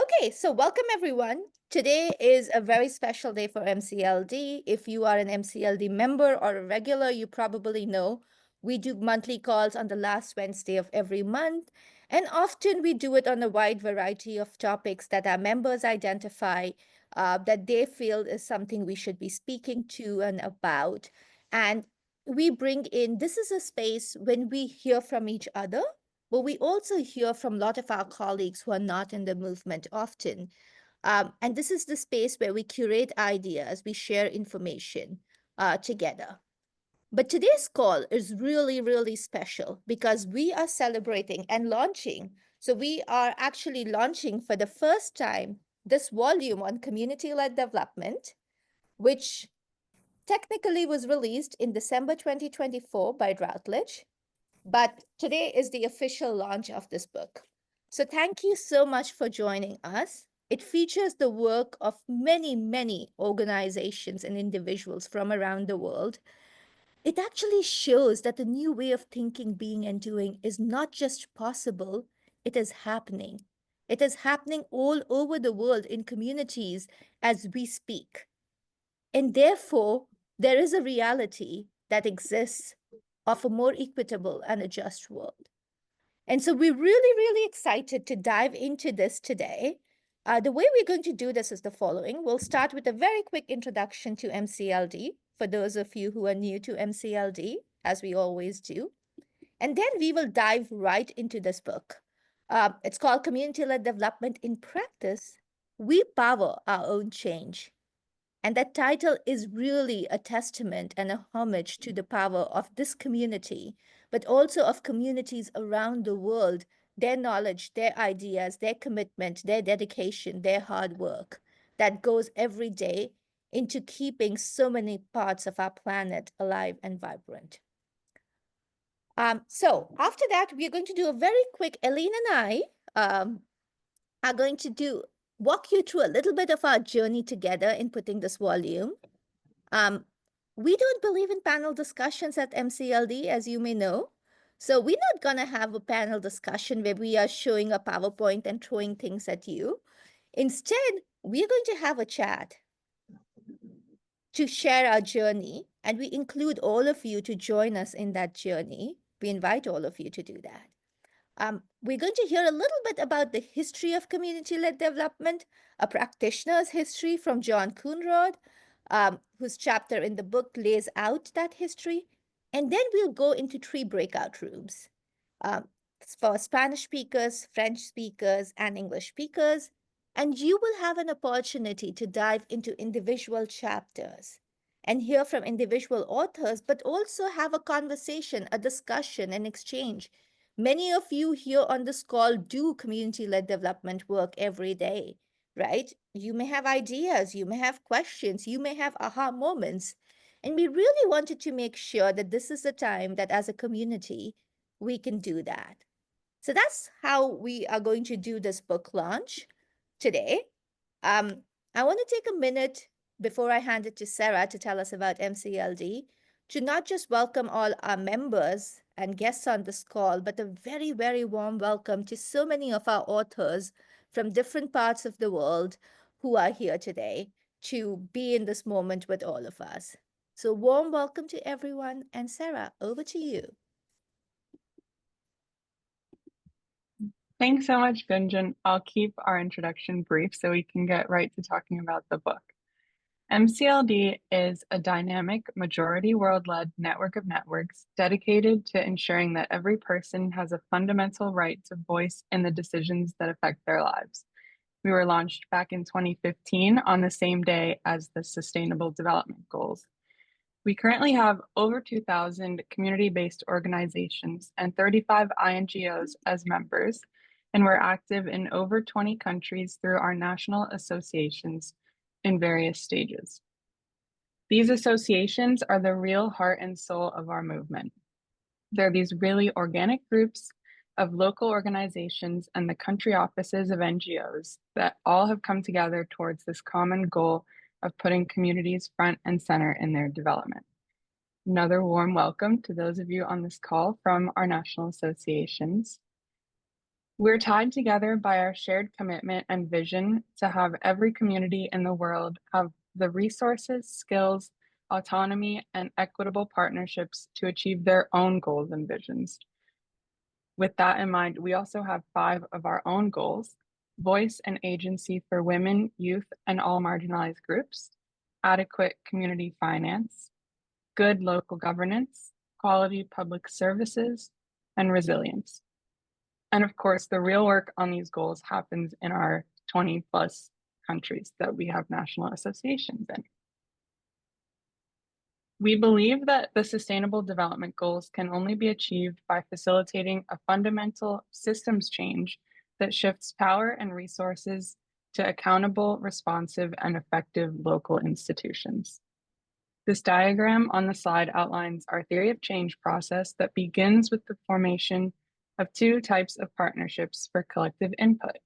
Okay, so welcome everyone. Today is a very special day for MCLD. If you are an MCLD member or a regular, you probably know we do monthly calls on the last Wednesday of every month. And often we do it on a wide variety of topics that our members identify that they feel is something we should be speaking to and about. And we bring in, this is a space when we hear from each other, but we also hear from a lot of our colleagues who are not in the movement often. And this is the space where we curate ideas, we share information together. But today's call is really, really special because we are celebrating and launching. So we are actually launching for the first time this volume on community-led development, which technically was released in December 2024 by Routledge. But today is the official launch of this book. So thank you so much for joining us. It features the work of many, many organizations and individuals from around the world. It actually shows that the new way of thinking, being, and doing is not just possible, it is happening. It is happening all over the world in communities as we speak. And therefore, there is a reality that exists of a more equitable and a just world. And so we're really, really excited to dive into this today. The way we're going to do this is the following. We'll start with a very quick introduction to MCLD for those of you who are new to MCLD, as we always do. And then we will dive right into this book. It's called Community-Led Development in Practice. We power our own change. And that title is really a testament and a homage to the power of this community, but also of communities around the world, their knowledge, their ideas, their commitment, their dedication, their hard work that goes every day into keeping so many parts of our planet alive and vibrant. So after that, we're going to do a very quick, Elaine and I are going to walk you through a little bit of our journey together in putting this volume. We don't believe in panel discussions at MCLD, as you may know. So we're not going to have a panel discussion where we are showing a PowerPoint and throwing things at you. Instead, we're going to have a chat to share our journey, and we include all of you to join us in that journey. We invite all of you to do that. We're going to hear a little bit about the history of community-led development, a practitioner's history from John Coonrod, whose chapter in the book lays out that history. And then we'll go into 3 breakout rooms for Spanish speakers, French speakers, and English speakers. And you will have an opportunity to dive into individual chapters and hear from individual authors, but also have a conversation, a discussion, an exchange. Many of you here on this call do community-led development work every day, right? You may have ideas, you may have questions, you may have aha moments. And we really wanted to make sure that this is the time that as a community, we can do that. So that's how we are going to do this book launch today. I want to take a minute before I hand it to Sarah to tell us about MCLD to not just welcome all our members and guests on this call, but a very, very warm welcome to so many of our authors from different parts of the world who are here today to be in this moment with all of us. So warm welcome to everyone. And Sarah, over to you. Thanks so much, Gunjan. I'll keep our introduction brief so we can get right to talking about the book. MCLD is a dynamic, majority world-led network of networks dedicated to ensuring that every person has a fundamental right to voice in the decisions that affect their lives. We were launched back in 2015 on the same day as the Sustainable Development Goals. We currently have over 2,000 community-based organizations and 35 INGOs as members, and we're active in over 20 countries through our national associations in various stages. These associations are the real heart and soul of our movement. They're these really organic groups of local organizations and the country offices of NGOs that all have come together towards this common goal of putting communities front and center in their development. Another warm welcome to those of you on this call from our national associations. We're tied together by our shared commitment and vision to have every community in the world have the resources, skills, autonomy, and equitable partnerships to achieve their own goals and visions. With that in mind, we also have 5 of our own goals: voice and agency for women, youth, and all marginalized groups, adequate community finance, good local governance, quality public services, and resilience. And of course, the real work on these goals happens in our 20 plus countries that we have national associations in. We believe that the Sustainable Development Goals can only be achieved by facilitating a fundamental systems change that shifts power and resources to accountable, responsive, and effective local institutions. This diagram on the slide outlines our theory of change process that begins with the formation of 2 types of partnerships for collective input: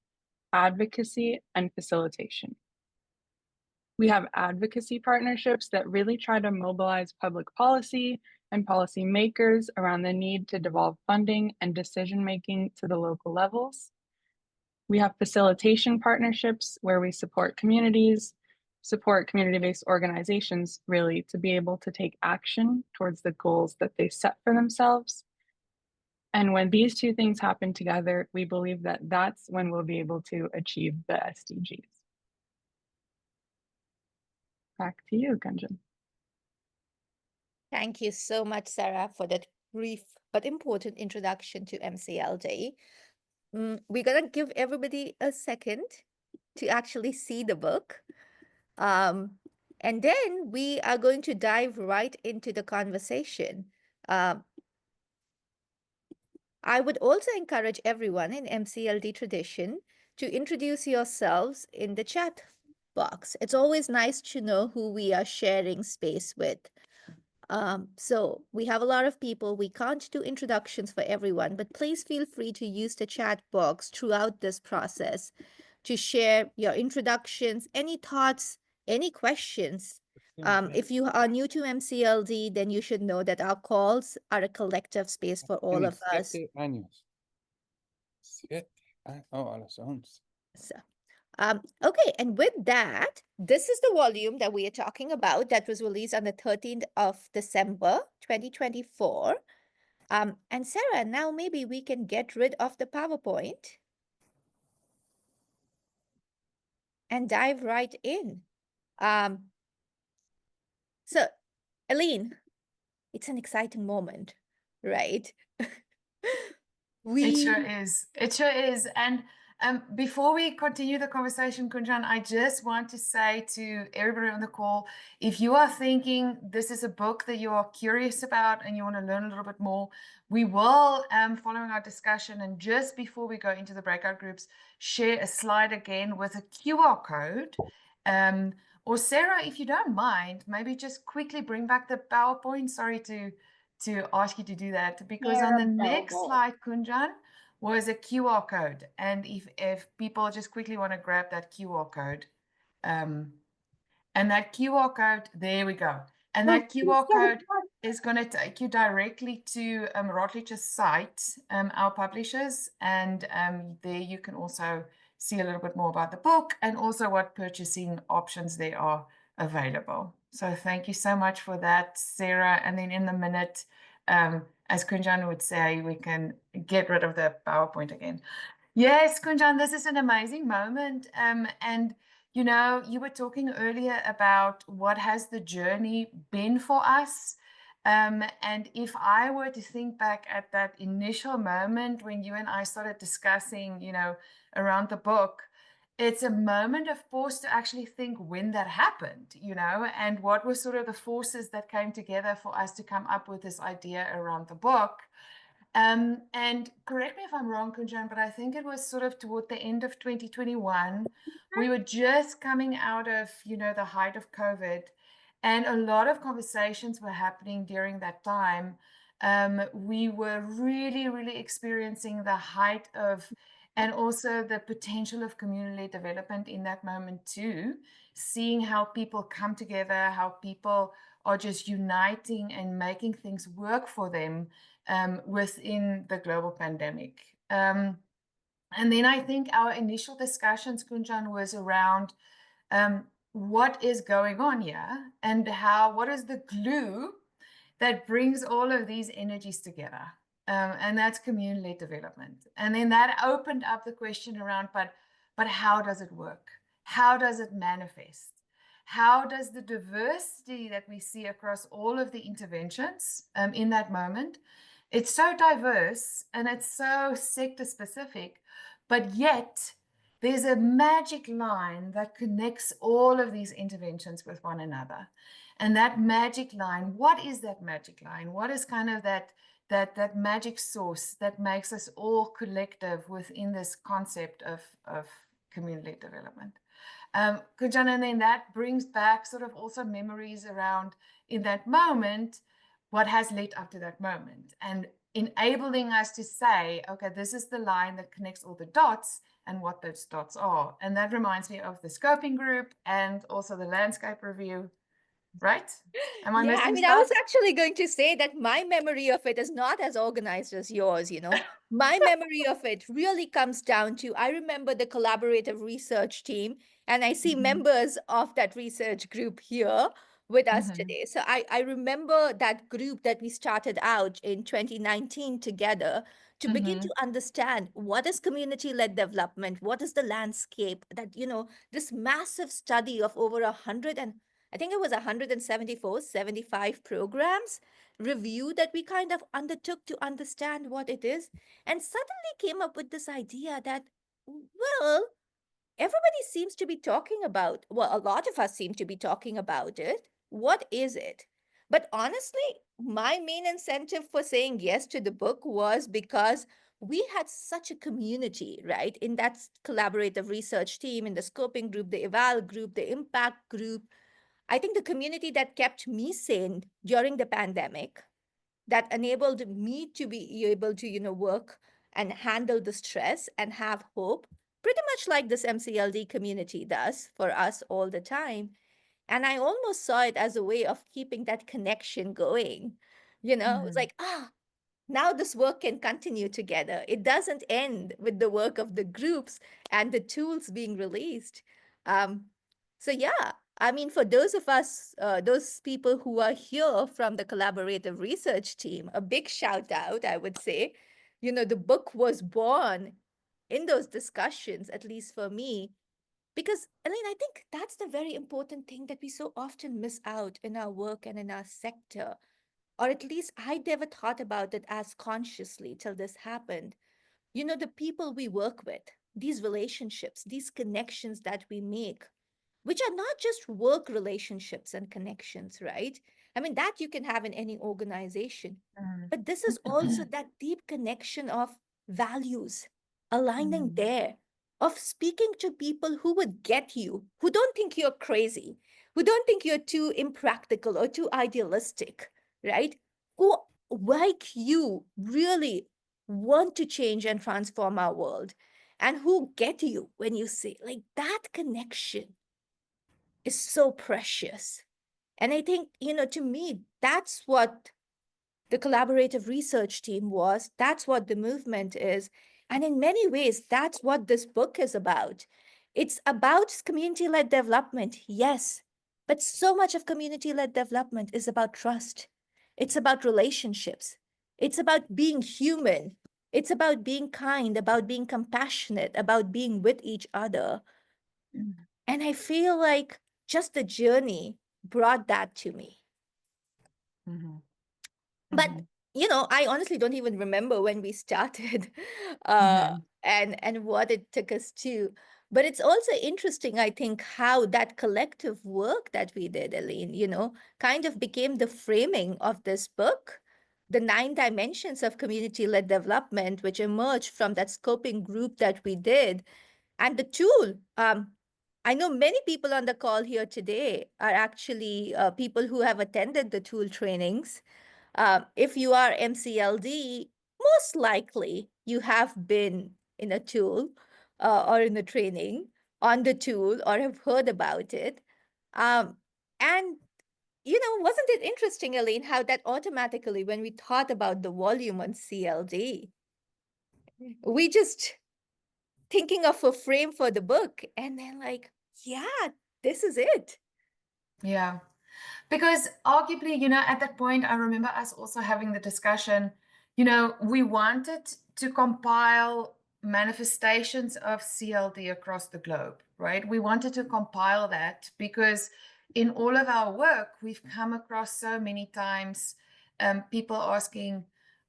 advocacy and facilitation. We have advocacy partnerships that really try to mobilize public policy and policymakers around the need to devolve funding and decision making to the local levels. We have facilitation partnerships where we support communities, support community-based organizations really to be able to take action towards the goals that they set for themselves. And when these 2 things happen together, we believe that that's when we'll be able to achieve the SDGs. Back to you, Gunjan. Thank you so much, Sarah, for that brief but important introduction to MCLD. We're going to give everybody a second to actually see the book. And then we are going to dive right into the conversation. I would also encourage everyone in MCLD tradition to introduce yourselves in the chat box. It's always nice to know who we are sharing space with. So we have a lot of people. We can't do introductions for everyone, but please feel free to use the chat box throughout this process to share your introductions, any thoughts, any questions. If you are new to MCLD, then you should know that our calls are a collective space for all of us. 7 años. 7. Oh, a los 11. So, okay, and with that, this is the volume that we are talking about that was released on the 13th of December, 2024. And Sarah, now maybe we can get rid of the PowerPoint and dive right in. So, Aline, it's an exciting moment, right? It sure is. It sure is. And before we continue the conversation, Kunjan, I just want to say to everybody on the call, if you are thinking this is a book that you are curious about and you want to learn a little bit more, we will, following our discussion and just before we go into the breakout groups, share a slide again with a QR code. Or Sarah, if you don't mind, maybe just quickly bring back the PowerPoint. Sorry to ask you to do that, because on the next slide, Kunjan, was a QR code. And if people just quickly want to grab that QR code, and that QR code, there we go. And that QR code is going to take you directly to Routledge's site, our publishers, and there you can also see a little bit more about the book and also what purchasing options there are available. So thank you so much for that, Sarah. And then in the minute, as Kunjan would say, we can get rid of the PowerPoint again. Yes, Kunjan, this is an amazing moment. And you know, you were talking earlier about what has the journey been for us. And if I were to think back at that initial moment when you and I started discussing, you know, around the book, it's a moment of pause to actually think when that happened, you know, and what were sort of the forces that came together for us to come up with this idea around the book. And correct me if I'm wrong, Kunjan, but I think it was sort of toward the end of 2021. We were just coming out of, you know, the height of COVID, and a lot of conversations were happening during that time. We were really, really experiencing the height of, and also the potential of community development in that moment too, seeing how people come together, how people are just uniting and making things work for them within the global pandemic. And then I think our initial discussions, Kunjan, was around what is going on here and what is the glue that brings all of these energies together. And that's community-led development. And then that opened up the question around, but how does it work? How does it manifest? How does the diversity that we see across all of the interventions in that moment, it's so diverse and it's so sector specific, but yet there's a magic line that connects all of these interventions with one another. And that magic line, what is that magic line? What is kind of that magic source that makes us all collective within this concept of community development? Kunjan, and then that brings back sort of also memories around in that moment, what has led up to that moment, and enabling us to say, okay, this is the line that connects all the dots and what those dots are. And that reminds me of the scoping group and also the landscape review, right? Am I Yeah, I missing mean, I was stuff? actually going to say that my memory of it is not as organized as yours, you know. My memory of it really comes down to I remember the collaborative research team, and I see Mhm. members of that research group here with us Mhm. today. So I remember that group that we started out in 2019 together to begin to Mhm. understand what is community-led development, what is the landscape that, you know, this massive study of over 100 and I think it was 174, 75 programs review that we kind of undertook to understand what it is, and suddenly came up with this idea that, well, everybody seems to be talking about, well, a lot of us seem to be talking about it. What is it? But honestly, my main incentive for saying yes to the book was because we had such a community, right? In that collaborative research team, in the scoping group, the eval group, the impact group, I think the community that kept me sane during the pandemic, that enabled me to be able to, you know, work and handle the stress and have hope, pretty much like this MCLD community does for us all the time. And I almost saw it as a way of keeping that connection going. You know, it's Mhm. like, now this work can continue together. It doesn't end with the work of the groups and the tools being released. Um, so yeah, I mean, for those of us, those people who are here from the collaborative research team, a big shout out, I would say. You know, the book was born in those discussions, at least for me, because Elaine, I think that's the very important thing that we so often miss out in our work and in our sector, or at least I never thought about it as consciously till this happened. You know, the people we work with, these relationships, these connections that we make, which are not just work relationships and connections, right? I mean, that you can have in any organization. Mhm. But this is also that deep connection of values aligning Mhm. there, of speaking to people who would get you, who don't think you're crazy, who don't think you're too impractical or too idealistic, right? Who, like you, really want to change and transform our world, and who get you when you say, like, that connection is so precious. And I think, you know, to me, that's what the collaborative research team was. That's what the movement is. And in many ways, that's what this book is about. It's about community led development, yes, but so much of community led development is about trust. It's about relationships. It's about being human. It's about being kind, about being compassionate, about being with each other. Mhm. And I feel like just the journey brought that to me. Mhm. But Mhm. you know, I honestly don't even remember when we started Mhm. and what it took us to. But it's also interesting, I think, how that collective work that we did, Aline, you know, kind of became the framing of this book, the 9 dimensions of community-led development, which emerged from that scoping group that we did. And the tool, I know many people on the call here today are actually people who have attended the tool trainings. If you are MCLD, most likely you have been in a tool or in a training on the tool or have heard about it. And, you know, wasn't it interesting, Aline, how that automatically, when we thought about the volume on CLD, we just thinking of a frame for the book, and then like, yeah, this is it. Yeah. Because arguably, at that point, I remember us also having the discussion, we wanted to compile manifestations of CLD across the globe, right? We wanted to compile that because in all of our work, we've come across so many times people asking,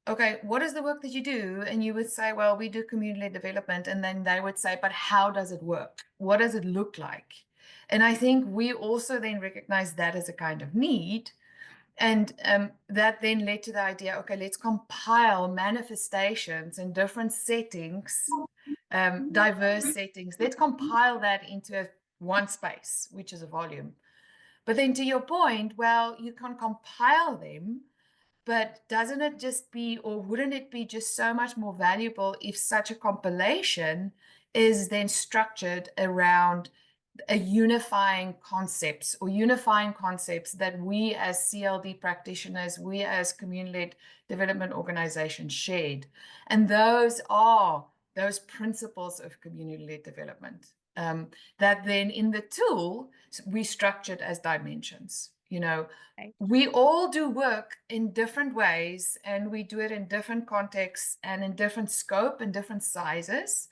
okay, what is the work that you do? And you would say, well, we do community development. And then they would say, but how does it work? What does it look like? And I think we also then recognize that as a kind of need. And that then led to the idea, okay, let's compile manifestations in different settings, diverse settings. Let's compile that into one space, which is a volume. But then to your point, well, you can compile them, but doesn't it just be, or wouldn't it be just so much more valuable if such a compilation is then structured around a unifying concepts that we as CLD practitioners, we as community-led development organizations shared. And those are those principles of community-led development that then in the tool, we structured as dimensions. Right. We all do work in different ways, and we do it in different contexts and in different scope and different sizes.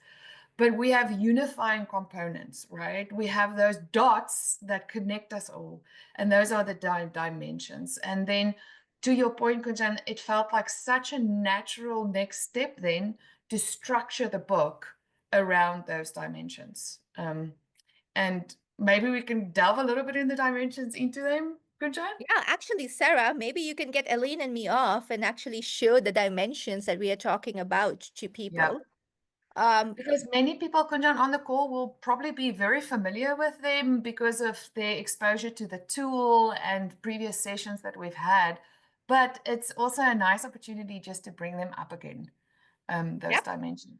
But we have unifying components, right? We have those dots that connect us all, and those are the dimensions. And then to your point, Kunjan, it felt like such a natural next step then to structure the book around those dimensions. And maybe we can delve a little bit in the dimensions into them, Kunjan? Yeah, actually, Sarah, maybe you can get Aline and me off and actually show the dimensions that we are talking about to people. Because many people, Kunjan, on the call will probably be very familiar with them because of their exposure to the tool and previous sessions that we've had. But it's also a nice opportunity just to bring them up again, those Yep. dimensions.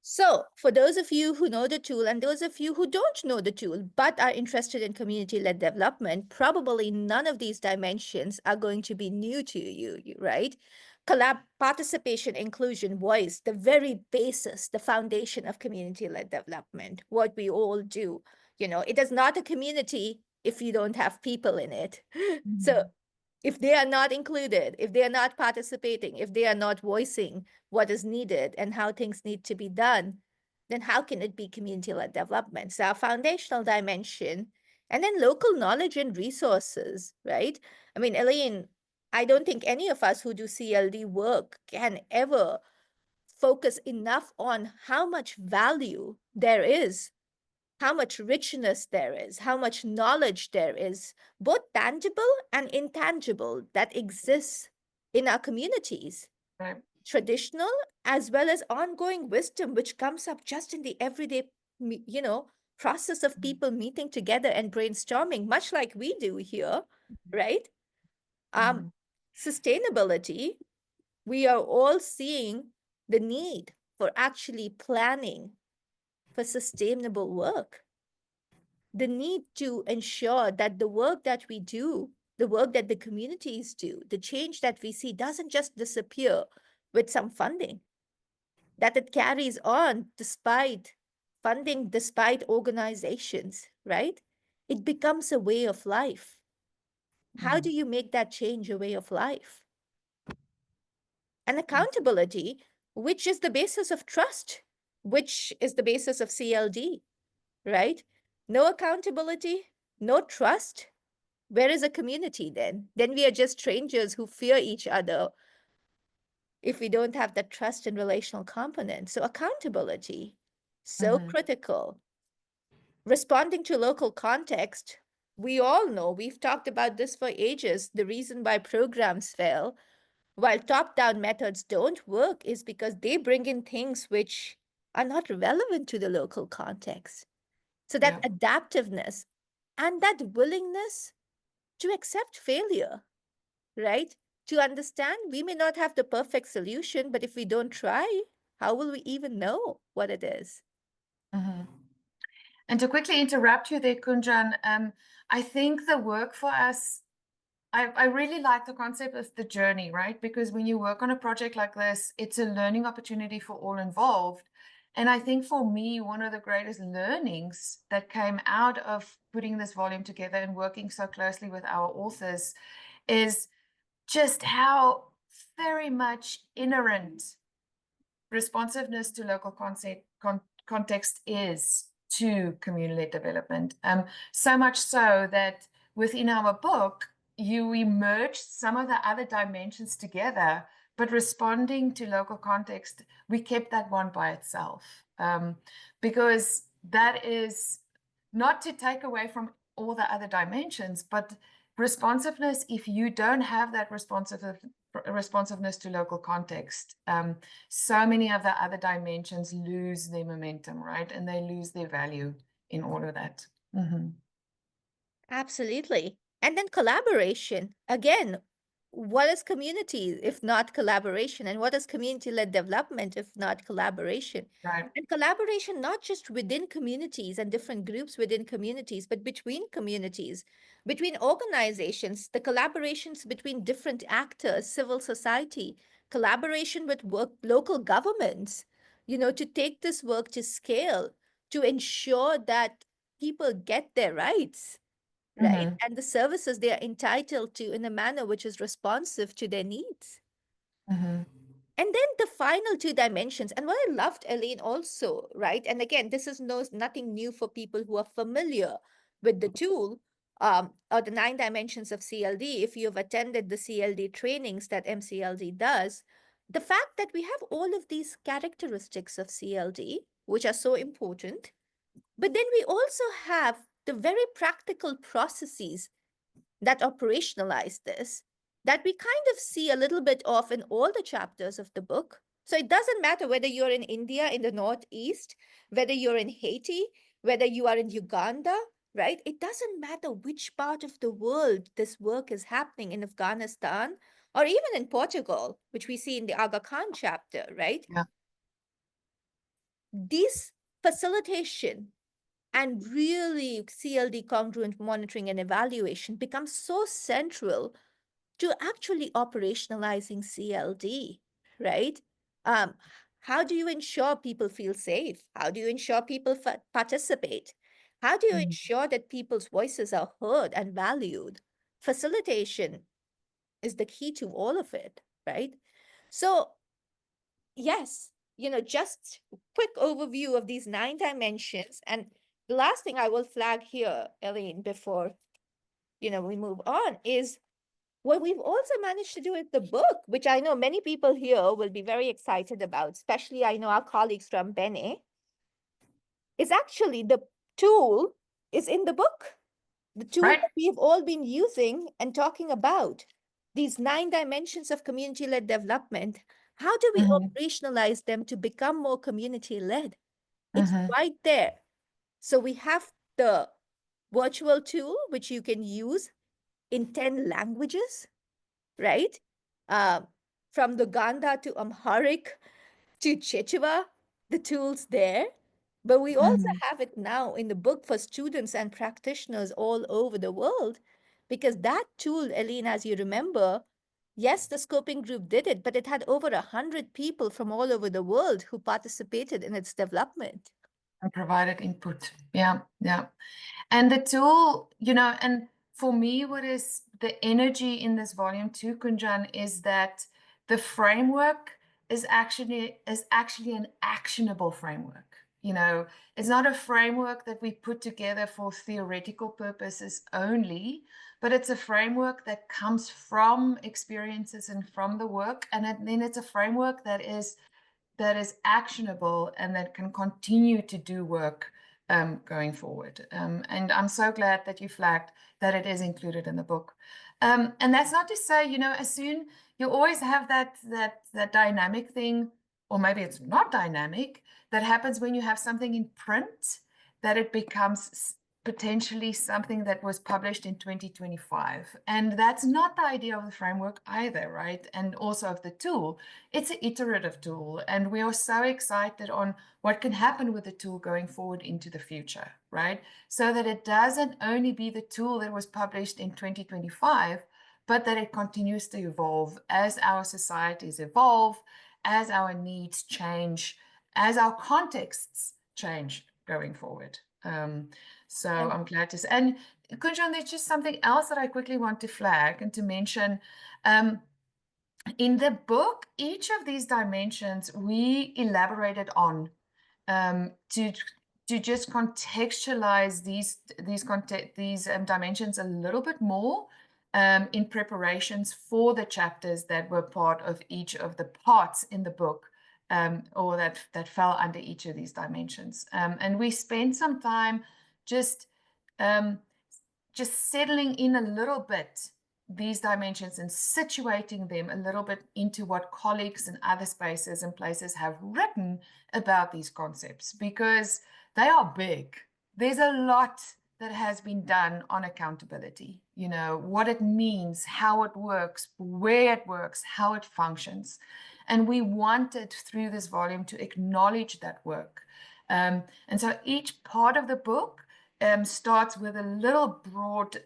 So, for those of you who know the tool and those of you who don't know the tool but are interested in community-led development, probably none of these dimensions are going to be new to you, right? Participation, inclusion, voice, the very basis, the foundation of community-led development, what we all do. It is not a community if you don't have people in it. So if they are not included, if they are not participating, if they are not voicing what is needed and how things need to be done, then how can it be community-led development? So our foundational dimension, and then local knowledge and resources, right? I mean, Elaine, I don't think any of us who do CLD work can ever focus enough on how much value there is, how much richness there is, how much knowledge there is, both tangible and intangible, that exists in our communities. Right. Traditional as well as ongoing wisdom, which comes up just in the everyday, process of people meeting together and brainstorming, much like we do here, right? Sustainability, we are all seeing the need for actually planning for sustainable work. The need to ensure that the work that we do, the work that the communities do, the change that we see doesn't just disappear with some funding, that it carries on despite funding, despite organizations, right? It becomes a way of life. How do you make that change a way of life? And accountability, which is the basis of trust, which is the basis of CLD, right? No accountability, no trust. Where is a community then? Then we are just strangers who fear each other if we don't have that trust and relational component. So accountability, so critical. Responding to local context, we all know, we've talked about this for ages, the reason why programs fail, while top-down methods don't work, is because they bring in things which are not relevant to the local context. So that adaptiveness and that willingness to accept failure, right? To understand we may not have the perfect solution, but if we don't try, how will we even know what it is? And to quickly interrupt you there, Kunjan, I think the work for us, I really like the concept of the journey, right? Because when you work on a project like this, it's a learning opportunity for all involved. And I think for me, one of the greatest learnings that came out of putting this volume together and working so closely with our authors is just how very much inherent responsiveness to local context is to community development. So much so that within our book, you emerged some of the other dimensions together, but responding to local context, we kept that one by itself. Because that is not to take away from all the other dimensions, but responsiveness, if you don't have that responsiveness to local context, so many of the other dimensions lose their momentum, right? And they lose their value in all of that. Absolutely. And then collaboration. Again, what is community if not collaboration? And what is community-led development if not collaboration? Right. And collaboration not just within communities and different groups within communities, but between communities, between organizations, the collaborations between different actors, civil society, collaboration with local governments, to take this work to scale, to ensure that people get their rights, right? And the services they are entitled to in a manner which is responsive to their needs. And then the final two dimensions, and what I loved, Elaine, also, right? And again, this is nothing new for people who are familiar with the tool, or the 9 dimensions of CLD. If you have attended the CLD trainings that MCLD does, the fact that we have all of these characteristics of CLD, which are so important, but then we also have the very practical processes that operationalize this, that we kind of see a little bit of in all the chapters of the book. So it doesn't matter whether you're in India in the Northeast, whether you're in Haiti, whether you are in Uganda, right? It doesn't matter which part of the world this work is happening, in Afghanistan or even in Portugal, which we see in the Aga Khan chapter, right? Yeah. This facilitation and really CLD congruent monitoring and evaluation becomes so central to actually operationalizing CLD, right? How do you ensure people feel safe? How do you ensure people participate? How do you ensure that people's voices are heard and valued? Facilitation is the key to all of it, right? So yes, just quick overview of these 9 dimensions. And the last thing I will flag here, Elaine, before, we move on, is what we've also managed to do with the book, which I know many people here will be very excited about, especially I know our colleagues from Bene, is actually the tool is in the book. The tool Right. that we've all been using and talking about, these 9 dimensions of community-led development, how do we operationalize them to become more community-led? It's right there. So we have the virtual tool, which you can use in 10 languages, right? From the Ganda to Amharic to Chichewa, the tool's there. But we also have it now in the book for students and practitioners all over the world, because that tool, Aline, as you remember, yes, the scoping group did it, but it had over 100 people from all over the world who participated in its development. And provided input. Yeah, yeah. And the tool, and for me, what is the energy in this volume 2, Kunjan, is that the framework is actually an actionable framework. It's not a framework that we put together for theoretical purposes only, but it's a framework that comes from experiences and from the work. And then it's a framework that is actionable and that can continue to do work going forward. And I'm so glad that you flagged that it is included in the book. And that's not to say, as soon you always have that dynamic thing, or maybe it's not dynamic, that happens when you have something in print, that it becomes potentially something that was published in 2025. And that's not the idea of the framework either, right? And also of the tool. It's an iterative tool, and we are so excited on what can happen with the tool going forward into the future, right? So that it doesn't only be the tool that was published in 2025, but that it continues to evolve as our societies evolve, as our needs change, as our contexts change going forward. So And I'm glad to say. And Kunjan, there's just something else that I quickly want to flag and to mention. In the book, each of these dimensions we elaborated on to just contextualize these dimensions a little bit more in preparations for the chapters that were part of each of the parts in the book, or that fell under each of these dimensions. And we spent some time just um, just settling in a little bit these dimensions and situating them a little bit into what colleagues in other spaces and places have written about these concepts, because they are big. There's a lot that has been done on accountability, what it means, how it works, where it works, how it functions. And we wanted through this volume to acknowledge that work. And so each part of the book starts with a little broad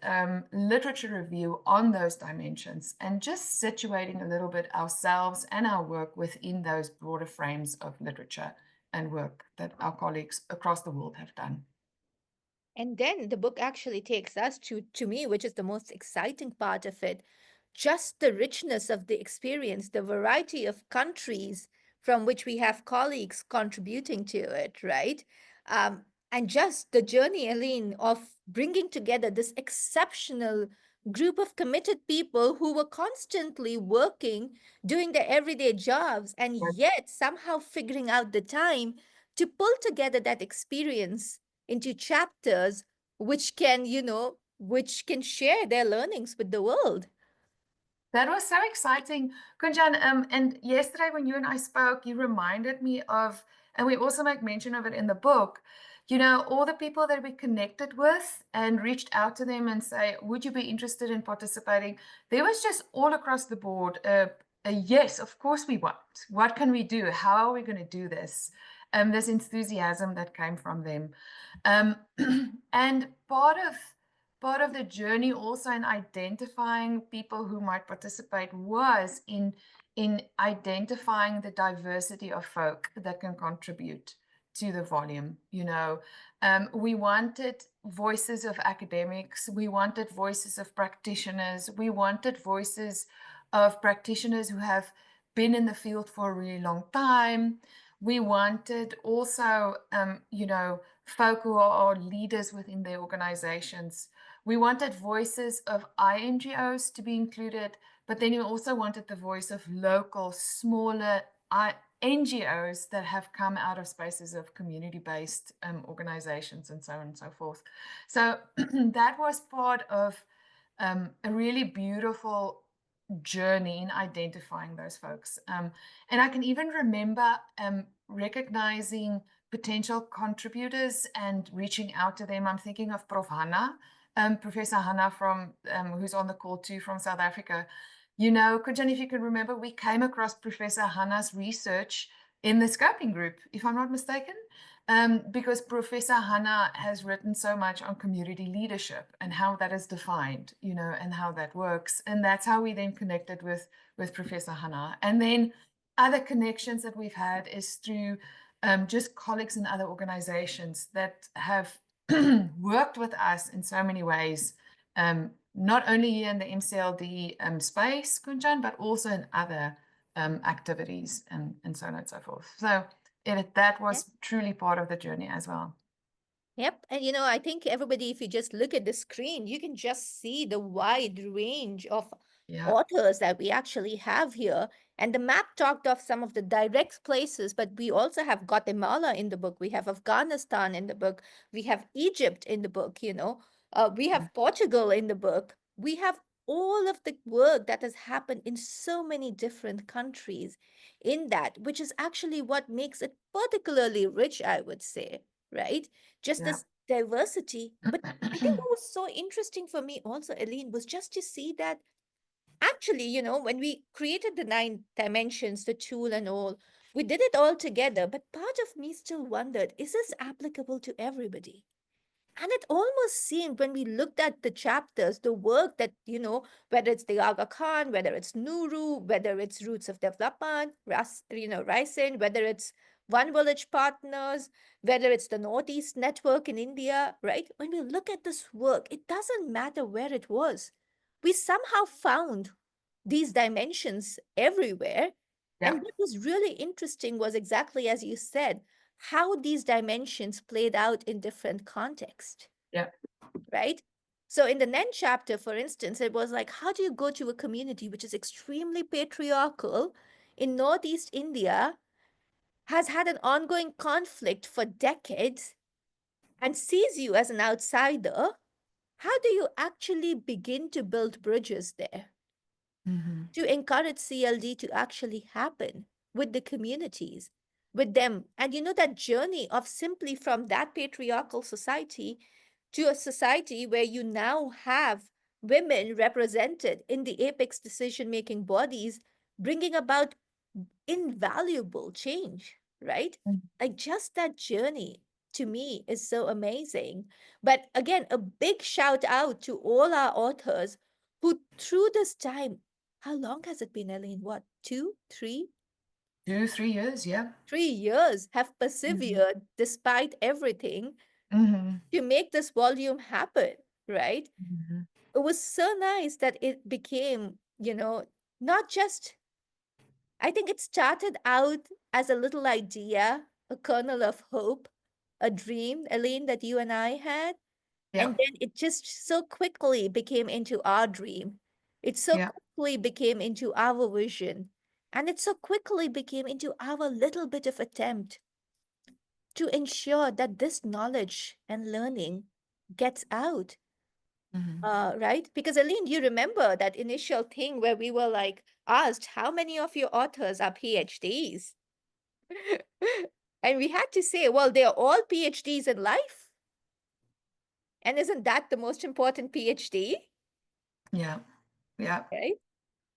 literature review on those dimensions and just situating a little bit ourselves and our work within those broader frames of literature and work that our colleagues across the world have done. And then the book actually takes us to me, which is the most exciting part of it, just the richness of the experience, the variety of countries from which we have colleagues contributing to it, right? And just the journey, Aline, of bringing together this exceptional group of committed people who were constantly working, doing their everyday jobs, and yet somehow figuring out the time to pull together that experience into chapters which can, which can share their learnings with the world. That was so exciting, Kunjan. And yesterday when you and I spoke, you reminded me of, and we also make mention of it in the book, all the people that we connected with and reached out to them and say, would you be interested in participating? There was just all across the board a yes, of course we want. What can we do? How are we going to do this? This enthusiasm that came from them. And part of the journey also in identifying people who might participate was in identifying the diversity of folk that can contribute to the volume. We wanted voices of academics, we wanted voices of practitioners, we wanted voices of practitioners who have been in the field for a really long time. We wanted also, folk who are leaders within their organizations. We wanted voices of INGOs to be included, but then we also wanted the voice of local, smaller NGOs that have come out of spaces of community-based organizations and so on and so forth. So that was part of a really beautiful journey in identifying those folks. And I can even remember recognizing potential contributors and reaching out to them. I'm thinking of Prof. Hanna, Professor Hanna from who's on the call too from South Africa. Kunjan, if you can remember, we came across Professor Hanna's research in the scoping group, if I'm not mistaken, because Professor Hanna has written so much on community leadership and how that is defined, and how that works. And that's how we then connected with Professor Hanna. And then other connections that we've had is through just colleagues in other organizations that have worked with us in so many ways, not only here in the MCLD space, Kunjan, but also in other activities and so on and so forth. So that was truly part of the journey as well. Yep. And I think everybody, if you just look at the screen, you can just see the wide range of authors that we actually have here. And the map talked of some of the direct places, but we also have Guatemala in the book. We have Afghanistan in the book. We have Egypt in the book, we have Portugal in the book. We have all of the work that has happened in so many different countries in that, which is actually what makes it particularly rich, I would say, right? Just this diversity. But I think what was so interesting for me also, Aline, was just to see that actually, when we created the 9 dimensions, the tool and all, we did it all together. But part of me still wondered, is this applicable to everybody? And it almost seemed when we looked at the chapters, the work that, whether it's the Aga Khan, whether it's Nuru, whether it's Roots of Development, Raisin, whether it's One Village Partners, whether it's the Northeast Network in India, right? When we look at this work, it doesn't matter where it was. We somehow found these dimensions everywhere. Yeah. And what was really interesting was exactly as you said, how these dimensions played out in different contexts. Yeah. Right? So in the Nen chapter, for instance, it was like, how do you go to a community which is extremely patriarchal in Northeast India, has had an ongoing conflict for decades, and sees you as an outsider? How do you actually begin to build bridges there to encourage CLD to actually happen with the communities, with them? And you know, that journey of simply from that patriarchal society to a society where you now have women represented in the apex decision-making bodies, bringing about invaluable change, right? Like just that journey to me is so amazing. But again, a big shout out to all our authors who, through this time, how long has it been, Elaine? What, 2, 3, 2-3 years, yeah. 3 years have persevered despite everything to make this volume happen, right? It was so nice that it became, not just, I think it started out as a little idea, a kernel of hope, a dream, Elaine, that you and I had. Yeah. And then it just so quickly became into our dream. It so Yeah. quickly became into our vision. And it so quickly became into our little bit of attempt to ensure that this knowledge and learning gets out. Right? Because Aline, you remember that initial thing where we were like asked, how many of your authors are PhDs? And we had to say, well, they're all PhDs in life. And isn't that the most important PhD? Yeah. Yeah. Right?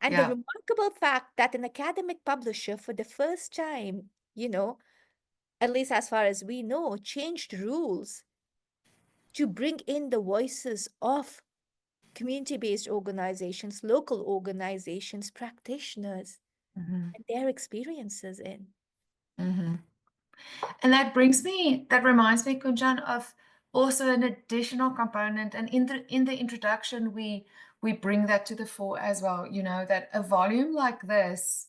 And the Yeah. remarkable fact that an academic publisher, for the first time, at least as far as we know, changed rules to bring in the voices of community-based organizations, local organizations, practitioners, and their experiences in. And that reminds me, Kunjan, of also an additional component. And in the introduction, we bring that to the fore as well, that a volume like this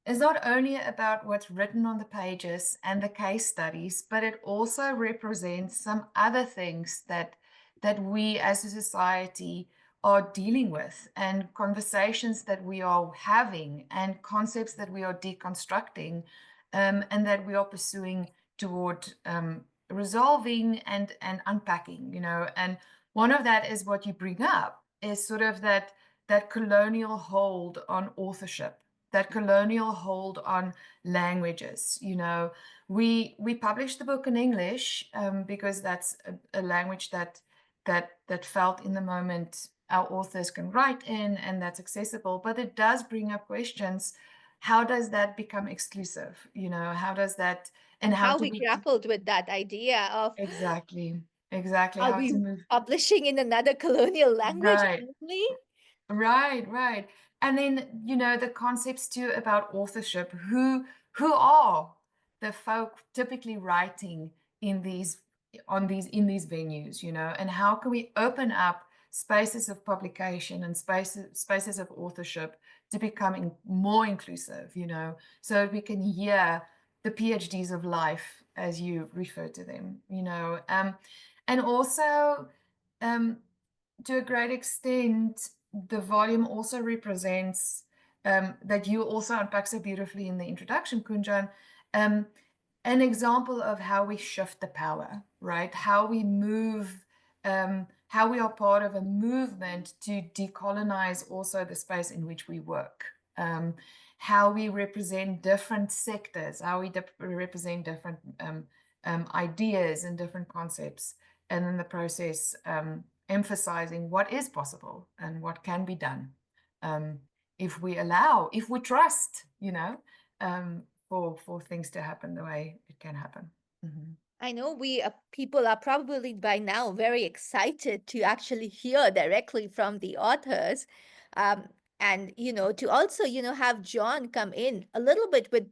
is not only about what's written on the pages and the case studies, but it also represents some other things that we as a society are dealing with, and conversations that we are having, and concepts that we are deconstructing, and that we are pursuing toward resolving and unpacking, and one of that is what you bring up is sort of that colonial hold on authorship, that colonial hold on languages. We published the book in English because that's a language that felt in the moment our authors can write in, and that's accessible, but it does bring up questions. How does that become exclusive? How does that, and how How do we we grappled with that idea of, exactly are how we to move publishing in another colonial language right. only? Right. And then, the concepts too about authorship. Who are the folk typically writing in these venues, and how can we open up spaces of publication and spaces of authorship to becoming more inclusive, so we can hear the PhDs of life, as you refer to them, and also to a great extent, the volume also represents that you also unpack so beautifully in the introduction, Kunjan, an example of how we shift the power, right? How we move, how we are part of a movement to decolonize also the space in which we work. How we represent different sectors, how we represent different ideas and different concepts, and in the process, emphasizing what is possible and what can be done if we trust, for things to happen the way it can happen. I know we people are probably by now very excited to actually hear directly from the authors. And, to also, have John come in a little bit with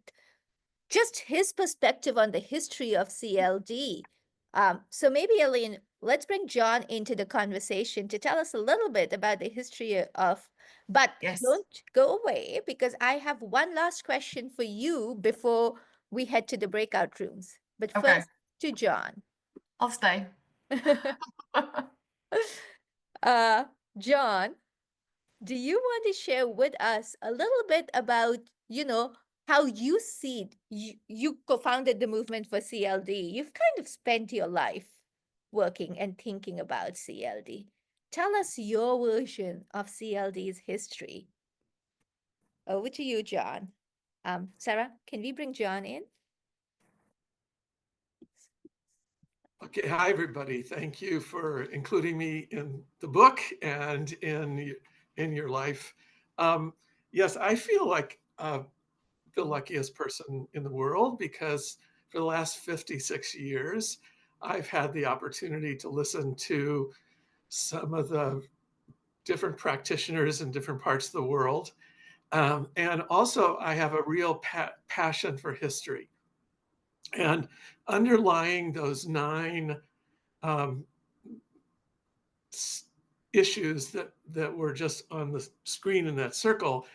just his perspective on the history of CLD. So maybe, Elaine, let's bring John into the conversation to tell us a little bit about the history of, but Yes. don't go away because I have one last question for you before we head to the breakout rooms. But Okay. first to John. I'll stay. John, do you want to share with us a little bit about, how you see it? You co-founded the movement for CLD. You've kind of spent your life working and thinking about CLD. Tell us your version of CLD's history. Over to you, John. Sarah, can we bring John in? Okay, hi everybody. Thank you for including me in the book and in your life. Yes, I feel like the luckiest person in the world because for the last 56 years, I've had the opportunity to listen to some of the different practitioners in different parts of the world. And also, I have a real passion for history. And underlying those 9 issues that were just on the screen in that circle,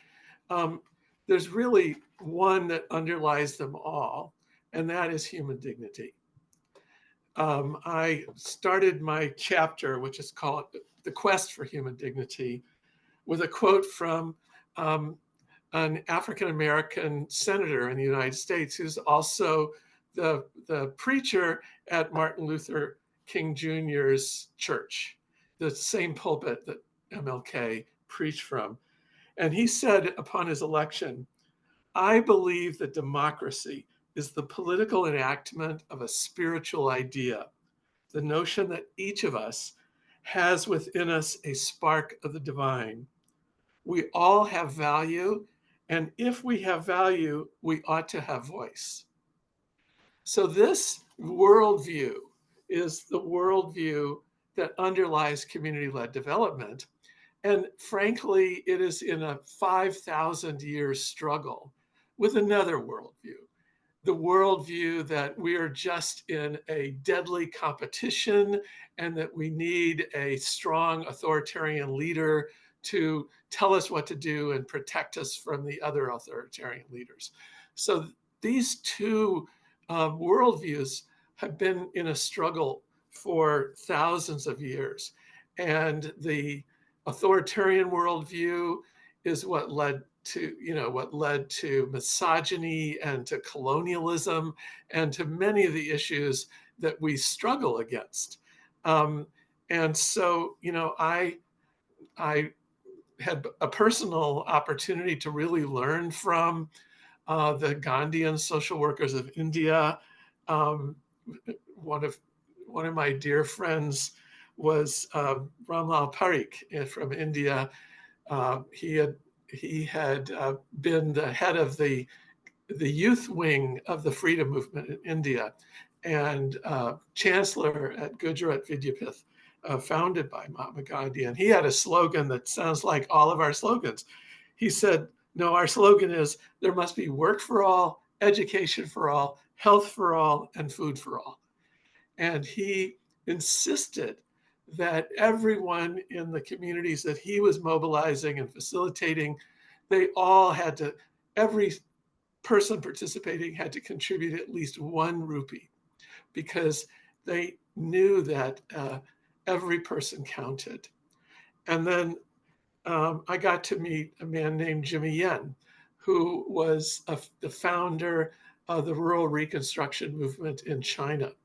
there's really one that underlies them all, and that is human dignity. I started my chapter, which is called The Quest for Human Dignity, with a quote from an African-American senator in the United States who's also the preacher at Martin Luther King Jr.'s church, the same pulpit that MLK preached from. And he said upon his election, "I believe that democracy is the political enactment of a spiritual idea, the notion that each of us has within us a spark of the divine. We all have value, and if we have value, we ought to have voice." So this worldview is the worldview that underlies community-led development. And frankly, it is in a 5,000-year struggle with another worldview, the worldview that we are just in a deadly competition and that we need a strong authoritarian leader to tell us what to do and protect us from the other authoritarian leaders. So these two worldviews have been in a struggle for thousands of years. And the authoritarian worldview is what led to misogyny and to colonialism and to many of the issues that we struggle against. And so, I had a personal opportunity to really learn from the Gandhian social workers of India. One of my dear friends was Ramlal Parikh from India. He had been the head of the youth wing of the freedom movement in India and chancellor at Gujarat Vidyapith, founded by Mahatma Gandhi. And he had a slogan that sounds like all of our slogans. He said, "No, our slogan is there must be work for all, education for all, health for all, and food for all." And he insisted that everyone in the communities that he was mobilizing and facilitating, they all had to, every person participating had to contribute at least 1 rupee because they knew that every person counted. And then I got to meet a man named Jimmy Yen, who was the founder of the rural reconstruction movement in China.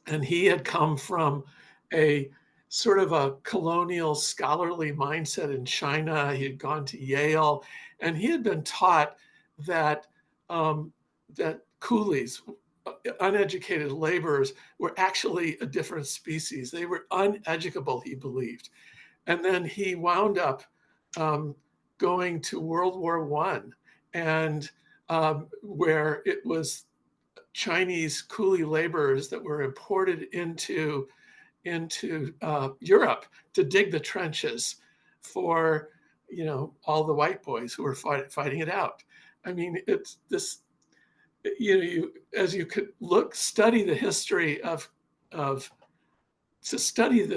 And he had come from a sort of a colonial scholarly mindset in China. He had gone to Yale, and he had been taught that that coolies, uneducated laborers, were actually a different species. They were uneducable, he believed. And then he wound up going to World War I, and where it was Chinese coolie laborers that were imported into Europe to dig the trenches for all the white boys who were fighting it out. I mean, it's this as you could study the history of CLD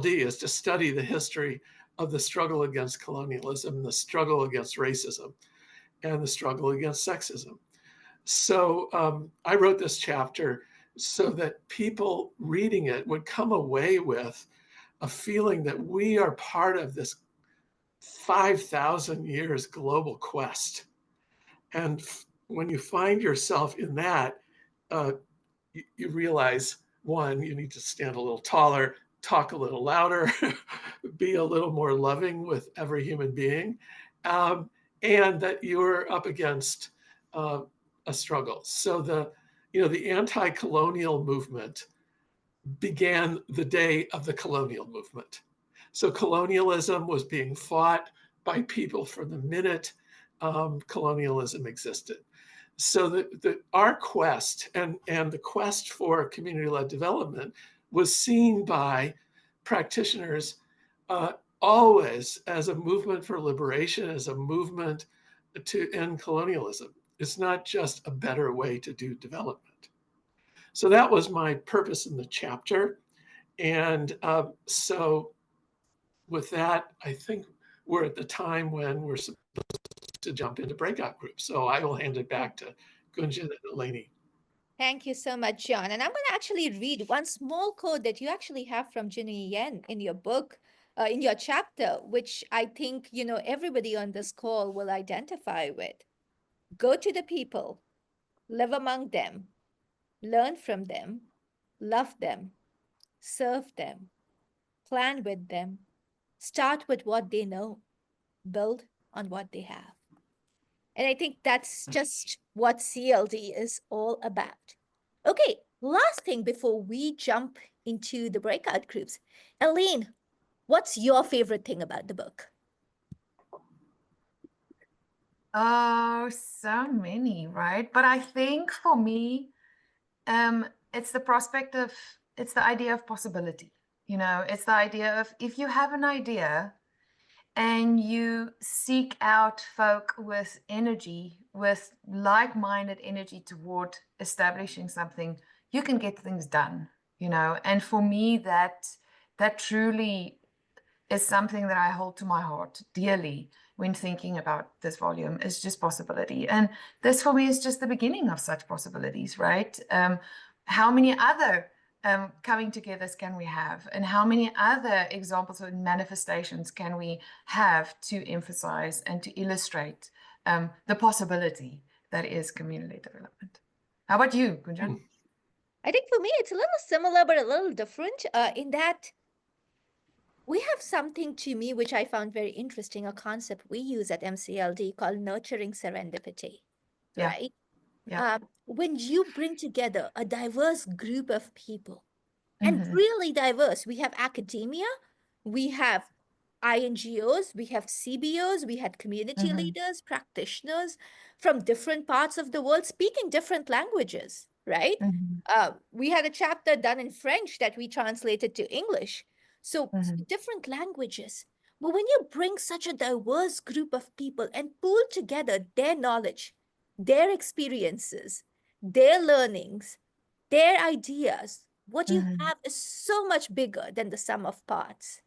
is to study the history of the struggle against colonialism, the struggle against racism, and the struggle against sexism. So I wrote this chapter so that people reading it would come away with a feeling that we are part of this 5,000 years global quest. And when you find yourself in that, you realize, one, you need to stand a little taller, talk a little louder, be a little more loving with every human being, and that you're up against a struggle. So the anti-colonial movement began the day of the colonial movement. So colonialism was being fought by people from the minute colonialism existed. So our quest and the quest for community-led development was seen by practitioners always as a movement for liberation, as a movement to end colonialism. It's not just a better way to do development. So that was my purpose in the chapter. And so with that, I think we're at the time when we're supposed to jump into breakout groups. So I will hand it back to Gunjan and Eleni. Thank you so much, John. And I'm going to actually read one small quote that you actually have from Ginny Yen in your book, in your chapter, which I think, everybody on this call will identify with. Go to the people, live among them, learn from them, love them, serve them, plan with them, start with what they know, build on what they have. And I think that's just what CLD is all about. Okay, last thing before we jump into the breakout groups. Elaine, what's your favorite thing about the book? Oh, so many, right? But I think for me, it's the idea of possibility. It's the idea of if you have an idea and you seek out folk with energy, with like-minded energy toward establishing something, you can get things done, And for me, that truly is something that I hold to my heart dearly when thinking about this volume, is just possibility. And this for me is just the beginning of such possibilities, right? How many other coming togethers can we have? And how many other examples or manifestations can we have to emphasize and to illustrate the possibility that is community development? How about you, Gunjan? I think for me, it's a little similar, but a little different in that we have something to me, which I found very interesting, a concept we use at MCLD called nurturing serendipity, Yeah. right? Yeah. When you bring together a diverse group of people, and really diverse, we have academia, we have INGOs, we have CBOs, we had community leaders, practitioners from different parts of the world speaking different languages, right? We had a chapter done in French that we translated to English. So different languages. But when you bring such a diverse group of people and pool together their knowledge, their experiences, their learnings, their ideas, what you have is so much bigger than the sum of parts.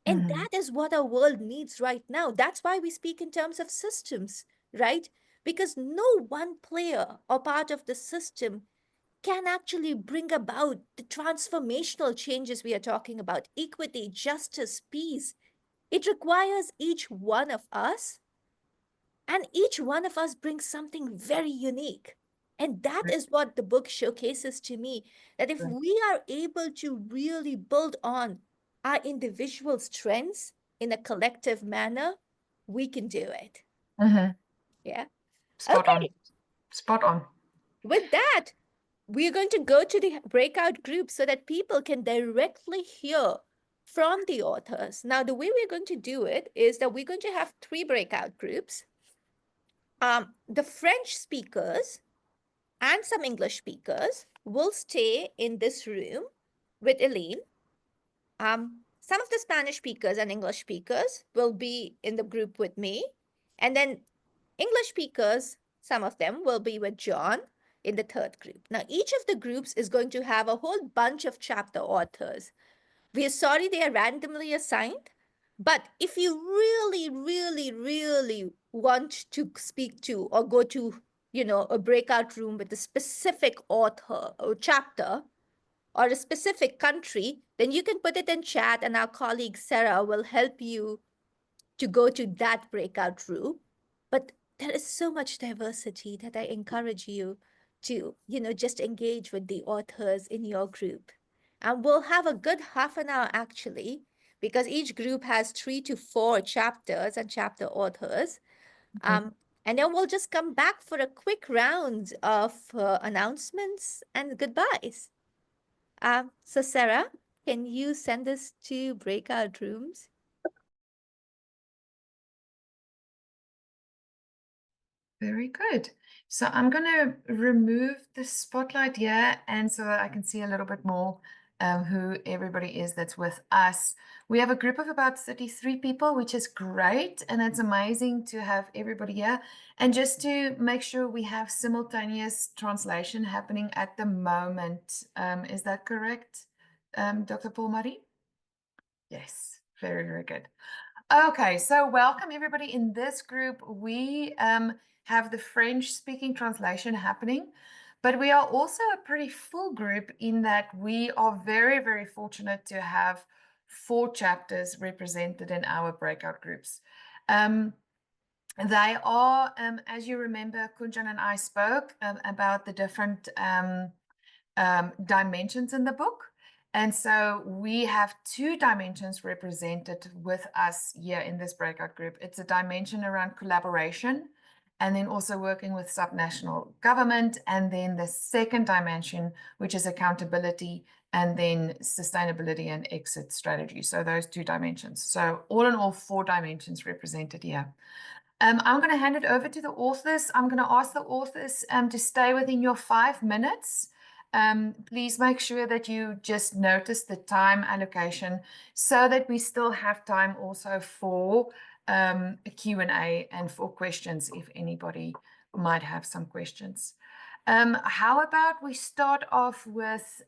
And that is what our world needs right now. That's why we speak in terms of systems, right? Because no one player or part of the system can actually bring about the transformational changes we are talking about: equity, justice, peace. It requires each one of us, and each one of us brings something very unique. And that is what the book showcases to me, that if we are able to really build on our individual strengths in a collective manner, we can do it. Yeah. Spot on. Okay. Spot on. With that, we're going to go to the breakout group so that people can directly hear from the authors. Now, the way we're going to do it is that we're going to have 3 breakout groups. The French speakers and some English speakers will stay in this room with Elaine. Some of the Spanish speakers and English speakers will be in the group with me. And then English speakers, some of them will be with John in the third group. Now, each of the groups is going to have a whole bunch of chapter authors. We are sorry they are randomly assigned, but if you really, really, really want to speak to or go to, a breakout room with a specific author or chapter or a specific country, then you can put it in chat and our colleague Sarah will help you to go to that breakout room. But there is so much diversity that I encourage you to, just engage with the authors in your group. And we'll have a good half an hour actually, because each group has 3 to 4 chapters and chapter authors. And then we'll just come back for a quick round of announcements and goodbyes. So Sarah, can you send us to breakout rooms? Very good. So I'm going to remove the spotlight here, and so that I can see a little bit more who everybody is that's with us. We have a group of about 33 people, which is great, and it's amazing to have everybody here. And just to make sure we have simultaneous translation happening at the moment. Is that correct, Dr. Paul Murray? Yes, very, very good. Okay, so welcome everybody. In this group, we have the French-speaking translation happening, but we are also a pretty full group in that we are very, very fortunate to have 4 chapters represented in our breakout groups. They are, as you remember, Kunjan and I spoke about the different dimensions in the book. And so we have 2 dimensions represented with us here in this breakout group. It's a dimension around collaboration, and then also working with subnational government, and then the second dimension, which is accountability, and then sustainability and exit strategy. So those 2 dimensions. So all in all, 4 dimensions represented here. I'm going to hand it over to the authors. I'm going to ask the authors to stay within your 5 minutes. Please make sure that you just notice the time allocation so that we still have time also for a Q&A and for questions if anybody might have some questions. How about we start off with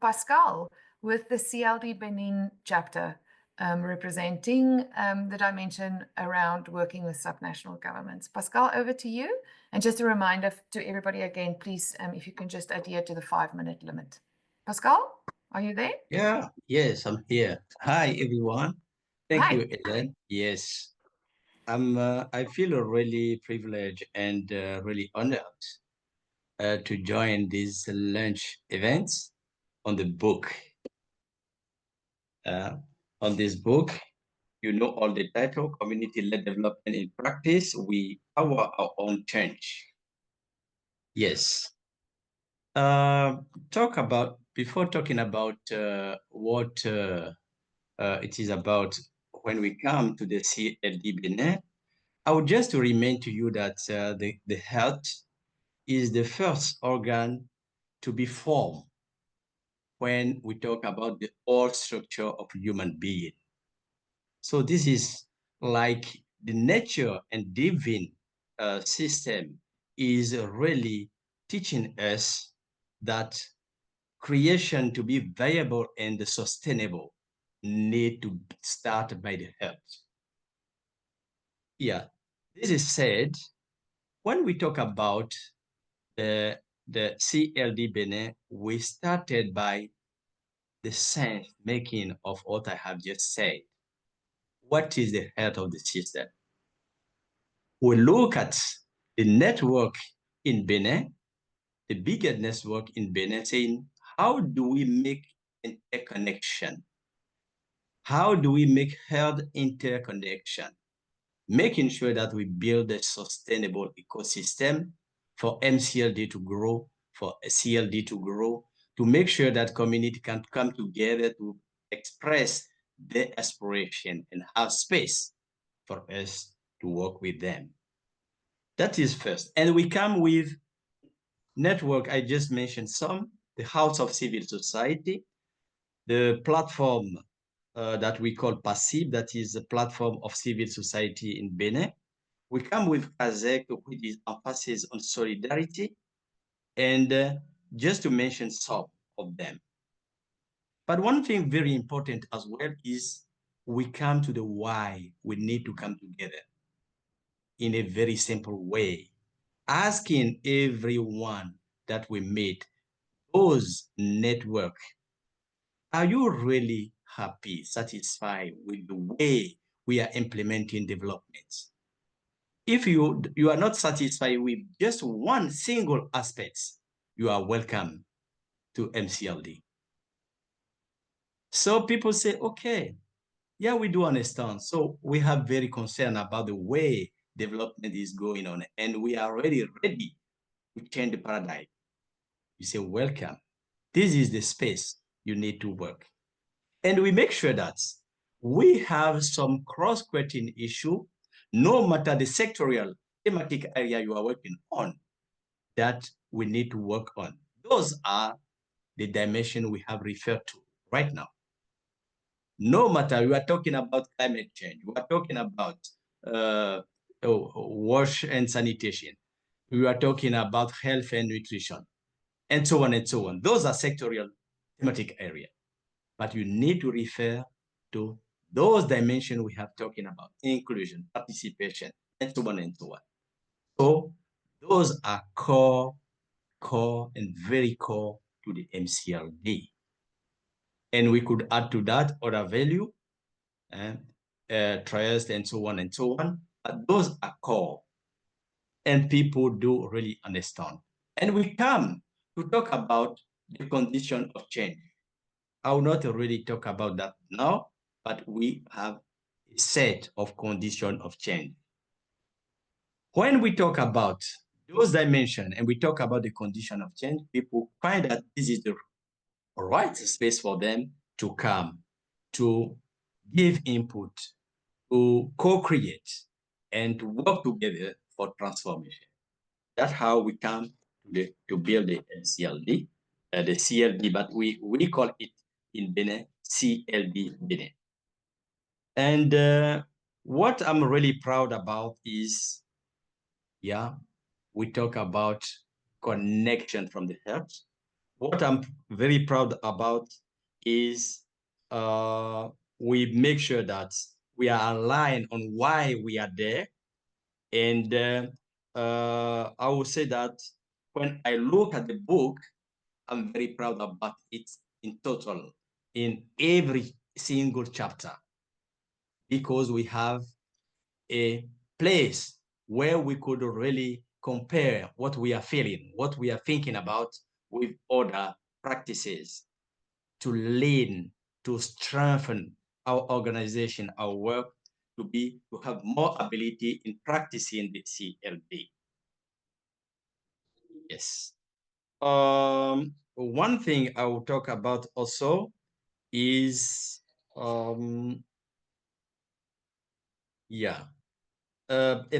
Pascal with the CLD Benin chapter, representing the dimension around working with subnational governments. Pascal, over to you. And just a reminder to everybody again, please, if you can just adhere to the 5-minute limit. Pascal, are you there? Yeah, yes, I'm here. Hi, everyone. Thank Hi. you, Ellen. Yes, I feel really privileged and really honored to join this lunch event on the book. On this book, you know all the title, Community-Led Development in Practice. We power our own change. Yes. Before talking about what it is about when we come to the CLD Benin, I would just to remind to you that the heart is the first organ to be formed when we talk about the whole structure of human being. So this is like the nature and divine system is really teaching us that creation to be viable and sustainable need to start by the heart. Yeah, this is said when we talk about the CLD Benin, we started by the sense making of what I have just said. What is the heart of the system? We look at the network in Benin, the biggest network in Benin, saying, how do we make interconnection? How do we make health interconnection? Making sure that we build a sustainable ecosystem for MCLD to grow, for CLD to grow, to make sure that community can come together to express their aspiration and have space for us to work with them. That is first. And we come with network, I just mentioned some, the House of Civil Society, the platform that we call PASSIV, that is a platform of civil society in Benin. We come with Kazek, which is emphasis on solidarity, and just to mention some of them. But one thing very important as well is we come to the why we need to come together in a very simple way, asking everyone that we meet, those network, are you really happy, satisfied with the way we are implementing developments? If you are not satisfied with just one single aspect, you are welcome to MCLD. So people say, okay, yeah, we do understand. So we have very concern about the way development is going on, and we are already ready to change the paradigm. You say, welcome. This is the space you need to work. And we make sure that we have some cross-cutting issue, no matter the sectorial thematic area you are working on, that we need to work on. Those are the dimension we have referred to right now. No matter you are talking about climate change, we are talking about wash and sanitation, we are talking about health and nutrition, and so on and so on. Those are sectorial thematic area, but you need to refer to those dimensions we have talking about: inclusion, participation, and so on and so on. So those are core and very core to the MCLD. And we could add to that other value, trust, and so on and so on. But those are core, and people do really understand. And we come to talk about the condition of change. I will not really talk about that now, but we have a set of conditions of change. When we talk about those dimensions and we talk about the condition of change, people find that this is the right space for them to come, to give input, to co-create, and to work together for transformation. That's how we come to build the CLD, the CLD, but we call it in Benin, CLD Benin. And what I'm really proud about is, yeah, we talk about connection from the heart. What I'm very proud about is we make sure that we are aligned on why we are there. And I will say that when I look at the book, I'm very proud about it in total, in every single chapter, because we have a place where we could really compare what we are feeling, what we are thinking about with other practices to lean, to strengthen our organization, our work, to have more ability in practicing the CLD. Yes. One thing I will talk about also is, a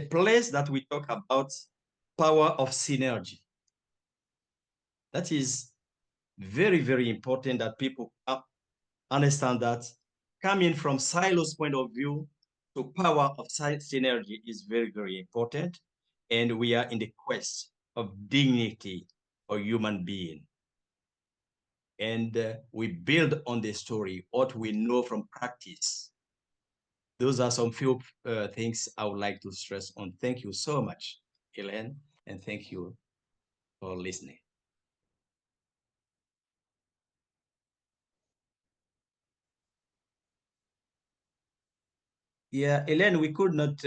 place that we talk about power of synergy. That is very, very important that people understand that coming from silos point of view to power of synergy is very, very important. And we are in the quest of dignity for human being. And we build on the story, what we know from practice. Those are some few things I would like to stress on. Thank you so much, Hélène, and thank you for listening. Yeah, Hélène, we could not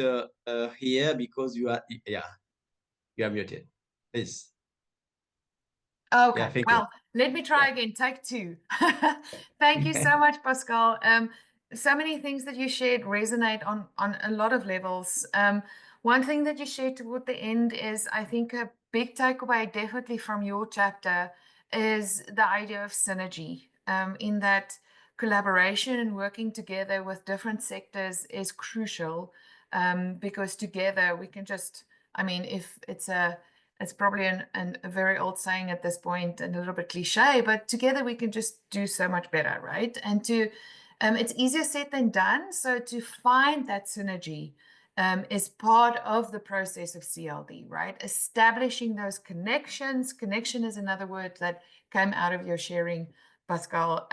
hear because you are muted. Please. Okay, Yeah, well, let me try again. Take two. Thank you so much, Pascal. So many things that you shared resonate on a lot of levels. One thing that you shared toward the end is, I think, a big takeaway definitely from your chapter is the idea of synergy, in that collaboration and working together with different sectors is crucial, because together we can just, I mean, if it's probably a very old saying at this point and a little bit cliche, but together we can just do so much better, right? And it's easier said than done. So to find that synergy is part of the process of CLD, right? Establishing those connections. Connection is another word that came out of your sharing, Pascal.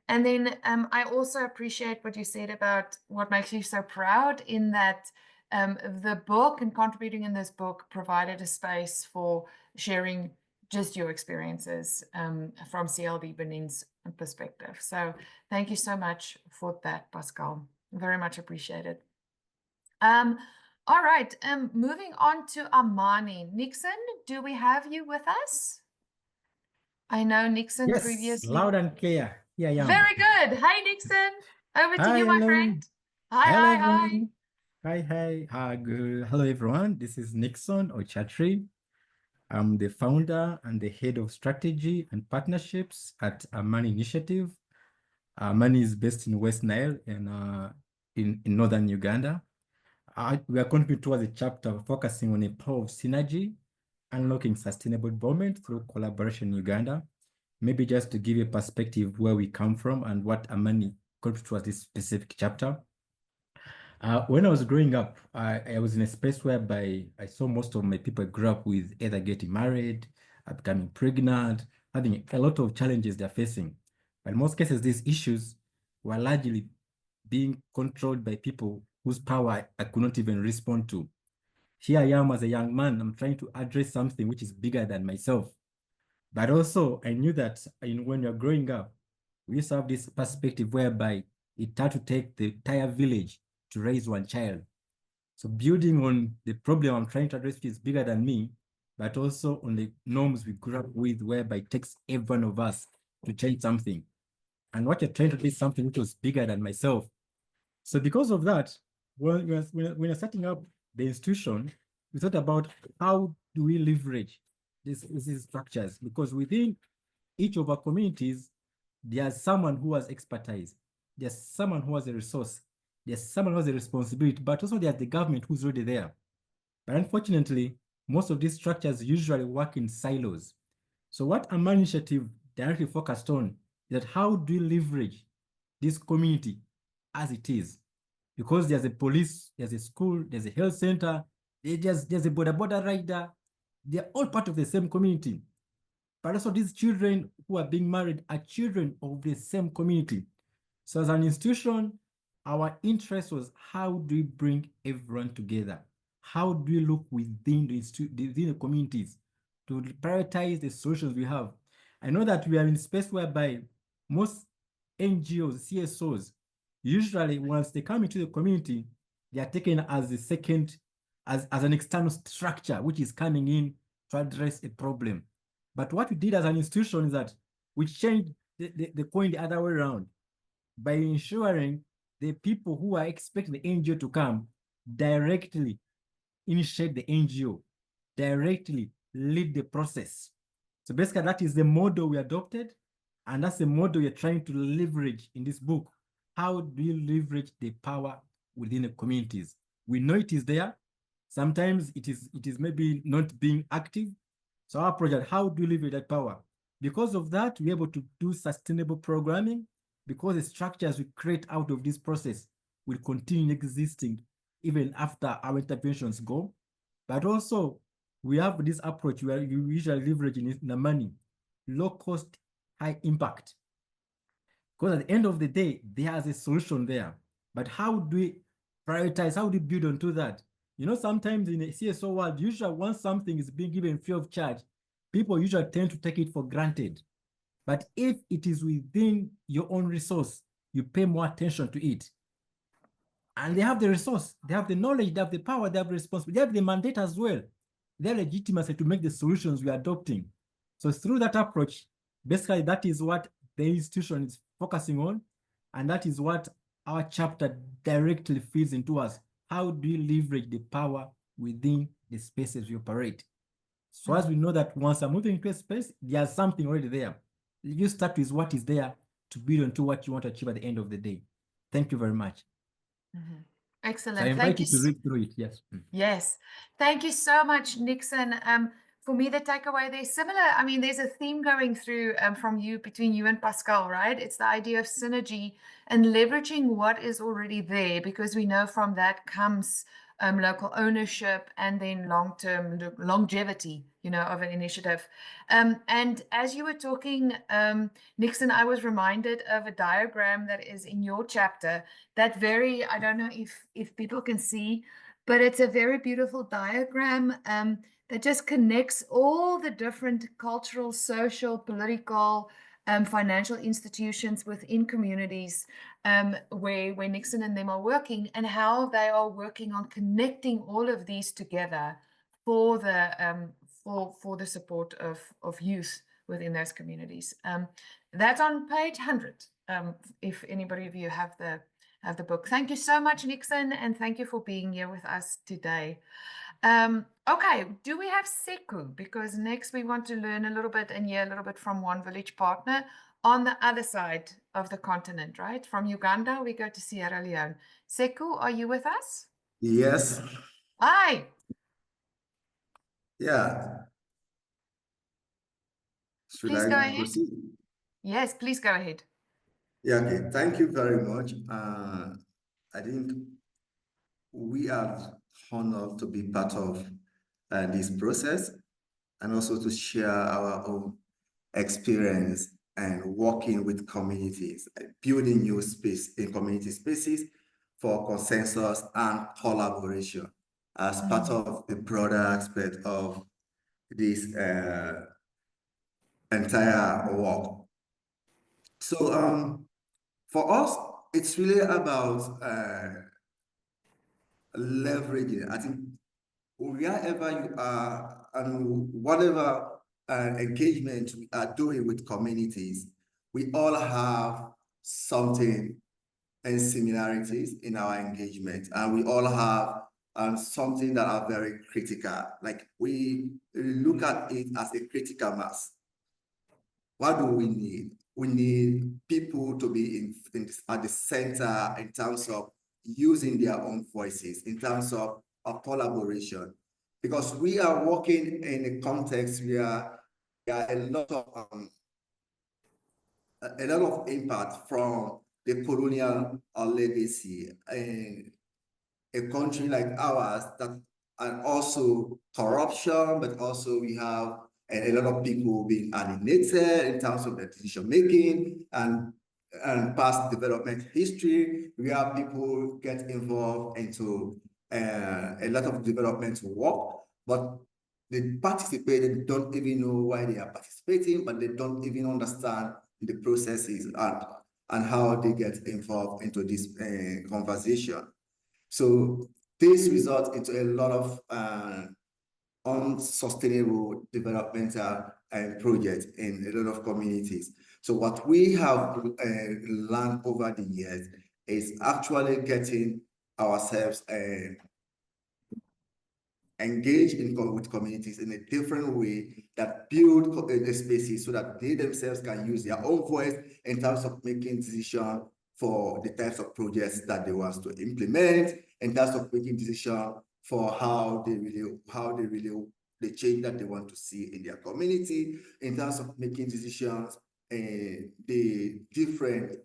And then I also appreciate what you said about what makes you so proud in that the book and contributing in this book provided a space for sharing just your experiences from CLD Benin's perspective. So thank you so much for that, Pascal. Very much appreciated. All right, moving on to Amani. Nixon, do we have you with us? I know Nixon Yes, previously. loud and clear. Here I am. Very good. Hi, Nixon. Over to Hi, you, my hello. friend. Hi, Hello, hi, hi. everyone. Hi. Good. Hello, everyone. This is Nixon Ochatri. I'm the founder and the head of strategy and partnerships at Amani Initiative. Amani is based in West Nile in northern Uganda. We are contributing towards a chapter focusing on the power of synergy, unlocking sustainable development through collaboration in Uganda. Maybe just to give you a perspective where we come from and what Amani contributes towards this specific chapter. When I was growing up, I was in a space whereby I saw most of my people grew up with either getting married, becoming pregnant, having a lot of challenges they're facing. But in most cases, these issues were largely being controlled by people whose power I could not even respond to. Here I am as a young man, I'm trying to address something which is bigger than myself. But also, I knew that when you're growing up, we used to have this perspective whereby it had to take the entire village to raise one child. So building on the problem I'm trying to address, which is bigger than me, but also on the norms we grew up with, whereby it takes every one of us to change something. And what you're trying to do is something which was bigger than myself. So because of that, when you're setting up the institution, we thought about how do we leverage these structures, because within each of our communities, there's someone who has expertise, there's someone who has a resource, there's someone who has a responsibility, but also there's the government who's already there. But unfortunately, most of these structures usually work in silos. So what Amani Initiative directly focused on is that how do we leverage this community as it is? Because there's a police, there's a school, there's a health center, there's a border rider, they're all part of the same community. But also these children who are being married are children of the same community. So as an institution, our interest was how do we bring everyone together? How do we look within the communities to prioritize the solutions we have? I know that we are in a space whereby most NGOs, CSOs, usually once they come into the community, they are taken as a second, as an external structure, which is coming in to address a problem. But what we did as an institution is that we changed the coin the other way around by ensuring the people who are expecting the NGO to come directly initiate the NGO, directly lead the process. So basically, that is the model we adopted, and that's the model we're trying to leverage in this book. How do you leverage the power within the communities? We know it is there. Sometimes it is maybe not being active. So our project, how do you leverage that power? Because of that, we're able to do sustainable programming, because the structures we create out of this process will continue existing even after our interventions go. But also, we have this approach where you usually leverage in the money, low cost, high impact. Because at the end of the day, there's a solution there. But how do we prioritize? How do we build onto that? You know, sometimes in the CSO world, usually once something is being given free of charge, people usually tend to take it for granted. But if it is within your own resource, you pay more attention to it. And they have the resource, they have the knowledge, they have the power, they have the responsibility, they have the mandate as well. Their legitimacy to make the solutions we are adopting. So through that approach, basically that is what the institution is focusing on. And that is what our chapter directly feeds into us. How do you leverage the power within the spaces we operate? So as we know that once I'm moving into a space, there's something already there. You start with what is there to build onto what you want to achieve at the end of the day. Thank you very much. Excellent. So I invite you to read through it. Yes. Yes. Thank you so much, Nixon. For me, the takeaway, there's similar. I mean, there's a theme going through between you and Pascal, right? It's the idea of synergy and leveraging what is already there, because we know from that comes local ownership, and then long-term longevity, of an initiative. And as you were talking, Nixon, I was reminded of a diagram that is in your chapter, that very, I don't know if people can see, but it's a very beautiful diagram that just connects all the different cultural, social, political, financial institutions within communities where Nixon and them are working, and how they are working on connecting all of these together for the support of youth within those communities. That's on page 100. If anybody of you have the book. Thank you so much, Nixon, and thank you for being here with us today. Okay, do we have Seku? Because next we want to learn a little bit and hear a little bit from One Village Partner on the other side of the continent, right? From Uganda, we go to Sierra Leone. Seku, are you with us? Yes. Hi. Yeah. Should Please I go ahead. proceed? Yes, please go ahead. Yeah, okay. Thank you very much. I think we are honored to be part of this process, and also to share our own experience and working with communities, building new space in community spaces for consensus and collaboration as part of the broader aspect of this entire work. So for us, it's really about leveraging. I think wherever you are and whatever engagement we are doing with communities, we all have something and similarities in our engagement, and we all have something that are very critical. Like, we look at it as a critical mass. What do we need? We need people to be at the center in terms of using their own voices, in terms of collaboration, because we are working in a context where there are a lot of impact from the colonial legacy in a country like ours, that, and also corruption, but also we have a lot of people being alienated in terms of their decision making and past development history. We have people get involved into a lot of development work, but they participate and don't even know why they are participating, but they don't even understand the processes and how they get involved into this conversation. So this results into a lot of unsustainable developmental projects in a lot of communities. So what we have learned over the years is actually getting ourselves engage with communities in a different way, that build the spaces so that they themselves can use their own voice in terms of making decisions for the types of projects that they want to implement, in terms of making decisions for how they the change that they want to see in their community, in terms of making decisions the different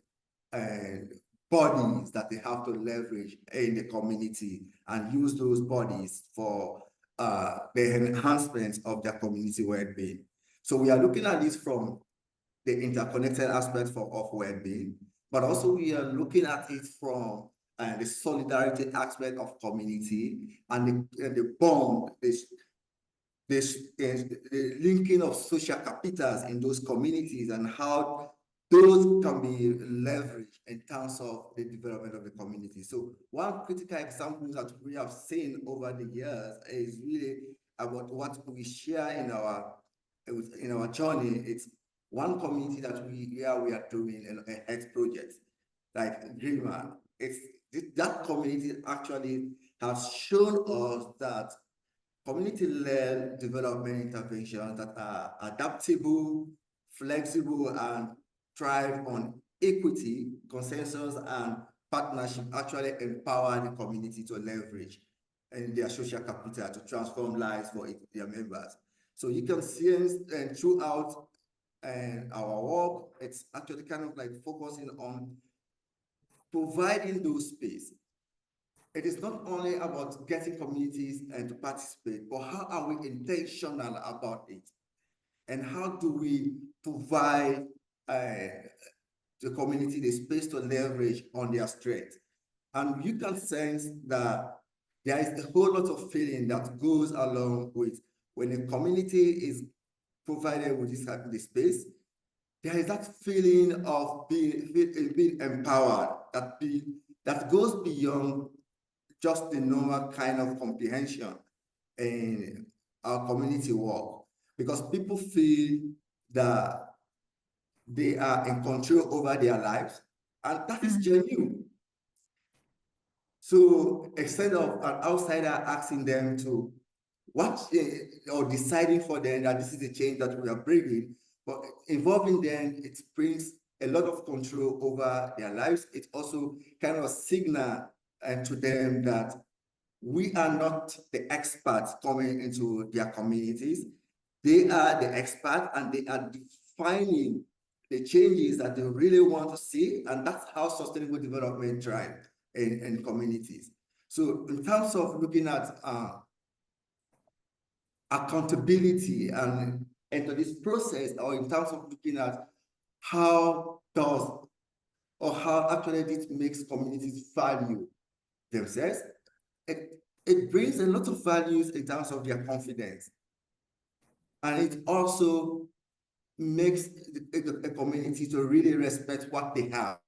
bodies that they have to leverage in the community, and use those bodies for the enhancement of their community well-being. So we are looking at this from the interconnected aspect of well-being, but also we are looking at it from the solidarity aspect of community, and the bond, the linking of social capitals in those communities, and how those can be leveraged in terms of the development of the community. So one critical example that we have seen over the years is really about what we share in our journey. It's one community that we are doing a health project, like Greenman. That community actually has shown us that community-led development interventions that are adaptable, flexible, and thrive on equity, consensus, and partnership actually empower the community to leverage and their social capital to transform lives for their members. So you can see throughout our work, it's actually kind of like focusing on providing those space it is not only about getting communities and to participate, but how are we intentional about it? And how do we provide the community the space to leverage on their strength? And you can sense that there is a whole lot of feeling that goes along with when a community is provided with this type of space. There is that feeling of being empowered, that goes beyond just the normal kind of comprehension in our community work, because people feel that they are in control over their lives, and that is genuine. So instead of an outsider asking them to watch or deciding for them that this is the change that we are bringing, but involving them, it brings a lot of control over their lives. It also kind of signal to them that we are not the experts coming into their communities. They are the experts, and they are defining the changes that they really want to see, and that's how sustainable development thrives in communities. So in terms of looking at accountability and into this process, or in terms of looking at how does or how actually this makes communities value themselves, it brings a lot of values in terms of their confidence. And it also makes a community to really respect what they have.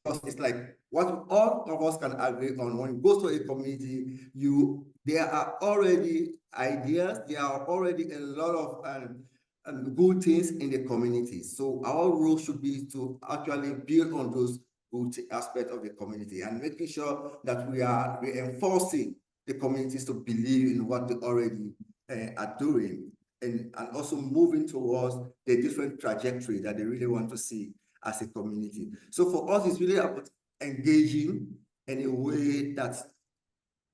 Because it's like what all of us can agree on. When you go to a community, there are already ideas, there are already a lot of good things in the community. So our role should be to actually build on those good aspects of the community and making sure that we are reinforcing the communities to believe in what they already are doing, and also moving towards the different trajectory that they really want to see as a community. So for us, it's really about engaging in a way that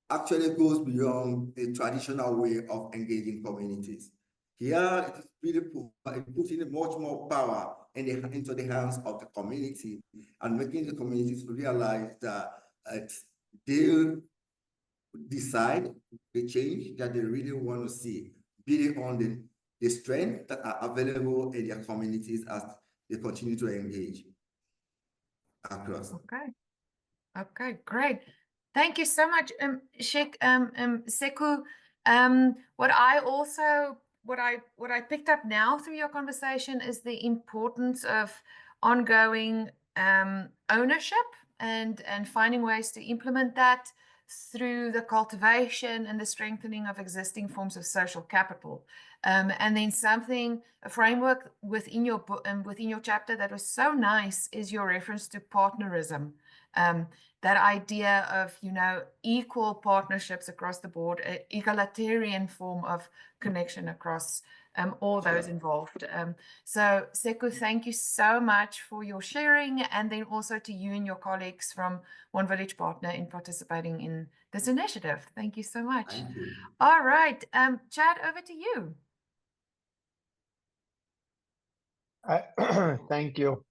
actually goes beyond the traditional way of engaging communities. Here, it is really putting much more power into the hands of the community and making the communities realize that they decide the change that they really want to see, building on the strength that are available in their communities as they continue to engage across. Okay, great. Thank you so much, Seku. What I picked up now through your conversation is the importance of ongoing ownership and finding ways to implement that through the cultivation and the strengthening of existing forms of social capital. And then a framework within your chapter that was so nice is your reference to partnerism. That idea of, equal partnerships across the board, an egalitarian form of connection across all those involved. So Seku, thank you so much for your sharing, and then also to you and your colleagues from One Village Partner in participating in this initiative. Thank you so much. Thank you. All right, Chad, over to you. Thank you.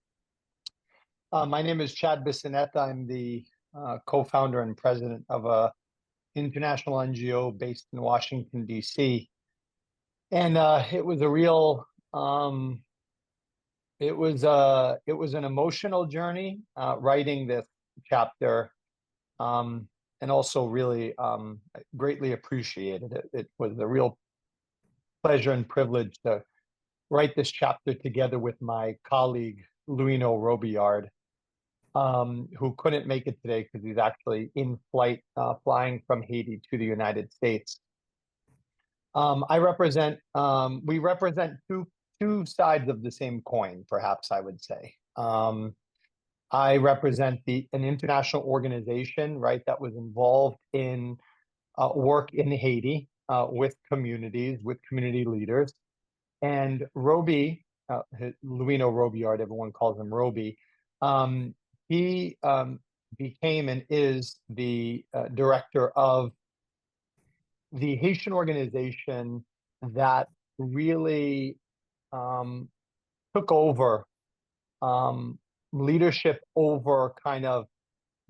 My name is Chad Bissonette. I'm the co-founder and president of an international NGO based in Washington, D.C. And it was a real, it was an emotional journey writing this chapter, and also really greatly appreciated it. It was a real pleasure and privilege to write this chapter together with my colleague, Luino Robillard, who couldn't make it today because he's actually in flight, flying from Haiti to the United States. We represent two sides of the same coin, perhaps I would say. I represent an international organization, right, that was involved in work in Haiti with communities, with community leaders. And Roby, Luino Robillard, everyone calls him Roby, he became and is the director of the Haitian organization that really took over leadership over kind of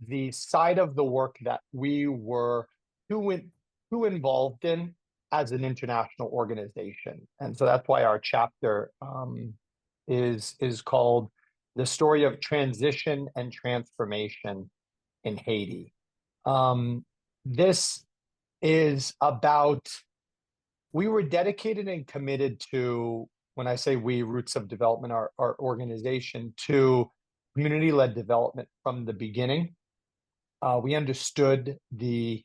the side of the work that we were too involved in as an international organization. And so that's why our chapter is called The Story of Transition and Transformation in Haiti. This is about, we were dedicated and committed to, when I say we, Roots of Development, our organization, to community-led development from the beginning. We understood the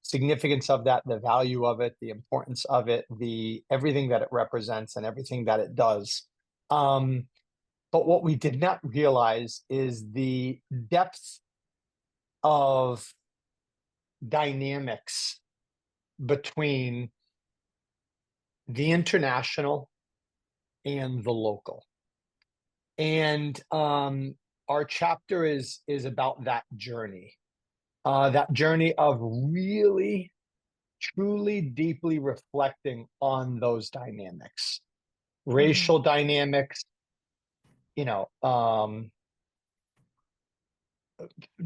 significance of that, the value of it, the importance of it, everything that it represents and everything that it does. But what we did not realize is the depth of dynamics between the international and the local. And our chapter is about that journey of really, truly, deeply reflecting on those dynamics, racial dynamics,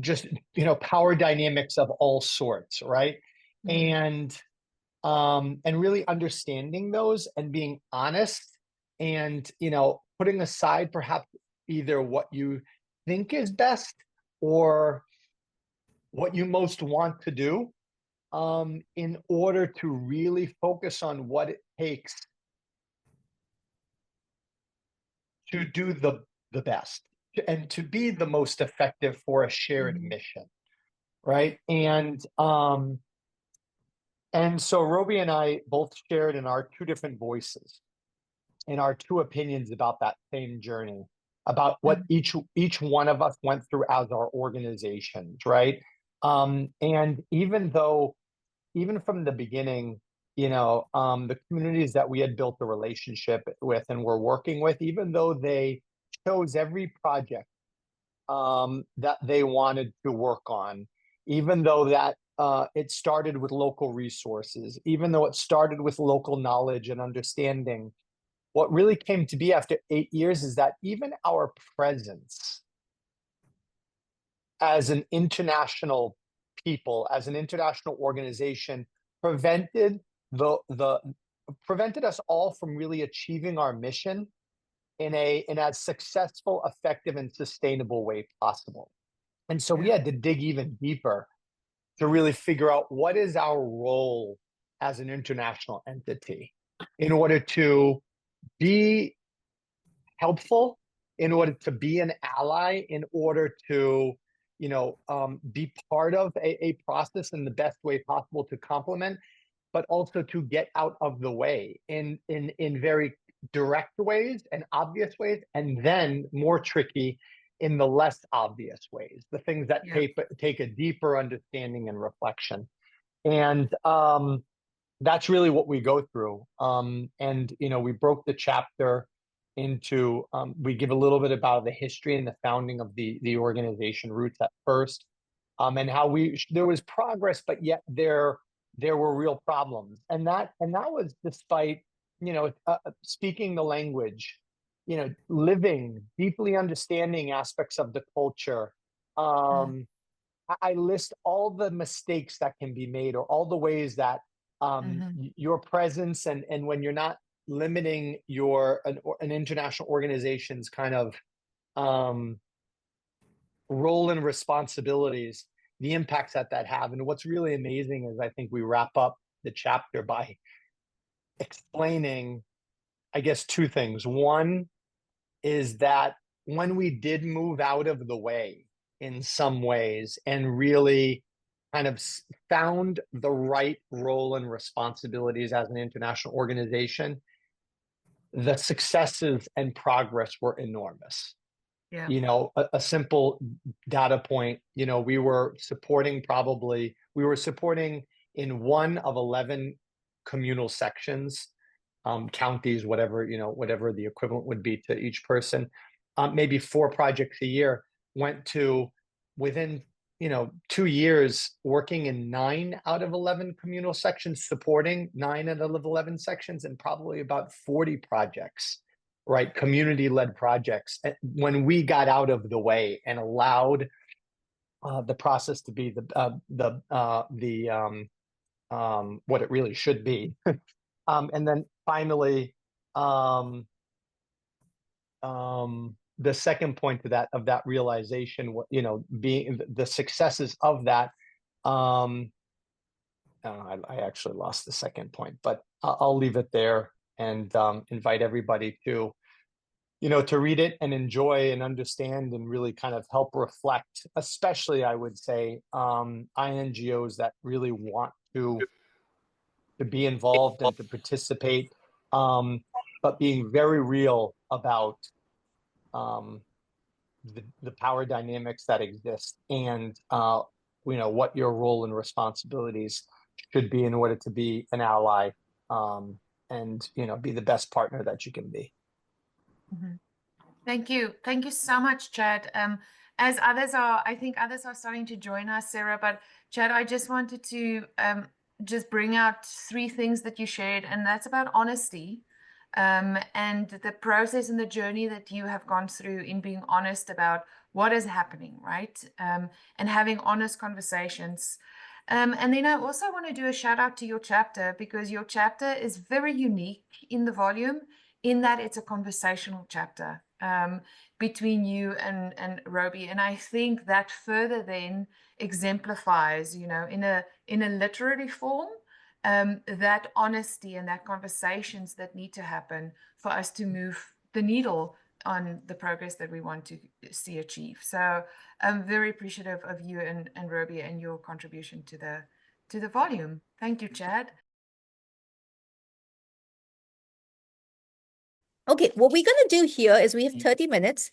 just, power dynamics of all sorts, right? And really understanding those and being honest and, putting aside perhaps either what you think is best or what you most want to do, in order to really focus on what it takes to do the best and to be the most effective for a shared mission, right? And so Roby and I both shared in our two different voices, in our two opinions about that same journey, about what each one of us went through as our organizations, right? And even from the beginning, the communities that we had built a relationship with and were working with, even though they chose every project that they wanted to work on, even though that it started with local resources, even though it started with local knowledge and understanding, what really came to be after 8 years is that even our presence as an international people, as an international organization, prevented us all from really achieving our mission in as successful, effective, and sustainable way possible. And so we had to dig even deeper to really figure out what is our role as an international entity in order to be helpful, in order to be an ally, in order to be part of a process in the best way possible to complement, but also to get out of the way in very direct ways and obvious ways, and then more tricky in the less obvious ways, the things that take a deeper understanding and reflection. And that's really what we go through. And we broke the chapter into, we give a little bit about the history and the founding of the organization Roots at first, and how there was progress, but yet there were real problems, and that was despite speaking the language, living, deeply understanding aspects of the culture. I list all the mistakes that can be made, or all the ways that your presence and when you're not limiting an international organization's kind of role and responsibilities, the impacts that have. And what's really amazing is I think we wrap up the chapter by explaining, I guess, two things. One is that when we did move out of the way in some ways and really kind of found the right role and responsibilities as an international organization, the successes and progress were enormous. Yeah. A simple data point, we were supporting in one of 11 communal sections, counties, whatever the equivalent would be to each person, maybe 4 projects a year, went to within 2 years working in 9 out of 11 communal sections, supporting 9 out of 11 sections, and probably about 40 projects, right? Community-led projects, when we got out of the way and allowed the process to be what it really should be. And then finally, the second point of that realization, being the successes of that. I actually lost the second point, but I'll leave it there and invite everybody to read it and enjoy and understand and really kind of help reflect, especially I would say INGOs that really want to be involved and to participate, but being very real about the power dynamics that exist and what your role and responsibilities should be in order to be an ally, and be the best partner that you can be. Mm-hmm. Thank you so much, Chad. As I think others are starting to join us, Sarah, but Chad, I just wanted to just bring out 3 things that you shared, and that's about honesty, and the process and the journey that you have gone through in being honest about what is happening, right? And having honest conversations. And then I also want to do a shout out to your chapter, because your chapter is very unique in the volume, in that it's a conversational chapter between you and Roby. And I think that further then exemplifies, in a literary form, that honesty and that conversations that need to happen for us to move the needle on the progress that we want to see achieved. So I'm very appreciative of you and Roby and your contribution to the volume. Thank you, Chad. Okay, what we're going to do here is we have 30 minutes.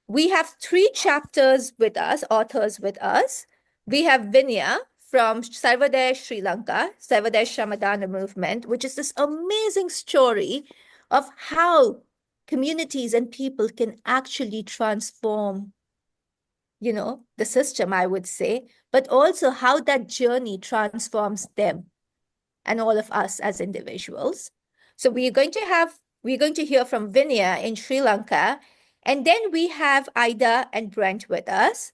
We have 3 chapters with us, authors with us. We have Vinya from Sarvodaya, Sri Lanka, Sarvodaya Shramadana movement, which is this amazing story of how communities and people can actually transform, the system, I would say, but also how that journey transforms them and all of us as individuals. So we're going to hear from Vinya in Sri Lanka, and then we have Ida and Brent with us.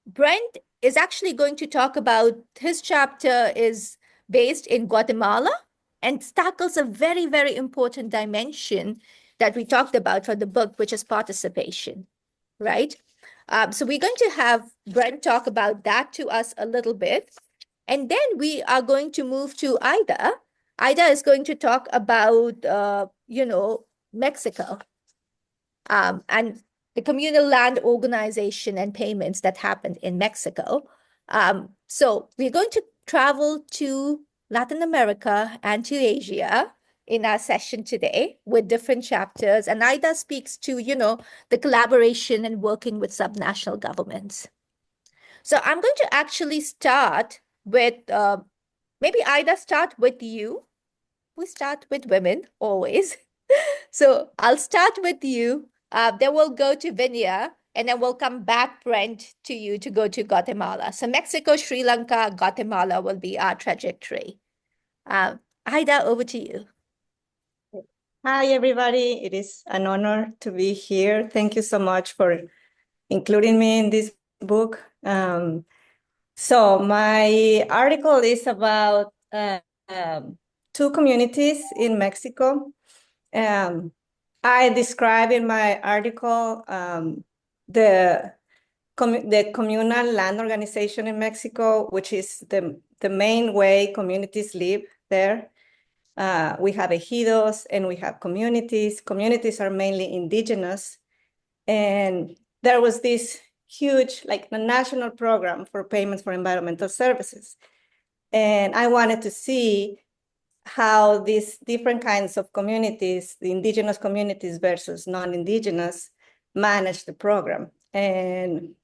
Brent is actually going to talk about, his chapter is based in Guatemala and tackles a very, very important dimension that we talked about for the book, which is participation, right? So we're going to have Brent talk about that to us a little bit. And then we are going to move to Ida. Ida is going to talk about, Mexico, and the communal land organization and payments that happened in Mexico. So we're going to travel to Latin America and to Asia in our session today with different chapters. And Ida speaks to, the collaboration and working with subnational governments. So I'm going to actually start with, maybe Ida, start with you. We start with women always. So I'll start with you. Then we'll go to Vinya, and then we'll come back, Brent, to you to go to Guatemala. So Mexico, Sri Lanka, Guatemala will be our trajectory. Ida, over to you. Hi, everybody. It is an honor to be here. Thank you so much for including me in this book. So my article is about 2 communities in Mexico. I describe in my article the communal land organization in Mexico, which is the main way communities live there. We have ejidos and we have communities. Communities are mainly indigenous. And there was this huge, like a national program for payments for environmental services. And I wanted to see how these different kinds of communities, the indigenous communities versus non-indigenous, manage the program. And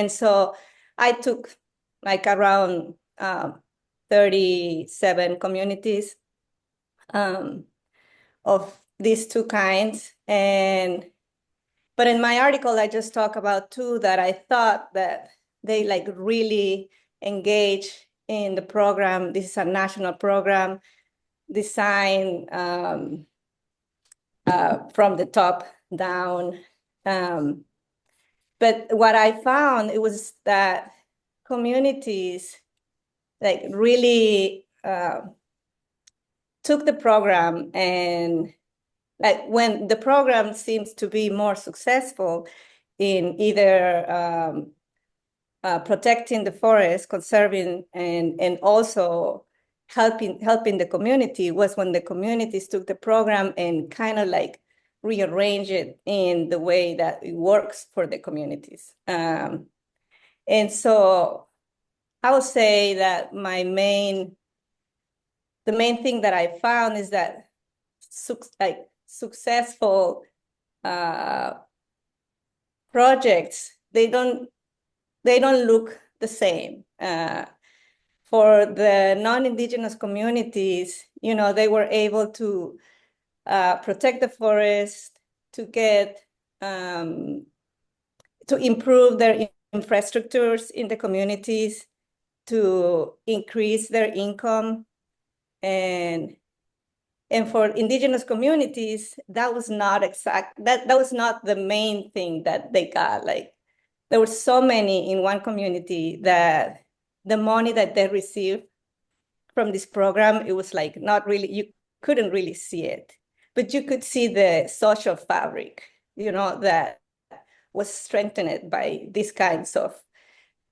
so I took like around 37 communities of these 2 kinds. But in my article, I just talk about 2 that I thought that they like really engage in the program. This is a national program designed from the top down. But what I found, it was that communities like really took the program, and like when the program seems to be more successful in either protecting the forest, conserving, and also helping the community, was when the communities took the program and kind of like rearrange it in the way that it works for the communities. And so I would say that the main thing that I found is that successful projects, they don't look the same. For the non-Indigenous communities, they were able to protect the forest, to get to improve their infrastructures in the communities, to increase their income, and for Indigenous communities, that was not that was not the main thing that they got. Like, there were so many in one community that the money that they received from this program, it was like not really, you couldn't really see it, but you could see the social fabric, that was strengthened by these kinds of,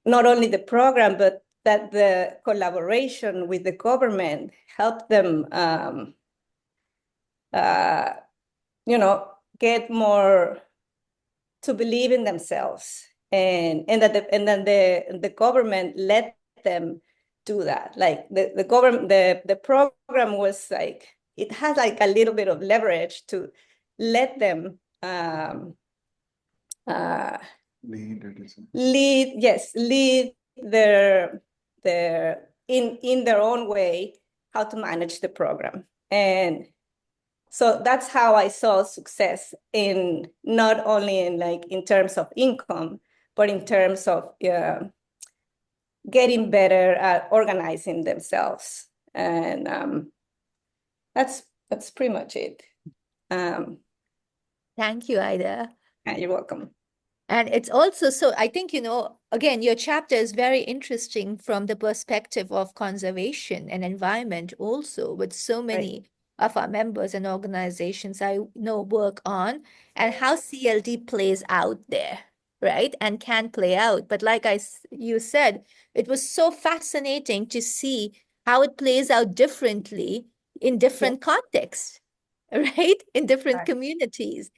not only the program, but that the collaboration with the government helped them, get more to believe in themselves, and then the government let them do that. Like the government, the program was like, it has like a little bit of leverage to let them lead their in their own way how to manage the program. And so that's how I saw success, in not only in terms of income, but in terms of getting better at organizing themselves. And that's pretty much it. Thank you, Ida. You're welcome. And it's also, so I think, again, your chapter is very interesting from the perspective of conservation and environment also, with so many of our members and organizations I know work on, and how CLD plays out there, right? And can play out. But like you said, it was so fascinating to see how it plays out differently in different contexts, right? In different communities.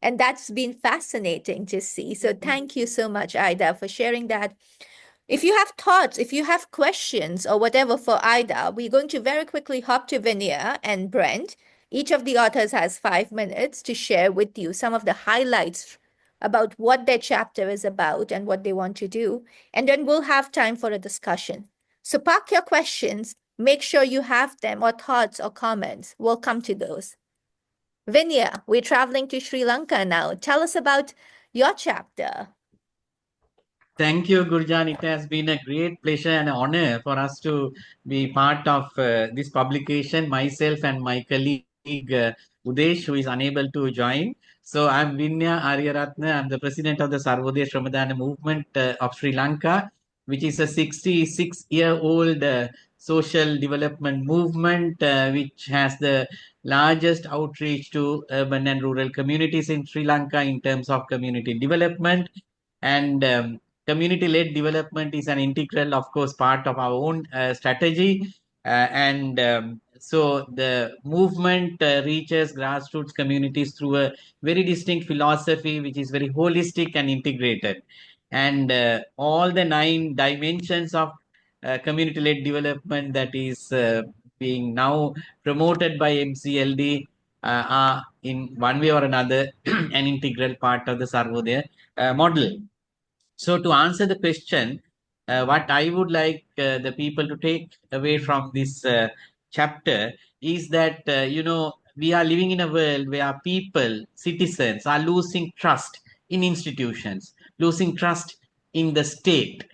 And that's been fascinating to see. So thank you so much, Ida, for sharing that. If you have thoughts, if you have questions or whatever for Ida, we're going to very quickly hop to Vinia and Brent. Each of the authors has 5 minutes to share with you some of the highlights about what their chapter is about and what they want to do. And then we'll have time for a discussion. So park your questions, make sure you have them, or thoughts or comments. We'll come to those. Vinya, we're traveling to Sri Lanka now. Tell us about your chapter. Thank you, Gurjan. It has been a great pleasure and honor for us to be part of this publication, myself and my colleague Udesh, who is unable to join. So I'm Vinya Aryaratna. I'm the president of the Sarvodaya Shramadana movement of Sri Lanka, which is a 66-year-old social development movement, which has the largest outreach to urban and rural communities in Sri Lanka in terms of community development. And community-led development is an integral, of course, part of our own strategy. So the movement reaches grassroots communities through a very distinct philosophy, which is very holistic and integrated. And all the 9 dimensions of community-led development that is being now promoted by MCLD are in one way or another an integral part of the Sarvodaya model. So to answer the question, what I would like the people to take away from this chapter is that, we are living in a world where people, citizens are losing trust in institutions, losing trust in the state.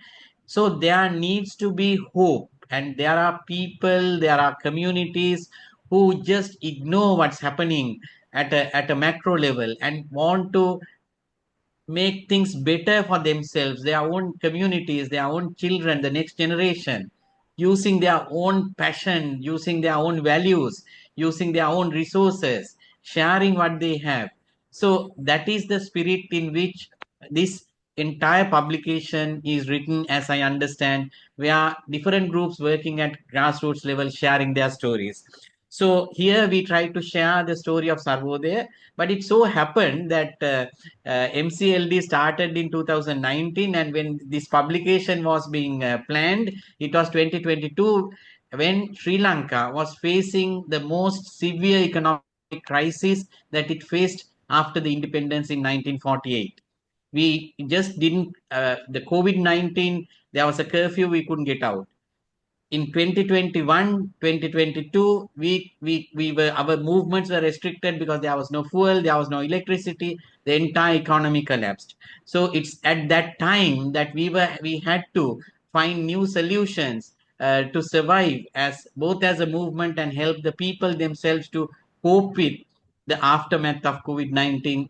So there needs to be hope, and there are people, there are communities who just ignore what's happening at a macro level and want to make things better for themselves, their own communities, their own children, the next generation, using their own passion, using their own values, using their own resources, sharing what they have. So that is the spirit in which this entire publication is written, as I understand, where different groups working at grassroots level sharing their stories. So here we try to share the story of Sarvodaya, but it so happened that MCLD started in 2019, and when this publication was being planned, it was 2022 when Sri Lanka was facing the most severe economic crisis that it faced after the independence in 1948. We just didn't, the COVID-19, there was a curfew, we couldn't get out. In 2021, 2022, we were, our movements were restricted because there was no fuel, there was no electricity, the entire economy collapsed. So it's at that time that we had to find new solutions to survive, as both as a movement and help the people themselves to cope with the aftermath of COVID-19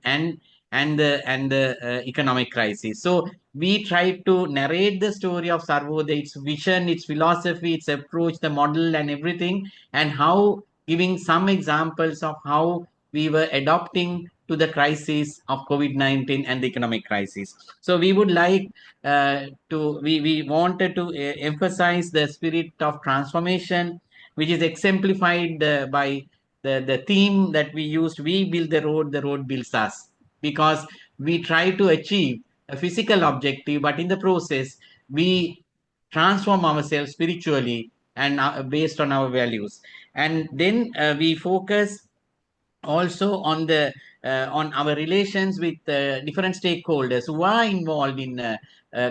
and the economic crisis. So we try to narrate the story of Sarvodaya, its vision, its philosophy, its approach, the model, and everything, and how, giving some examples of how we were adopting to the crisis of COVID-19 and the economic crisis. So we would like we wanted to emphasize the spirit of transformation, which is exemplified by the theme that we used: we build the road builds us, because we try to achieve a physical objective, but in the process we transform ourselves spiritually and based on our values. And then we focus also on the on our relations with different stakeholders who are involved in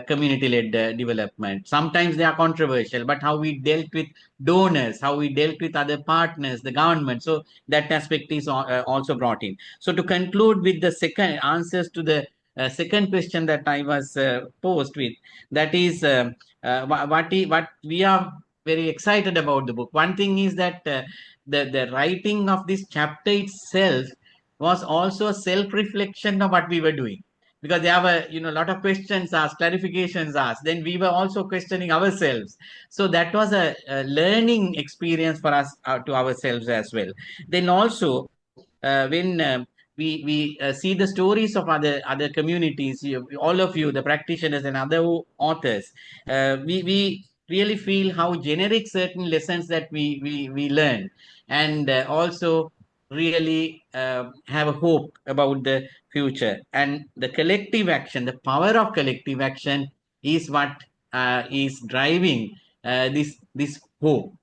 community-led development. Sometimes they are controversial, but how we dealt with donors, how we dealt with other partners, the government. So that aspect is also brought in. So to conclude with the second answers to the second question that I was posed with, that is what we are very excited about the book. One thing is that the writing of this chapter itself was also a self-reflection of what we were doing, because there were a lot of questions asked, clarifications asked, then we were also questioning ourselves. So that was a learning experience for us, to ourselves as well. Then also when we see the stories of other communities, all of you, the practitioners and other authors, we really feel how generic certain lessons that we learn, and also really have a hope about the future. And the collective action, the power of collective action, is what is driving this hope.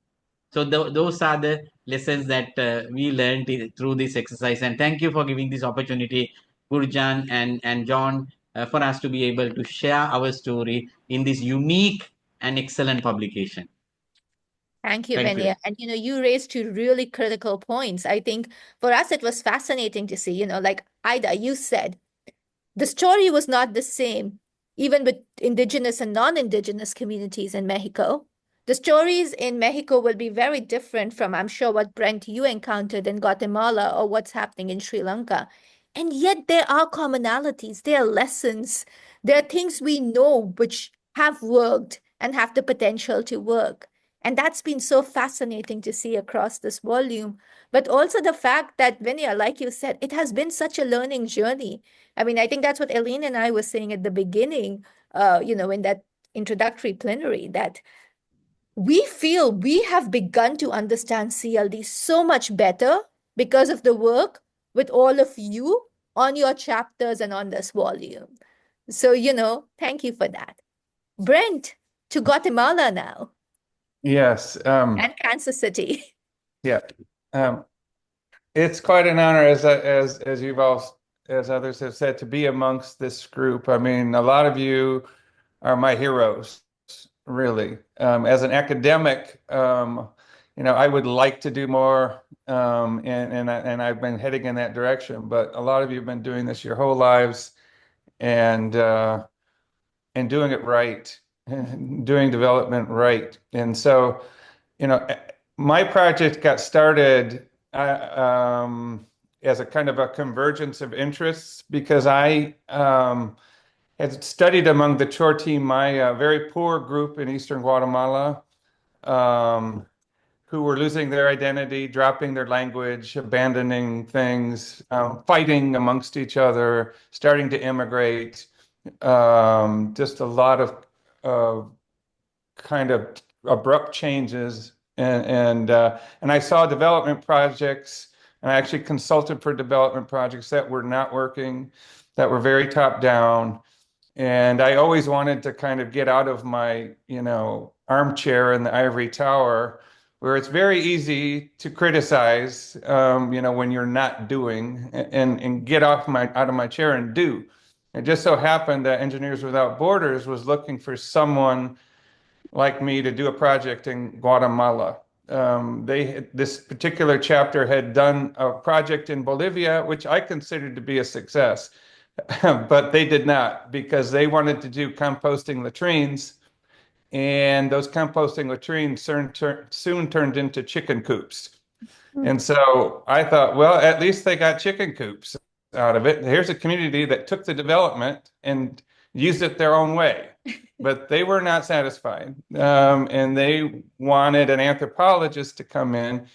So those are the lessons that we learned through this exercise. And thank you for giving this opportunity, Gurjan and John, for us to be able to share our story in this unique and excellent publication. Thank you, Thank you. Vinay. And you raised two really critical points. I think for us it was fascinating to see, like Ida, you said, the story was not the same, even with indigenous and non-indigenous communities in Mexico. The stories in Mexico will be very different from, I'm sure, what Brent you encountered in Guatemala or what's happening in Sri Lanka. And yet there are commonalities, there are lessons, there are things we know which have worked and have the potential to work. And that's been so fascinating to see across this volume. But also the fact that, Vinaya, like you said, it has been such a learning journey. I mean, I think that's what Eileen and I were saying at the beginning, in that introductory plenary, that we feel we have begun to understand CLD so much better because of the work with all of you on your chapters and on this volume. So, thank you for that. Brent, to Guatemala now. Yes. And Kansas City. Yeah. It's quite an honor, as you've all, as others have said, to be amongst this group. I mean, a lot of you are my heroes, really. As an academic, I would like to do more, and I've been heading in that direction. But a lot of you have been doing this your whole lives, and doing it right, doing development right. And so, my project got started as a kind of a convergence of interests because I had studied among the Chorti Maya, a very poor group in eastern Guatemala, who were losing their identity, dropping their language, abandoning things, fighting amongst each other, starting to immigrate. Just a lot of kind of abrupt changes, and I saw development projects, and I actually consulted for development projects that were not working, that were very top down. And I always wanted to kind of get out of my, armchair in the ivory tower, where it's very easy to criticize, when you're not doing, and get out of my chair and do. It just so happened that Engineers Without Borders was looking for someone like me to do a project in Guatemala. This particular chapter had done a project in Bolivia, which I considered to be a success. But they did not because they wanted to do composting latrines, and those composting latrines soon turned into chicken coops. And so I thought, well, at least they got chicken coops out of it. Here's a community that took the development and used it their own way. But they were not satisfied. And they wanted an anthropologist to come in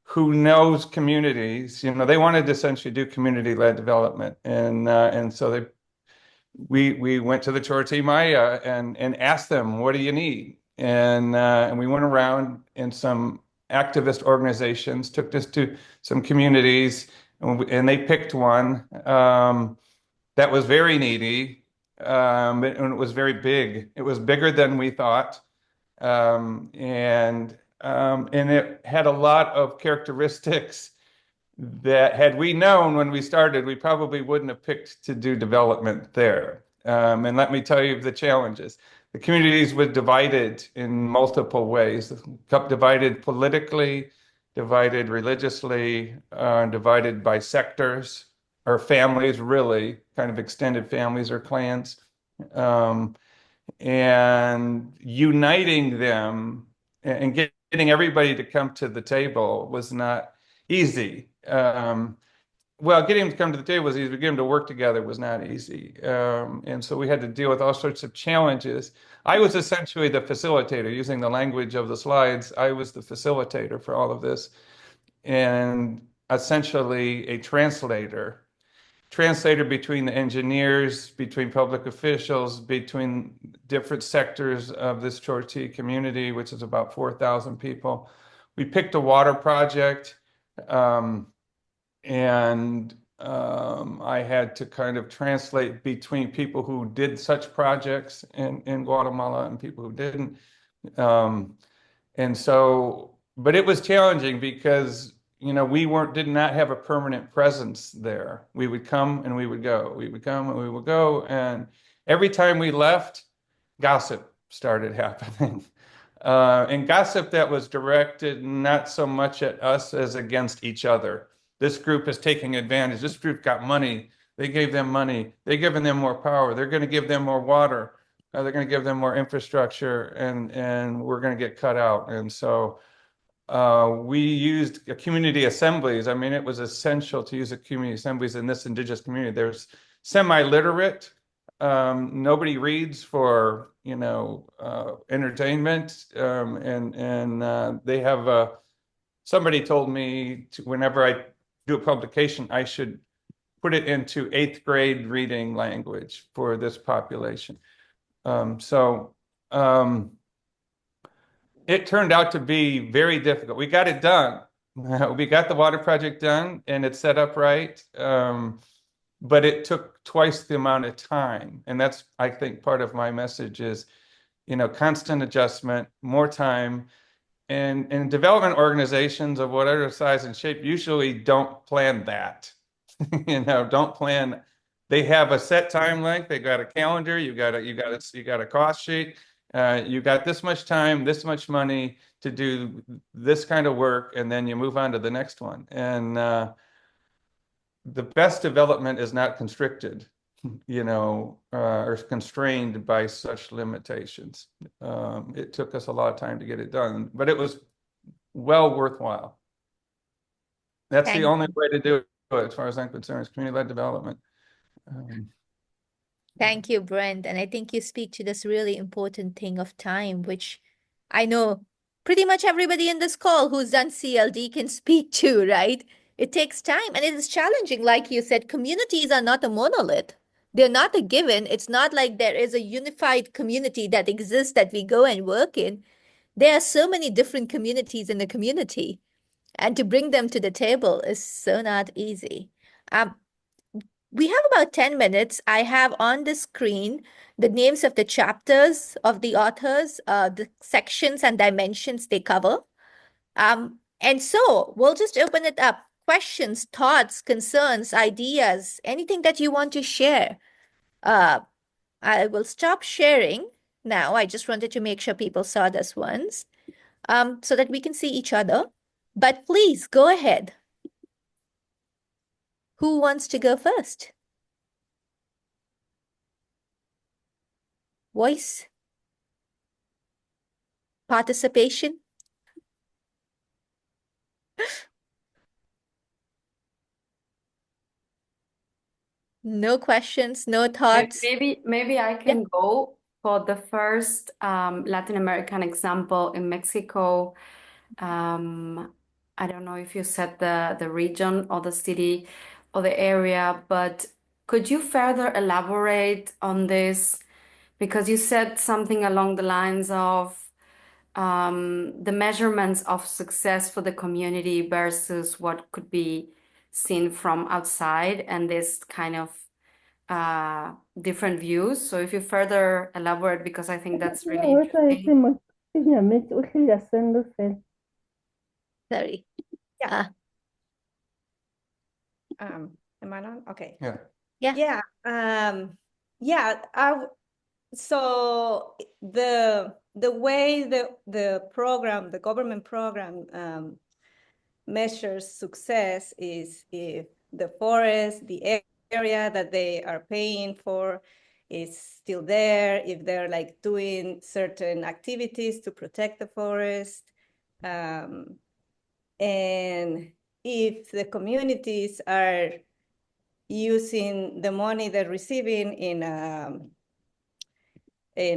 who knows communities. They wanted to essentially do community-led development. And so we went to the Chorti Maya and asked them, what do you need? And we went around in some activist organizations, took this to some communities, and they picked one that was very needy, and it was very big. It was bigger than we thought, and it had a lot of characteristics that had we known when we started, we probably wouldn't have picked to do development there. And let me tell you the challenges. The communities were divided in multiple ways, divided politically, divided religiously, divided by sectors or families, really, kind of extended families or clans. And uniting them and getting everybody to come to the table was not easy. Well, getting them to come to the table was easy, but getting them to work together was not easy. And so we had to deal with all sorts of challenges. I was essentially the facilitator, using the language of the slides. I was the facilitator for all of this, and essentially a translator between the engineers, between public officials, between different sectors of this Chorti community, which is about 4,000 people. We picked a water project, and I had to kind of translate between people who did such projects in Guatemala and people who didn't. But it was challenging because we did not have a permanent presence there. We would come and we would go. We would come and we would go. And every time we left, gossip started happening. And gossip that was directed not so much at us as against each other. This group is taking advantage. This group got money. They gave them money. They're giving them more power. They're going to give them more water. They're going to give them more infrastructure, and we're going to get cut out. And so we used community assemblies. I mean, it was essential to use community assemblies in this indigenous community. There's semi-literate. Nobody reads for entertainment, and they have somebody told me whenever I do a publication, I should put it into 8th grade reading language for this population. It turned out to be very difficult. We got it done. We got the water project done, and it's set up right. But it took twice the amount of time. And that's, I think, part of my message is, constant adjustment, more time. And development organizations of whatever size and shape usually don't plan that. Don't plan. They have a set time length. They got a calendar. You got a cost sheet. You got this much time, this much money to do this kind of work, and then you move on to the next one. And the best development is not constricted, or constrained by such limitations. It took us a lot of time to get it done, but it was well worthwhile. That's the only way to do as far as I'm concerned, is community-led development. Thank you, Brent. And I think you speak to this really important thing of time, which I know pretty much everybody in this call who's done CLD can speak to, right? It takes time and it is challenging. Like you said, communities are not a monolith. They're not a given. It's not like there is a unified community that exists that we go and work in. There are so many different communities in the community, and to bring them to the table is so not easy. We have about 10 minutes. I have on the screen the names of the chapters of the authors, the sections and dimensions they cover. And so we'll just open it up. Questions, thoughts, concerns, ideas, anything that you want to share. I will stop sharing now. I just wanted to make sure people saw this once, so that we can see each other. But please go ahead. Who wants to go first? Voice? Participation? No questions, no thoughts. Maybe I can go for the first Latin American example in Mexico. I don't know if you said the region or the city or the area, but could you further elaborate on this? Because you said something along the lines of the measurements of success for the community versus what could be seen from outside, and this kind of different views. So if you further elaborate, because I think that's really interesting. Sorry. Yeah. Am I on? Okay. Yeah. Yeah. So the way the program, the government program measures success is if the forest, the area that they are paying for is still there, if they're like doing certain activities to protect the forest, and if the communities are using the money they're receiving in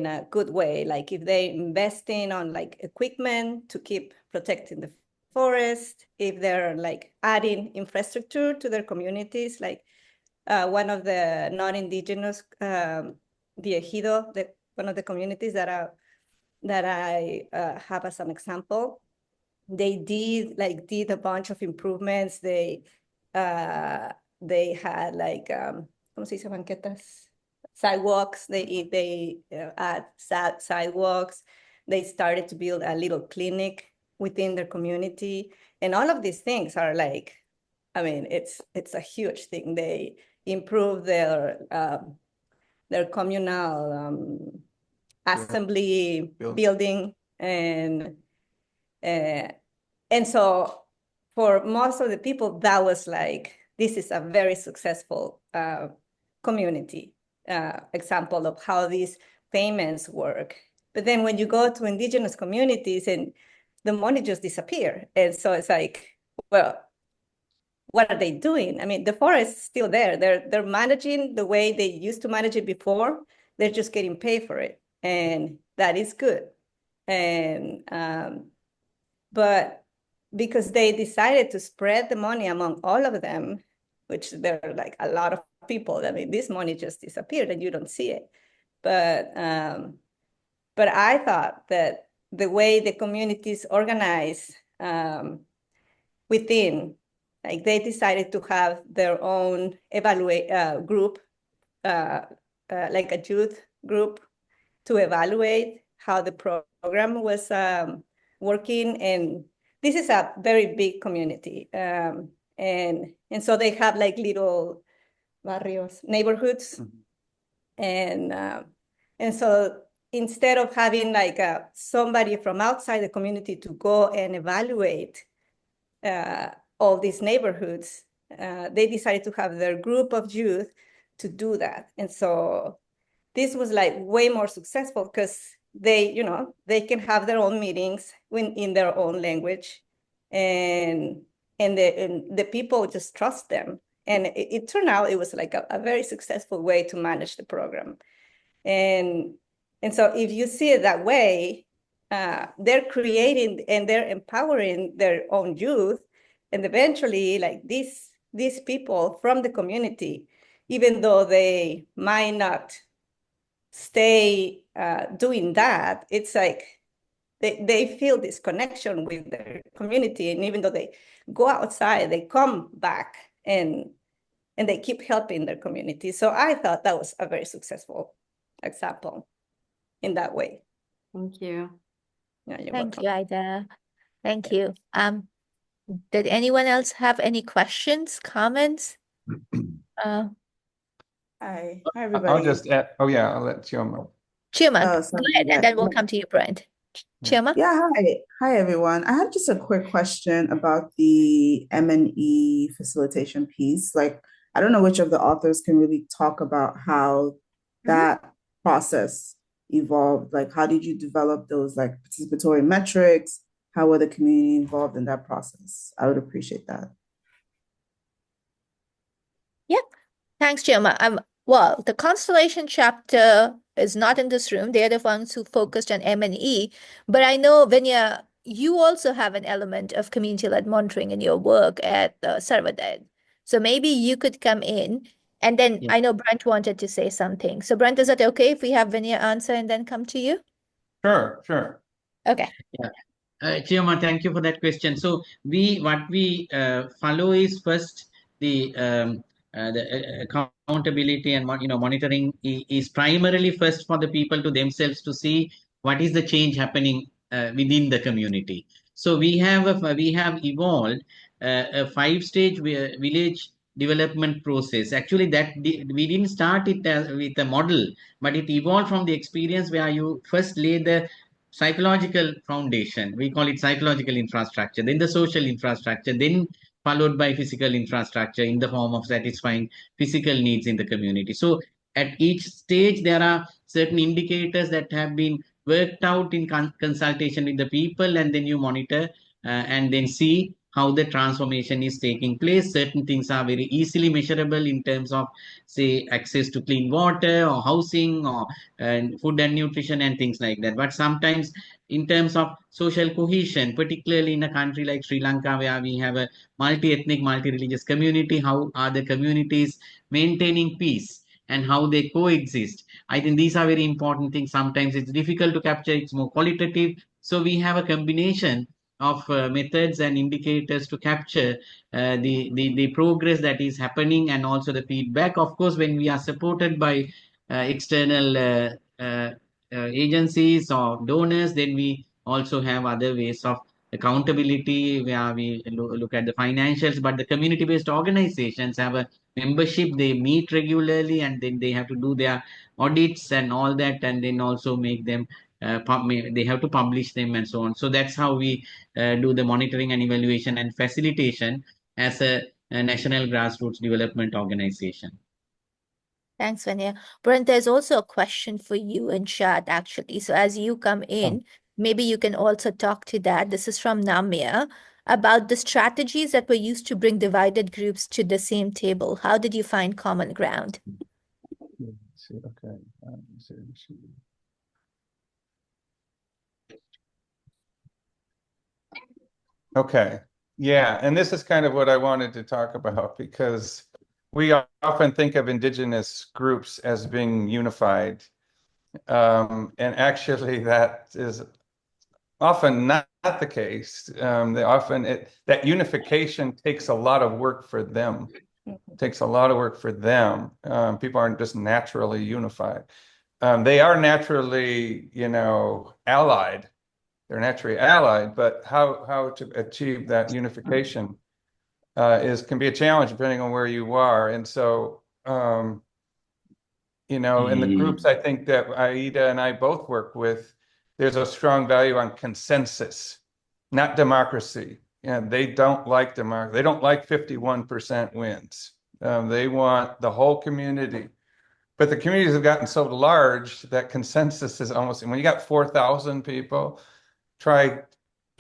a good way, like if they're investing on like equipment to keep protecting the forest, if they're like adding infrastructure to their communities, like one of the non-indigenous, the Ejido, one of the communities that I have as an example, they did a bunch of improvements. They had like ¿cómo se dice banquetas? Sidewalks. They add sidewalks. They started to build a little clinic within their community, and all of these things are like, I mean, it's a huge thing. They improve their communal assembly building, and so for most of the people, that was like, this is a very successful community example of how these payments work. But then when you go to indigenous communities, and the money just disappear, and so it's like, well, what are they doing? I mean, the forest is still there. They're managing the way they used to manage it before. They're just getting paid for it, and that is good. And but because they decided to spread the money among all of them, which there are like a lot of people, I mean, this money just disappeared and you don't see it. But I thought that the way the communities organize within, like they decided to have their own group, like a youth group, to evaluate how the program was working. And this is a very big community. And so they have like little barrios, neighborhoods. Mm-hmm. And so instead of having like somebody from outside the community to go and evaluate all these neighborhoods, they decided to have their group of youth to do that. And so this was like way more successful because they can have their own meetings in their own language, and and the people just trust them. And it turned out it was like a very successful way to manage the program. And so if you see it that way, they're creating and they're empowering their own youth, and eventually, like these people from the community, even though they might not stay doing that, it's like they feel this connection with their community, and even though they go outside, they come back and they keep helping their community. So I thought that was a very successful example in that way. Thank you. Yeah, you're Thank welcome. you, Ida. Thank you. Did anyone else have any questions, comments? Hi, I'll everybody. just add, oh yeah, I'll let Chioma. Chioma, Oh, go sorry. ahead, and then we'll come to you, Brent. Chioma? Yeah, hi. Hi, everyone. I had just a quick question about the M&E facilitation piece. Like, I don't know which of the authors can really talk about how that process evolved. Like, how did you develop those like participatory metrics? How were the community involved in that process? I would appreciate that. Yep. Thanks, Chioma. Well, the Constellation chapter is not in this room. They're the ones who focused on M&E. But I know, Vinya, you also have an element of community-led monitoring in your work at Servadad. So maybe you could come in, and then Yeah. I know Brent wanted to say something. So Brent, is it okay if we have Vinya answer and then come to you? Sure. Okay. Yeah. Chioma, thank you for that question. So what we follow is first the accountability and monitoring is primarily first for the people to themselves to see what is the change happening within the community. So we have evolved a 5-stage village development process. Actually, we didn't start it with a model, but it evolved from the experience where you first lay the psychological foundation. We call it psychological infrastructure, then the social infrastructure, then followed by physical infrastructure in the form of satisfying physical needs in the community. So at each stage, there are certain indicators that have been worked out in consultation with the people, and then you monitor and then see how the transformation is taking place. Certain things are very easily measurable in terms of, say, access to clean water or housing or food and nutrition and things like that. But sometimes in terms of social cohesion, particularly in a country like Sri Lanka, where we have a multi-ethnic, multi-religious community, how are the communities maintaining peace and how they coexist? I think these are very important things. Sometimes it's difficult to capture, it's more qualitative. So we have a combination of methods and indicators to capture the progress that is happening and also the feedback. Of course, when we are supported by external agencies or donors, then we also have other ways of accountability where we look at the financials. But the community-based organizations have a membership, they meet regularly, and then they have to do their audits and all that, and then also make them they have to publish them and so on. So that's how we do the monitoring and evaluation and facilitation as a national grassroots development organization. Thanks, Vanya. Brent, there's also a question for you in chat, actually. So as you come in, maybe you can also talk to that. This is from Namia about the strategies that were used to bring divided groups to the same table. How did you find common ground? Okay. Okay. Yeah, and this is kind of what I wanted to talk about because we often think of indigenous groups as being unified. And actually that is often not the case. That unification takes a lot of work for them. It takes a lot of work for them. People aren't just naturally unified. They are naturally, allied. They're naturally allied, but how to achieve that unification can be a challenge depending on where you are. And so, in the groups I think that Aida and I both work with, there's a strong value on consensus, not democracy. They don't like democracy. They don't like 51% wins. They want the whole community. But the communities have gotten so large that consensus is almost, when you got 4,000 people, try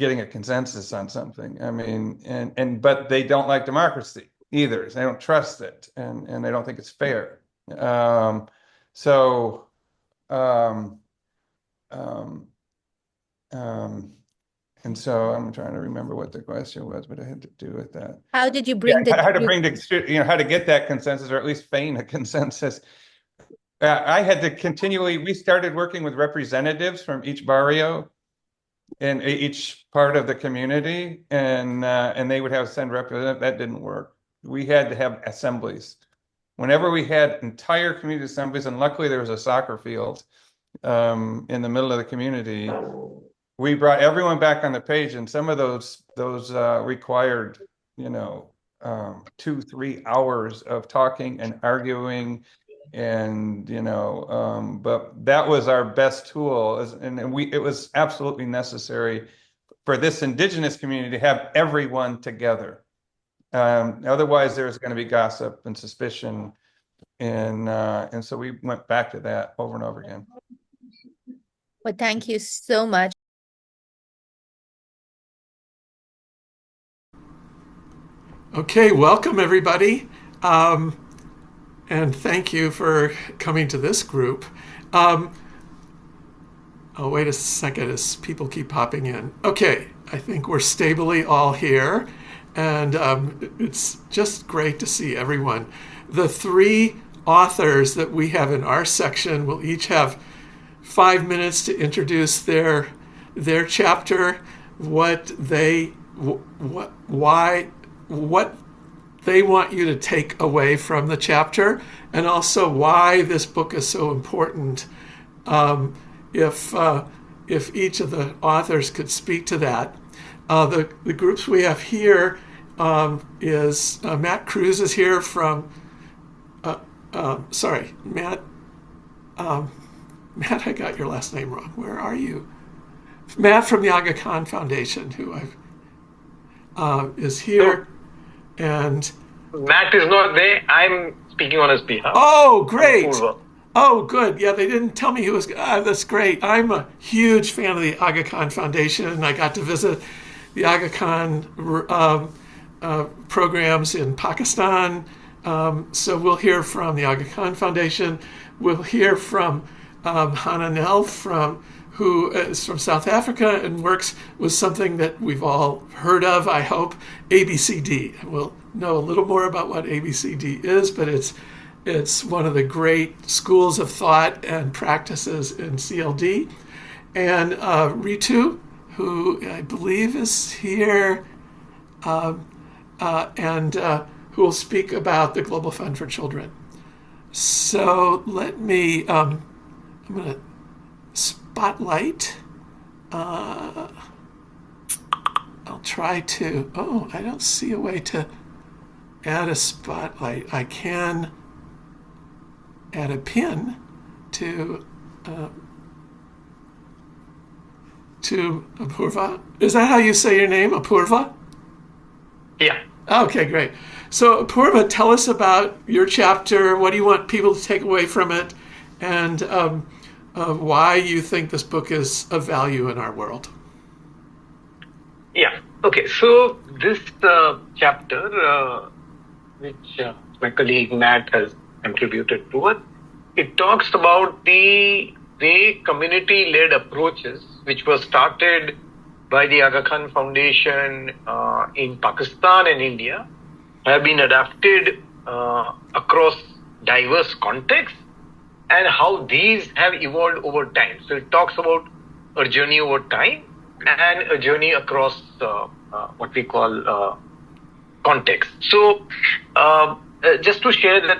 getting a consensus on something. I mean, but they don't like democracy either. They don't trust it, and they don't think it's fair. So, and so I'm trying to remember what the question was, but it had to do with that. How did you bring the how to bring how to get that consensus, or at least feign a consensus? I had to continually. We started working with representatives from each barrio in each part of the community, and they would have send representatives. That didn't work. We had to have assemblies. Whenever we had entire community assemblies, and luckily there was a soccer field in the middle of the community, we brought everyone back on the page, and some of those required, 2-3 hours of talking and arguing, and but that was our best tool, and it was absolutely necessary for this indigenous community to have everyone together. Otherwise, there's going to be gossip and suspicion, and so we went back to that over and over again. Well, thank you so much. Okay, welcome everybody. And thank you for coming to this group. Oh, wait a second as people keep popping in. Okay, I think we're stably all here, and it's just great to see everyone. The 3 authors that we have in our section will each have 5 minutes to introduce their chapter, what they want you to take away from the chapter, and also why this book is so important. If each of the authors could speak to that. The groups we have here is Matt Cruz is here from, sorry, Matt, I got your last name wrong. Where are you? Matt from the Aga Khan Foundation, who is here. And Matt is not there. I'm speaking on his behalf. Oh, great. Oh, good. Yeah, they didn't tell me he was. That's great. I'm a huge fan of the Aga Khan Foundation, and I got to visit the Aga Khan programs in Pakistan. So we'll hear from the Aga Khan Foundation. We'll hear from Hananel, who is from South Africa and works with something that we've all heard of, I hope, ABCD. We'll know a little more about what ABCD is, but it's one of the great schools of thought and practices in CLD. And Ritu, who I believe is here, and who will speak about the Global Fund for Children. So let me, I'm going to spotlight. I'll try to, I don't see a way to add a spotlight. I can add a pin to Apurva. Is that how you say your name, Apurva? Yeah. Okay, great. So Apurva, tell us about your chapter. What do you want people to take away from it? And why you think this book is of value in our world. Yeah. Okay. So this chapter, which my colleague Matt has contributed to it talks about the way community-led approaches, which were started by the Aga Khan Foundation in Pakistan and India, have been adapted across diverse contexts, and how these have evolved over time. So it talks about a journey over time and a journey across what we call context. So just to share that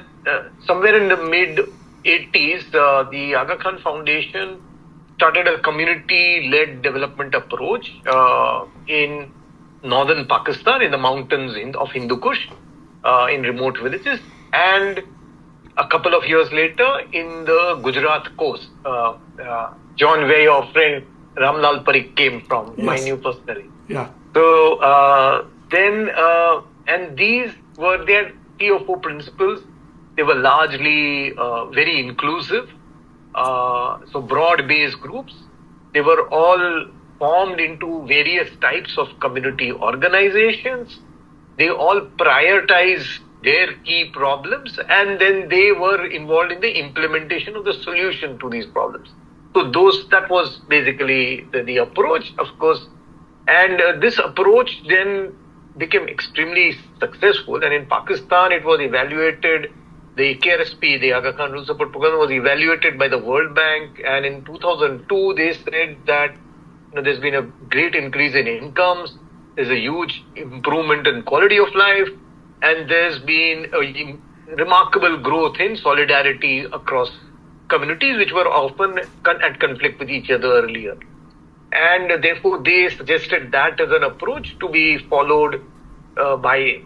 somewhere in the mid-80s, the Aga Khan Foundation started a community-led development approach in northern Pakistan, in the mountains of Hindu Kush, in remote villages, and a couple of years later in the Gujarat coast. John, where your friend Ramlal Parikh came from, yes. My new personally. Yeah. So then, and these were their 3 or 4 principles. They were largely very inclusive, so broad-based groups. They were all formed into various types of community organizations. They all prioritize their key problems, and then they were involved in the implementation of the solution to these problems. So that was basically the approach, of course. And this approach then became extremely successful. And in Pakistan, it was evaluated, the KRSP, the Aga Khan Rural Support Program, was evaluated by the World Bank. And in 2002, they said that there's been a great increase in incomes, there's a huge improvement in quality of life, and there's been a remarkable growth in solidarity across communities which were often at conflict with each other earlier. And therefore, they suggested that as an approach to be followed by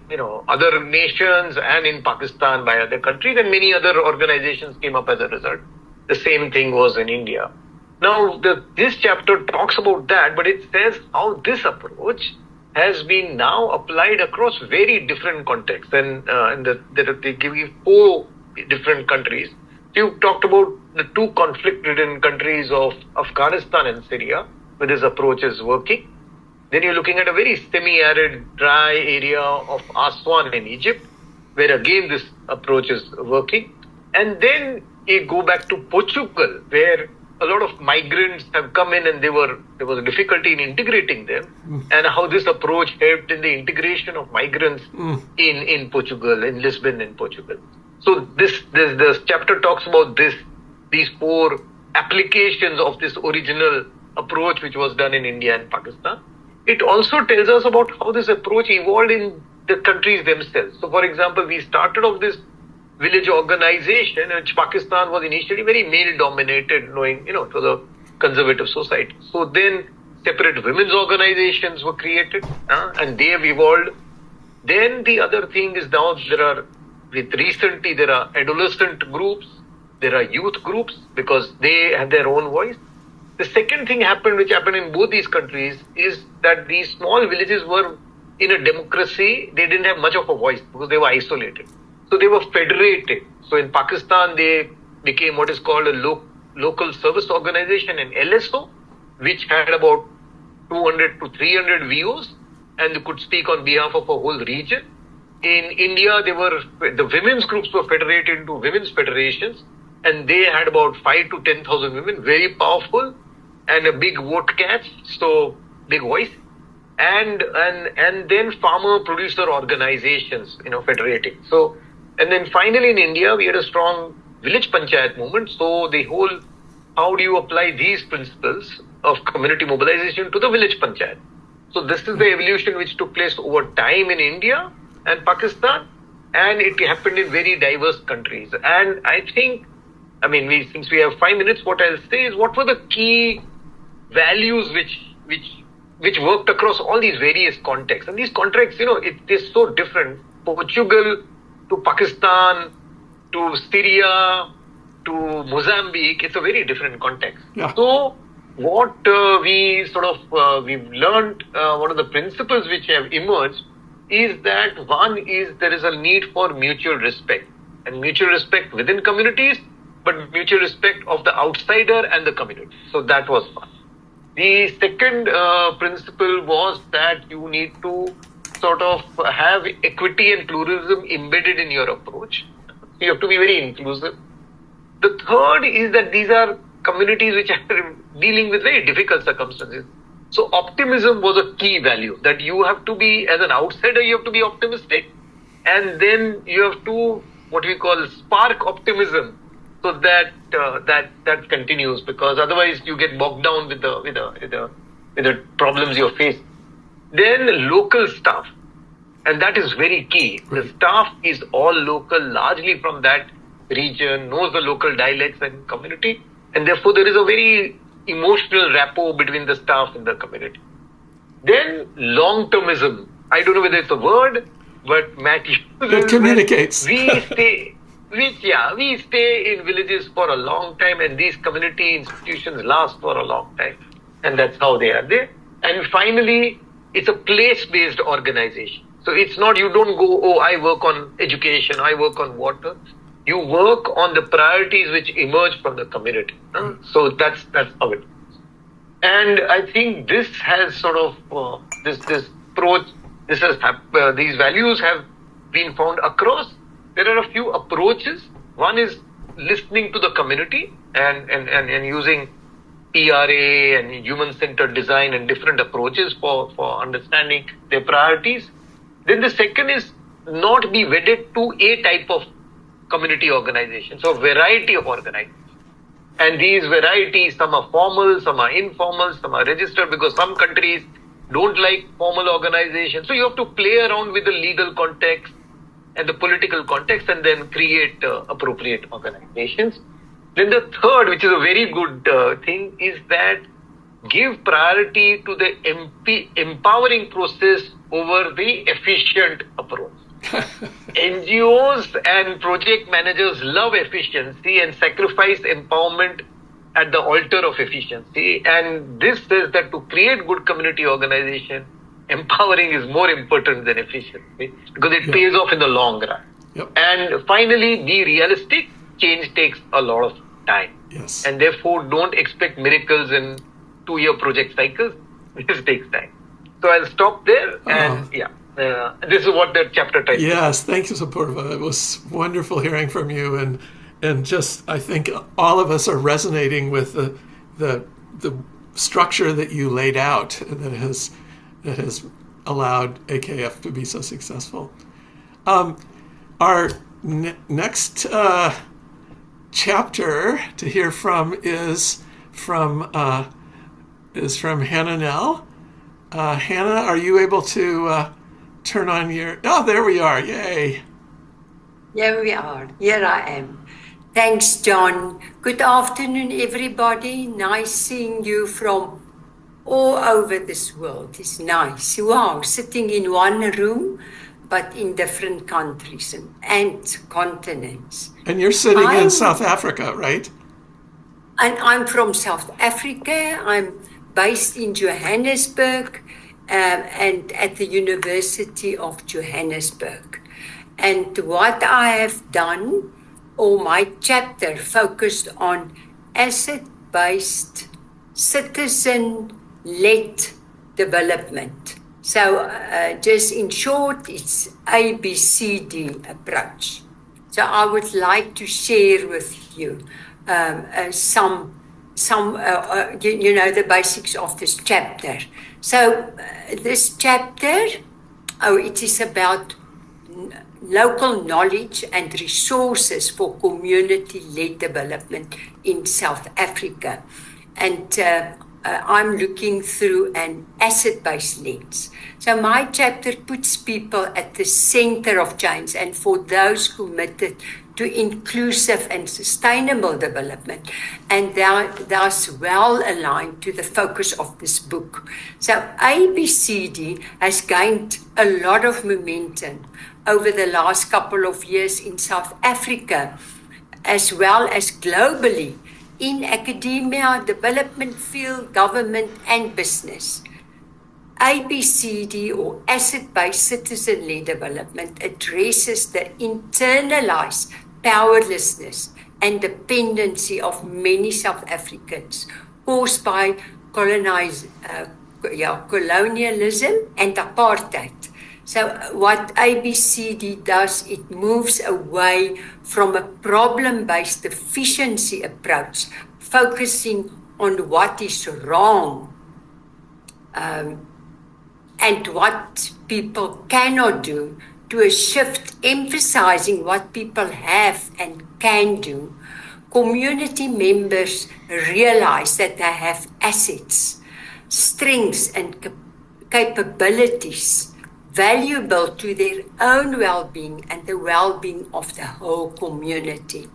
other nations, and in Pakistan by other countries, and many other organizations came up as a result. The same thing was in India. Now, this chapter talks about that, but it says how this approach has been now applied across very different contexts, and they give you 4 different countries. You talked about the 2 conflict-ridden countries of Afghanistan and Syria, where this approach is working. Then you're looking at a very semi-arid, dry area of Aswan in Egypt, where again this approach is working. And then you go back to Portugal, where a lot of migrants have come in, and there was a difficulty in integrating them, and how this approach helped in the integration of migrants in Portugal, in Lisbon, in Portugal. So this chapter talks about these 4 applications of this original approach which was done in India and Pakistan. It also tells us about how this approach evolved in the countries themselves. So, for example, we started off this village organization, which Pakistan was initially very male-dominated, knowing, it was a conservative society. So then separate women's organizations were created, and they have evolved. Then the other thing is now recently there are adolescent groups, there are youth groups, because they have their own voice. The second thing which happened in both these countries, is that these small villages were in a democracy. They didn't have much of a voice because they were isolated. So they were federated. So in Pakistan, they became what is called a local service organization, an LSO, which had about 200 to 300 VOs, and they could speak on behalf of a whole region. In India, the women's groups were federated into women's federations, and they had about 5 to 10,000 women, very powerful, and a big vote catch, so big voice. And then farmer producer organizations, federating. So, and then finally in India, we had a strong village panchayat movement. So the whole, how do you apply these principles of community mobilization to the village panchayat? So this is the evolution which took place over time in India and Pakistan, and it happened in very diverse countries. And I think, since we have 5 minutes, what I'll say is, what were the key values which worked across all these various contexts? And these contexts, it is so different. Portugal to Pakistan to Syria to Mozambique, it's a very different context. Yeah. So what we've learned, one of the principles which have emerged is that one is there is a need for mutual respect, and mutual respect within communities, but mutual respect of the outsider and the community. So that was one. The second principle was that you need to sort of have equity and pluralism embedded in your approach. You have to be very inclusive. The third is that these are communities which are dealing with very difficult circumstances. So optimism was a key value, that you have to be, as an outsider, you have to be optimistic, and then you have to, what we call, spark optimism, so that that continues, because otherwise you get bogged down with the problems you're facing. Then local staff, and that is very key. The staff is all local, largely from that region, knows the local dialects and community, and therefore there is a very emotional rapport between the staff and the community. Then long-termism, I don't know whether it's a word, but Matt uses it communicates. We stay in villages for a long time, and these community institutions last for a long time, and that's how they are there. And finally, it's a place-based organization. So it's not, you don't go, I work on education, I work on water. You work on the priorities which emerge from the community. So that's how it is. And I think this has sort of this approach. These values have been found across. There are a few approaches. One is listening to the community and using PRA and human-centered design and different approaches for understanding their priorities. Then the second is not be wedded to a type of community organization, so a variety of organizations. And these varieties, some are formal, some are informal, some are registered, because some countries don't like formal organizations. So you have to play around with the legal context and the political context and then create appropriate organizations. Then the third, which is a very good thing, is that give priority to the empowering process over the efficient approach. NGOs and project managers love efficiency and sacrifice empowerment at the altar of efficiency. And this says that to create good community organization, empowering is more important than efficiency, because it pays off in the long run. And finally, be realistic. Change takes a lot of time. And therefore, don't expect miracles in 2-year project cycles. This takes time. So I'll stop there. And this is what that chapter tries. Yes, thank you, Sapurva. It was wonderful hearing from you, and just I think all of us are resonating with the structure that you laid out that has allowed AKF to be so successful. Our next chapter to hear from is from Hannah Nell. Hannah, are you able to turn on your... Oh, there we are. Yay. Here we are. Here I am. Thanks, John. Good afternoon, everybody. Nice seeing you from all over this world. It's nice. Wow, sitting in one room, but in different countries and continents. And you're sitting in South Africa, right? And I'm from South Africa. I'm based in Johannesburg and at the University of Johannesburg. And what I have done, or my chapter focused on asset-based, citizen-led development. So just in short, it's ABCD approach. So I would like to share with you some the basics of this chapter. So this chapter, it is about local knowledge and resources for community-led development in South Africa. And I'm looking through an asset-based lens. So my chapter puts people at the center of change, and for those committed to inclusive and sustainable development, and that's well aligned to the focus of this book. So ABCD has gained a lot of momentum over the last couple of years in South Africa, as well as globally, in academia, development field, government, and business. ABCD, or asset-based citizen-led development, addresses the internalized powerlessness and dependency of many South Africans caused by colonialism and apartheid. So what ABCD does, it moves away from a problem-based efficiency approach, focusing on what is wrong and what people cannot do, to a shift emphasizing what people have and can do. Community members realize that they have assets, strengths, and capabilities valuable to their own well-being and the well-being of the whole community.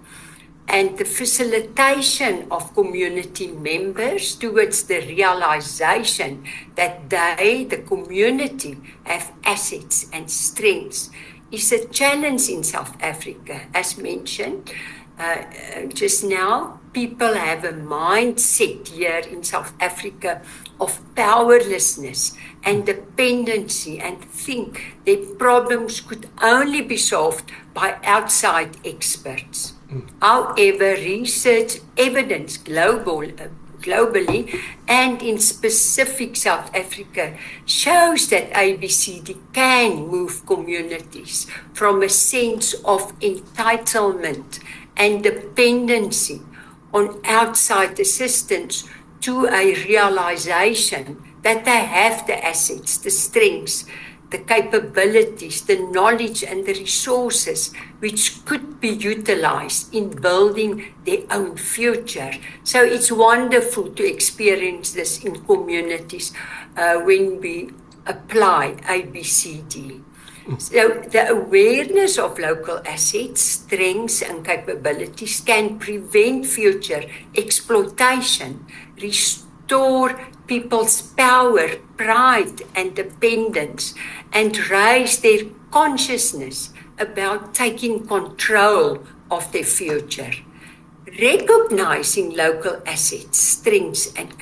And the facilitation of community members towards the realization that they, the community, have assets and strengths is a challenge in South Africa. As mentioned just now, people have a mindset here in South Africa of powerlessness and dependency, and think their problems could only be solved by outside experts. However, research evidence, global globally and in specific South Africa shows that ABCD can move communities from a sense of entitlement and dependency on outside assistance to a realization that they have the assets, the strengths, the capabilities, the knowledge and the resources which could be utilized in building their own future. So it's wonderful to experience this in communities when we apply ABCD. So the awareness of local assets, strengths and capabilities can prevent future exploitation, restore people's power, pride and dependence, and raise their consciousness about taking control of their future. Recognizing local assets, strengths and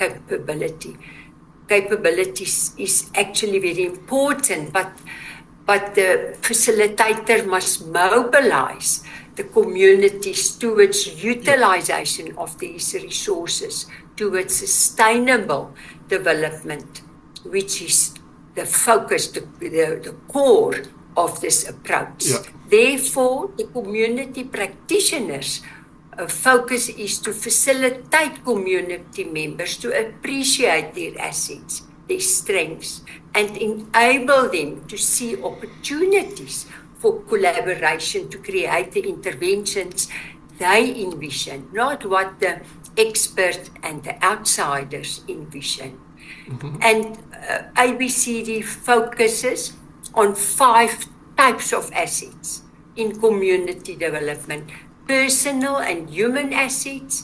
capabilities is actually very important, but the facilitator must mobilize the communities towards utilization of these resources, towards sustainable development, which is the focus, the core of this approach. Yeah. Therefore, the community practitioners' focus is to facilitate community members to appreciate their assets, their strengths, and enable them to see opportunities for collaboration to create the interventions they envision, not what the experts and the outsiders envision. Mm-hmm. And ABCD focuses on 5 types of assets in community development. Personal and human assets.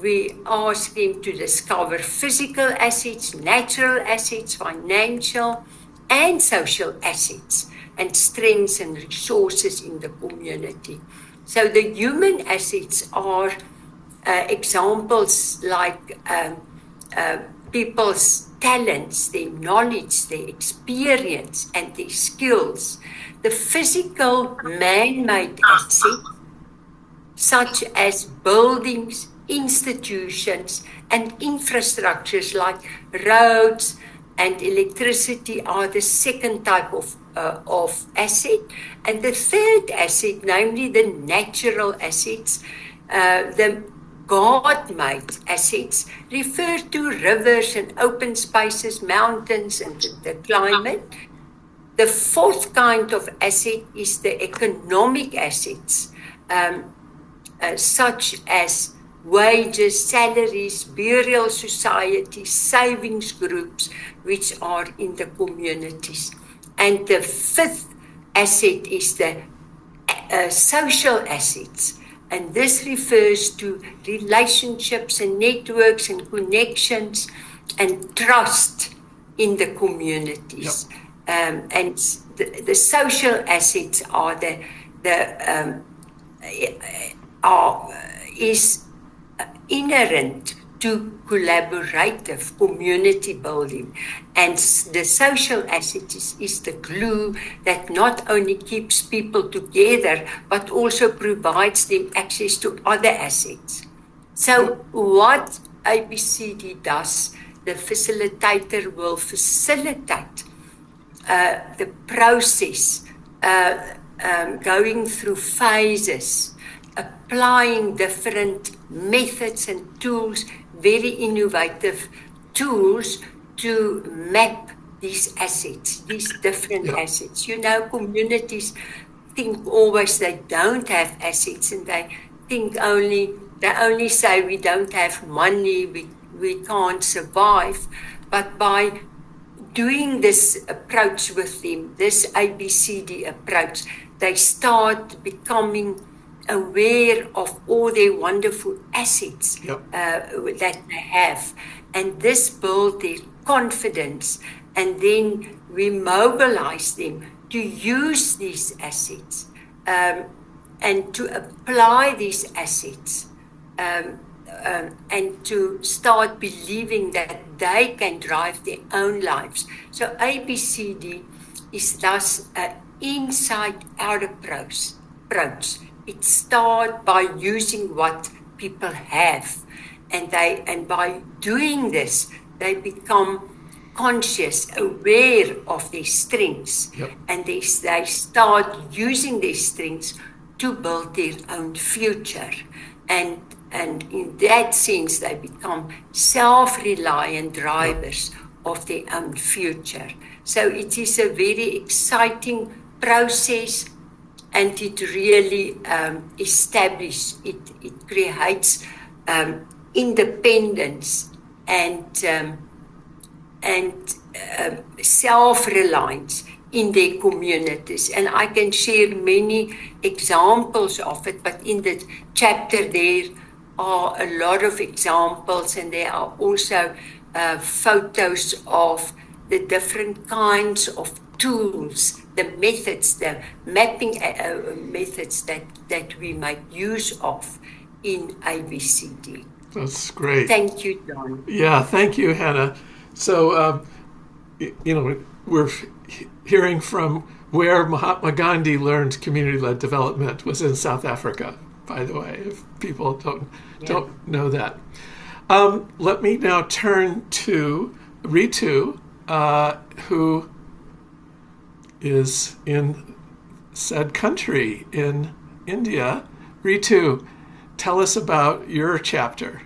We ask them to discover physical assets, natural assets, financial and social assets, and strengths and resources in the community. So the human assets are examples like people's talents, their knowledge, their experience, and their skills. The physical man-made assets, such as buildings, institutions, and infrastructures like roads and electricity, are the second type of asset. And the third asset, namely the natural assets, the God-made assets, refer to rivers and open spaces, mountains, and the climate. The fourth kind of asset is the economic assets, such as wages, salaries, burial societies, savings groups, which are in the communities. And the fifth asset is the social assets. And this refers to relationships and networks and connections and trust in the communities. Yep. And the social assets are is inherent to collaborative community building, and the social asset is the glue that not only keeps people together but also provides them access to other assets. So what ABCD does, the facilitator will facilitate the process, going through phases, applying different methods and tools, very innovative tools to map these assets, these different assets. You know, communities think always they don't have assets, and they only say we don't have money, we can't survive. But by doing this approach with them, this ABCD approach, they start becoming aware of all their wonderful assets that they have. And this builds their confidence. And then we mobilize them to use these assets and to apply these assets and to start believing that they can drive their own lives. So ABCD is thus an inside-out approach. It starts by using what people have and by doing this, they become conscious, aware of their strengths, and they start using their strengths to build their own future. And in that sense, they become self-reliant drivers of their own future. So it is a very exciting process, and it really establishes, it creates independence and self-reliance in their communities. And I can share many examples of it, but in the chapter there are a lot of examples, and there are also photos of the different kinds of tools, the methods, the mapping methods that we make use of in ABCD. That's great. Thank you, John. Yeah, thank you, Hannah. So, we're hearing from where Mahatma Gandhi learned community-led development was in South Africa, by the way, if people don't know that. Let me now turn to Ritu, who is in said country in India. Ritu, tell us about your chapter.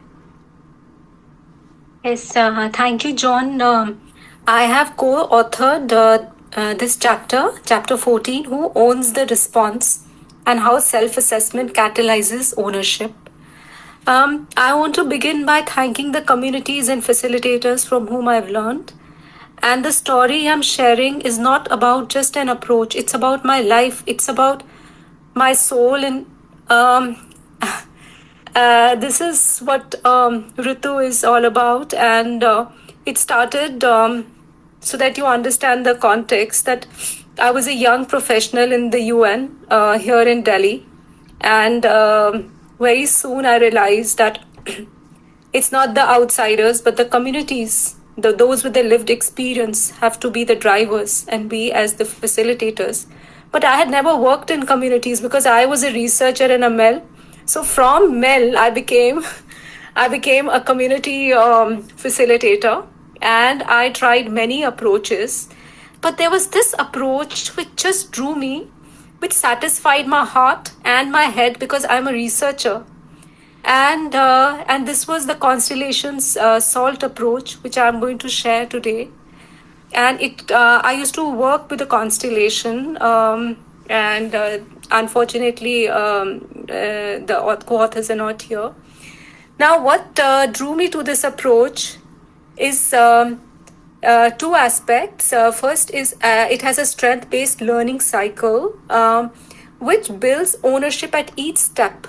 Yes, thank you, John. I have co-authored this chapter 14, Who Owns the Response and How Self-Assessment Catalyzes Ownership. I want to begin by thanking the communities and facilitators from whom I've learned. And the story I'm sharing is not about just an approach. It's about my life. It's about my soul. And this is what Ritu is all about. And it started so that you understand the context, that I was a young professional in the UN here in Delhi. And very soon I realized that it's not the outsiders, but the communities, those with the lived experience have to be the drivers and we as the facilitators. But I had never worked in communities because I was a researcher in a MEL. So from MEL, I became a community facilitator, and I tried many approaches. But there was this approach which just drew me, which satisfied my heart and my head because I'm a researcher. And this was the Constellations SALT approach, which I'm going to share today. And I used to work with the Constellation, and unfortunately, the co-authors are not here. Now, what drew me to this approach is two aspects. First is it has a strength-based learning cycle, which builds ownership at each step.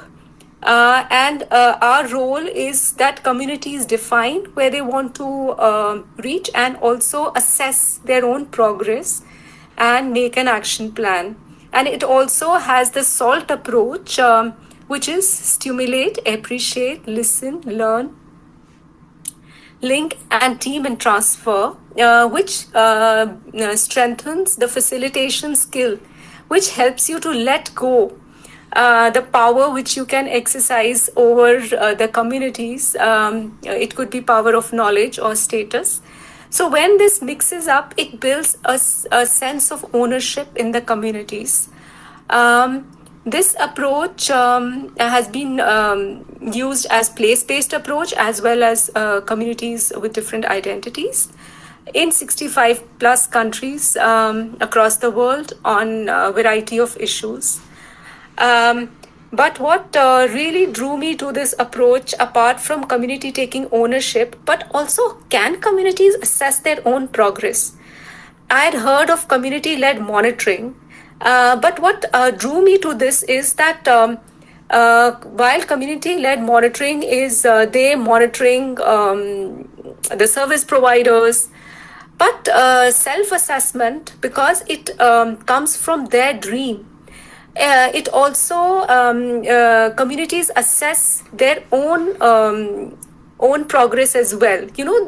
And our role is that communities define where they want to reach and also assess their own progress and make an action plan. And it also has the SALT approach, which is stimulate, appreciate, listen, learn, link, and team and transfer, which strengthens the facilitation skill, which helps you to let go the power which you can exercise over the communities. It could be power of knowledge or status. So when this mixes up, it builds a sense of ownership in the communities. This approach has been used as place-based approach as well as communities with different identities in 65 plus countries across the world on a variety of issues. But what really drew me to this approach, apart from community taking ownership, but also can communities assess their own progress? I had heard of community-led monitoring, but what drew me to this is that while community-led monitoring is they monitoring the service providers, but self-assessment, because it comes from their dream, it also communities assess their own progress as well. You know,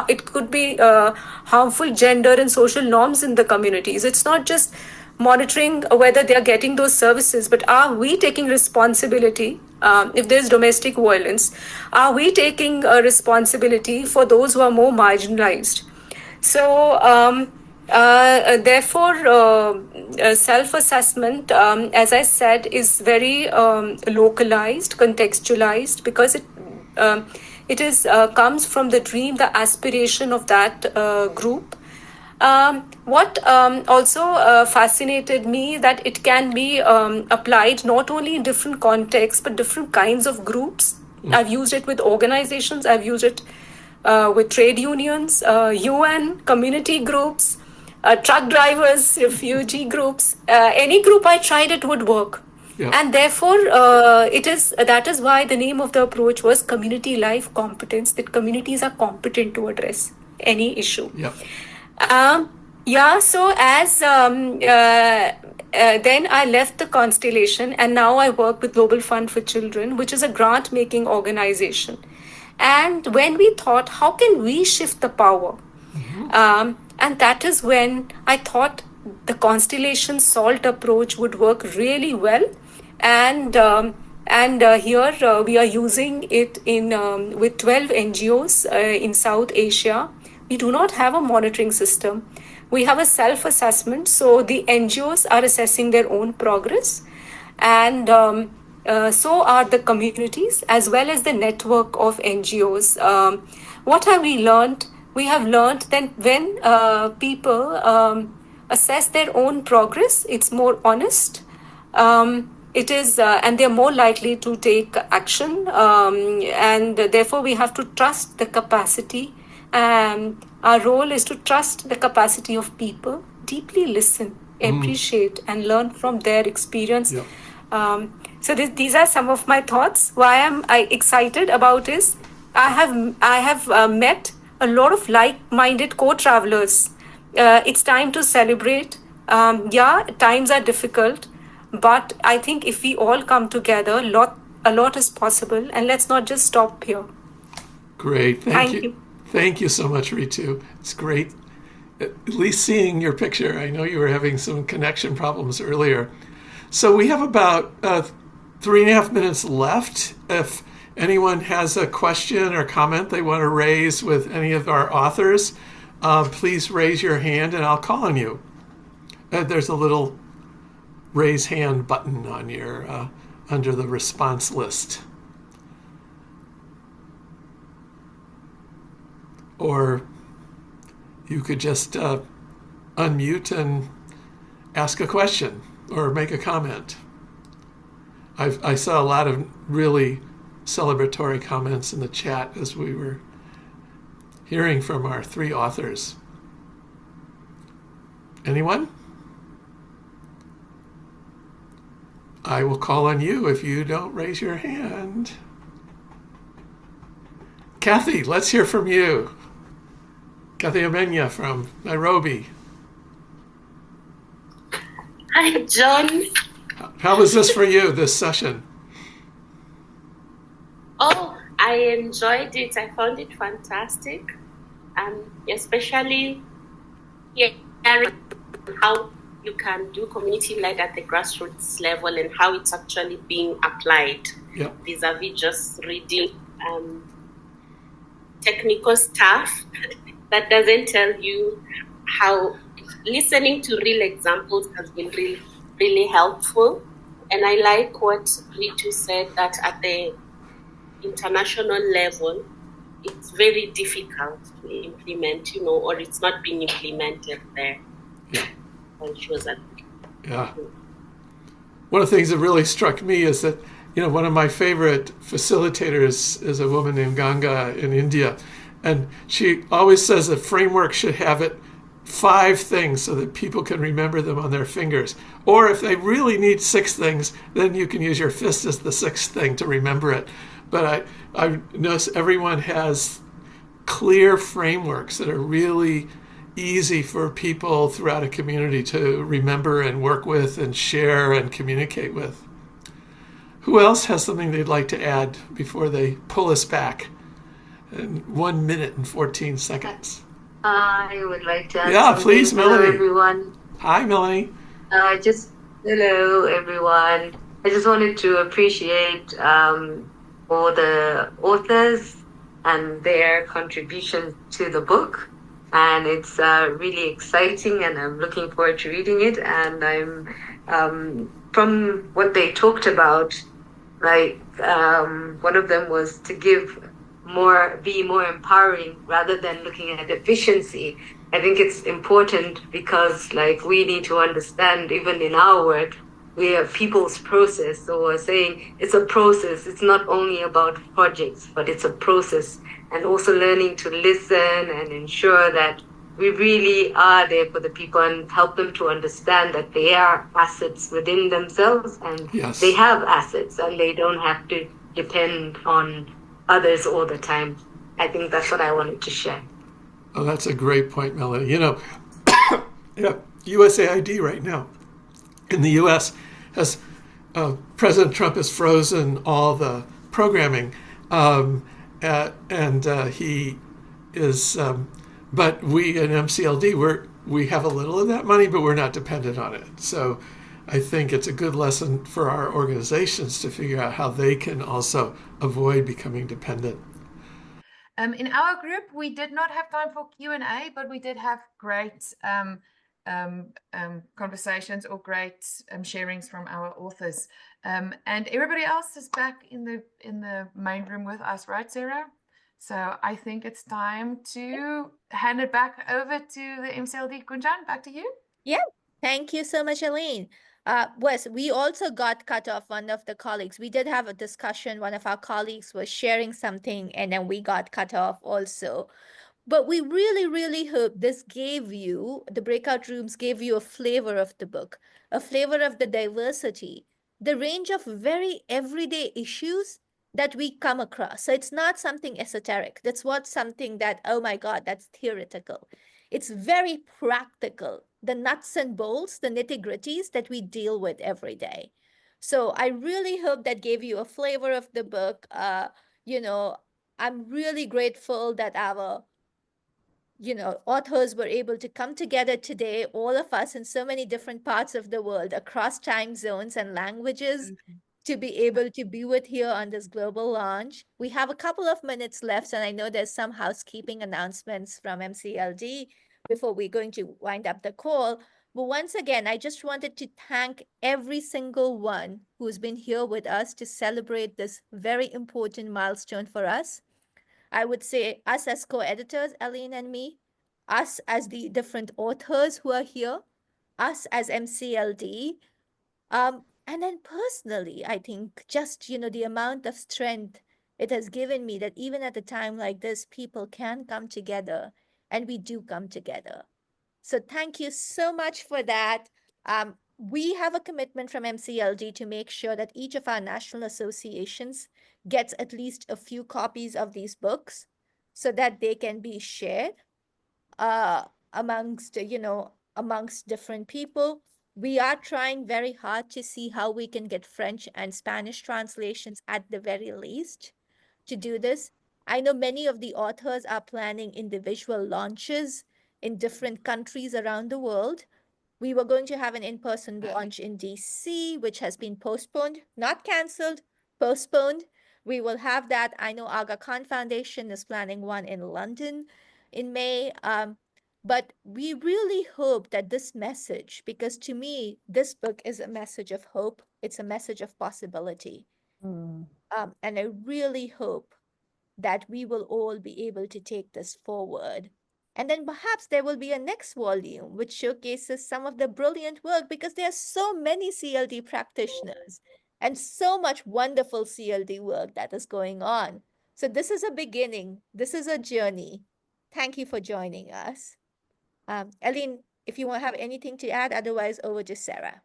it could be harmful gender and social norms in the communities. It's not just monitoring whether they are getting those services, but are we taking responsibility? If there's domestic violence, are we taking a responsibility for those who are more marginalized? So therefore, self-assessment, as I said, is very localized, contextualized, because it is comes from the dream, the aspiration of that group. What also fascinated me that it can be applied not only in different contexts but different kinds of groups. I've used it with organizations, I've used it with trade unions, UN, community groups, truck drivers, refugee groups. Any group I tried, it would work. Yeah. And therefore, that is why the name of the approach was community life competence, that communities are competent to address any issue. Yeah. So as then I left the Constellation, and now I work with Global Fund for Children, which is a grant-making organization. And when we thought, how can we shift the power? And that is when I thought the Constellation SALT approach would work really well. And here we are using it in with 12 NGOs in South Asia. We do not have a monitoring system. We have a self-assessment. So the NGOs are assessing their own progress. And so are the communities as well as the network of NGOs. What have we learned? We have learned that when people assess their own progress, it's more honest. It is, and they're more likely to take action. And therefore, we have to trust the capacity. Our role is to trust the capacity of people, deeply listen, appreciate, and learn from their experience. Yeah. So these are some of my thoughts. Why am I excited about is I have met a lot of like-minded co-travelers. It's time to celebrate. Times are difficult, but I think if we all come together, a lot is possible, and let's not just stop here. Great, thank you. Thank you so much, Ritu. It's great, at least seeing your picture. I know you were having some connection problems earlier. So we have about 3.5 minutes left. If anyone has a question or comment they want to raise with any of our authors, please raise your hand and I'll call on you. There's a little raise hand button on your under the response list. Or you could just unmute and ask a question or make a comment. I saw a lot of really celebratory comments in the chat as we were hearing from our 3 authors. Anyone? I will call on you if you don't raise your hand. Kathy, let's hear from you. Kathy Amenya from Nairobi. Hi, John. How was this for you, this session? Oh, I enjoyed it. I found it fantastic. Especially hearing how you can do community-led at the grassroots level and how it's actually being applied. Yep. Vis-a-vis just reading technical stuff that doesn't tell you how. Listening to real examples has been really, really helpful. And I like what Ritu said, that at the international level, it's very difficult to implement, or it's not being implemented there. Yeah. And she was at. Yeah. One of the things that really struck me is that, one of my favorite facilitators is a woman named Ganga in India. And she always says the framework should have 5 things so that people can remember them on their fingers. Or if they really need 6 things, then you can use your fist as the 6th thing to remember it. But I notice everyone has clear frameworks that are really easy for people throughout a community to remember and work with and share and communicate with. Who else has something they'd like to add before they pull us back in 1 minute and 14 seconds? I would like to add Yeah, something. please, Hello, Melanie. everyone. Hi, Melanie. Just hello, everyone. I just wanted to appreciate all the authors and their contribution to the book. And it's really exciting, and I'm looking forward to reading it. And I'm from what they talked about, like one of them was to be more empowering rather than looking at efficiency. I think it's important because like we need to understand, even in our work, we are people's process. So we're saying it's a process. It's not only about projects, but it's a process. And also learning to listen and ensure that we really are there for the people and help them to understand that they are assets within themselves, and Yes. they have assets and they don't have to depend on others all the time. I think that's what I wanted to share. Oh, that's a great point, Melanie. You know, yeah, USAID right now in the U.S. has President Trump has frozen all the programming, and he is. But we in MCLD we have a little of that money, but we're not dependent on it. So I think it's a good lesson for our organizations to figure out how they can also avoid becoming dependent. In our group, we did not have time for Q&A, but we did have great conversations or great sharings from our authors. And everybody else is back in the main room with us, right, Sarah? So I think it's time to hand it back over to the MCLD. Kunjan, back to you. Yeah, thank you so much, Aline. Wes, we also got cut off. One of the colleagues, we did have a discussion. One of our colleagues was sharing something, and then we got cut off also. But we really, really hope this gave you, the breakout rooms gave you a flavor of the book, a flavor of the diversity, the range of very everyday issues that we come across. So it's not something esoteric. That's what something that, oh my God, that's theoretical. It's very practical, the nuts and bolts, the nitty-gritties that we deal with every day. So I really hope that gave you a flavor of the book. I'm really grateful that our authors were able to come together today, all of us in so many different parts of the world, across time zones and languages, to be able to be with here on this global launch. We have a couple of minutes left, and I know there's some housekeeping announcements from MCLD before we're going to wind up the call. But once again, I just wanted to thank every single one who's been here with us to celebrate this very important milestone for us. I would say us as co-editors, Aline and me, us as the different authors who are here, us as MCLD, and then personally, I think just, the amount of strength it has given me that even at a time like this, people can come together, and we do come together. So thank you so much for that. We have a commitment from MCLD to make sure that each of our national associations gets at least a few copies of these books so that they can be shared amongst, amongst different people. We are trying very hard to see how we can get French and Spanish translations at the very least to do this. I know many of the authors are planning individual launches in different countries around the world. We were going to have an in-person launch in DC, which has been postponed, not canceled, postponed. We will have that. I know Aga Khan Foundation is planning one in London in May. But we really hope that this message, because to me, this book is a message of hope. It's a message of possibility. And I really hope that we will all be able to take this forward. And then perhaps there will be a next volume which showcases some of the brilliant work, because there are so many CLD practitioners and so much wonderful CLD work that is going on. So this is a beginning. This is a journey. Thank you for joining us. Aline, if you want to have anything to add, otherwise over to Sarah.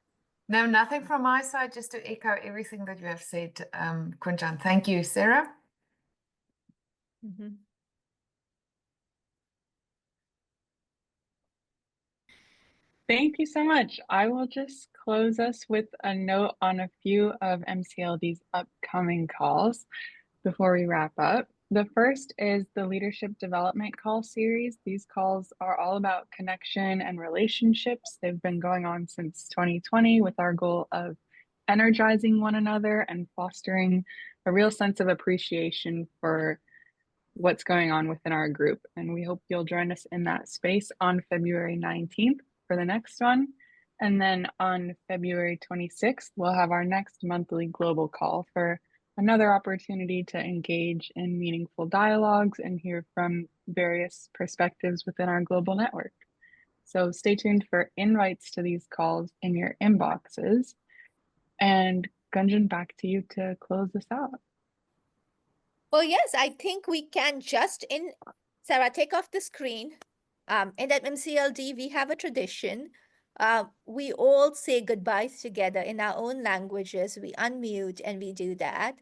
No, nothing from my side, just to echo everything that you have said, Kunjan. Thank you, Sarah. Thank you so much. I will just close us with a note on a few of MCLD's upcoming calls before we wrap up. The first is the Leadership Development Call series. These calls are all about connection and relationships. They've been going on since 2020 with our goal of energizing one another and fostering a real sense of appreciation for what's going on within our group. And we hope you'll join us in that space on February 19th for the next one. And then on February 26th, we'll have our next monthly global call for another opportunity to engage in meaningful dialogues and hear from various perspectives within our global network. So stay tuned for invites to these calls in your inboxes. And Gunjan, back to you to close this out. Well, yes, I think we can Sarah, take off the screen. And at MCLD, we have a tradition. We all say goodbyes together in our own languages. We unmute and we do that.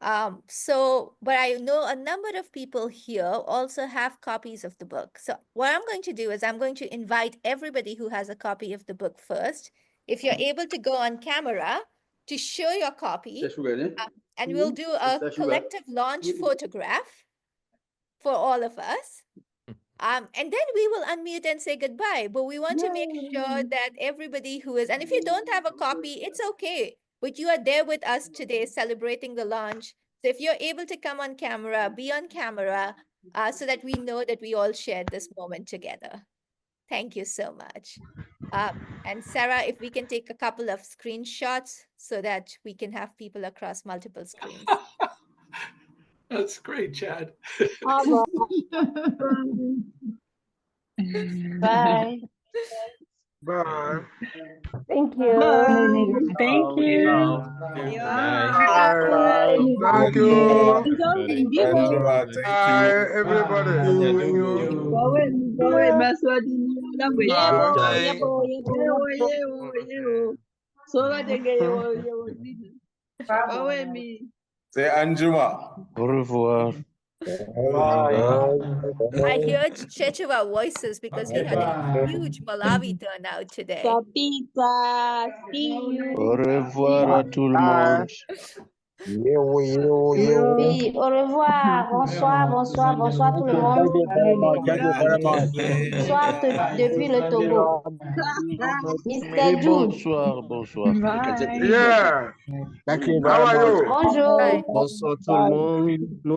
But I know a number of people here also have copies of the book. So what I'm going to do is I'm going to invite everybody who has a copy of the book first. If you're able to go on camera to show your copy, and we'll do a collective launch photograph for all of us. And then we will unmute and say goodbye. But we want to make sure that everybody who is, and if you don't have a copy, it's okay. But you are there with us today celebrating the launch. So if you're able to come on camera, be on camera, so that we know that we all shared this moment together. Thank you so much. And Sarah, if we can take a couple of screenshots so that we can have people across multiple screens. That's great, Chad. Bye. Bye. Thank you. Thank you. Bye. Thank you. Bye, everybody. Say Anjuma. Au revoir. I heard Chechewa voices because we had a huge Malawi turnout today. Pizza. See you. Au revoir à tout le monde. Oui, au revoir. Bonsoir, bonsoir, bonsoir tout le monde. Bonsoir depuis le Togo. Mr. Jude. Bonsoir, bonsoir. Bye. Yeah. Thank you How very are much. you? Bonjour. Bonsoir tout le monde.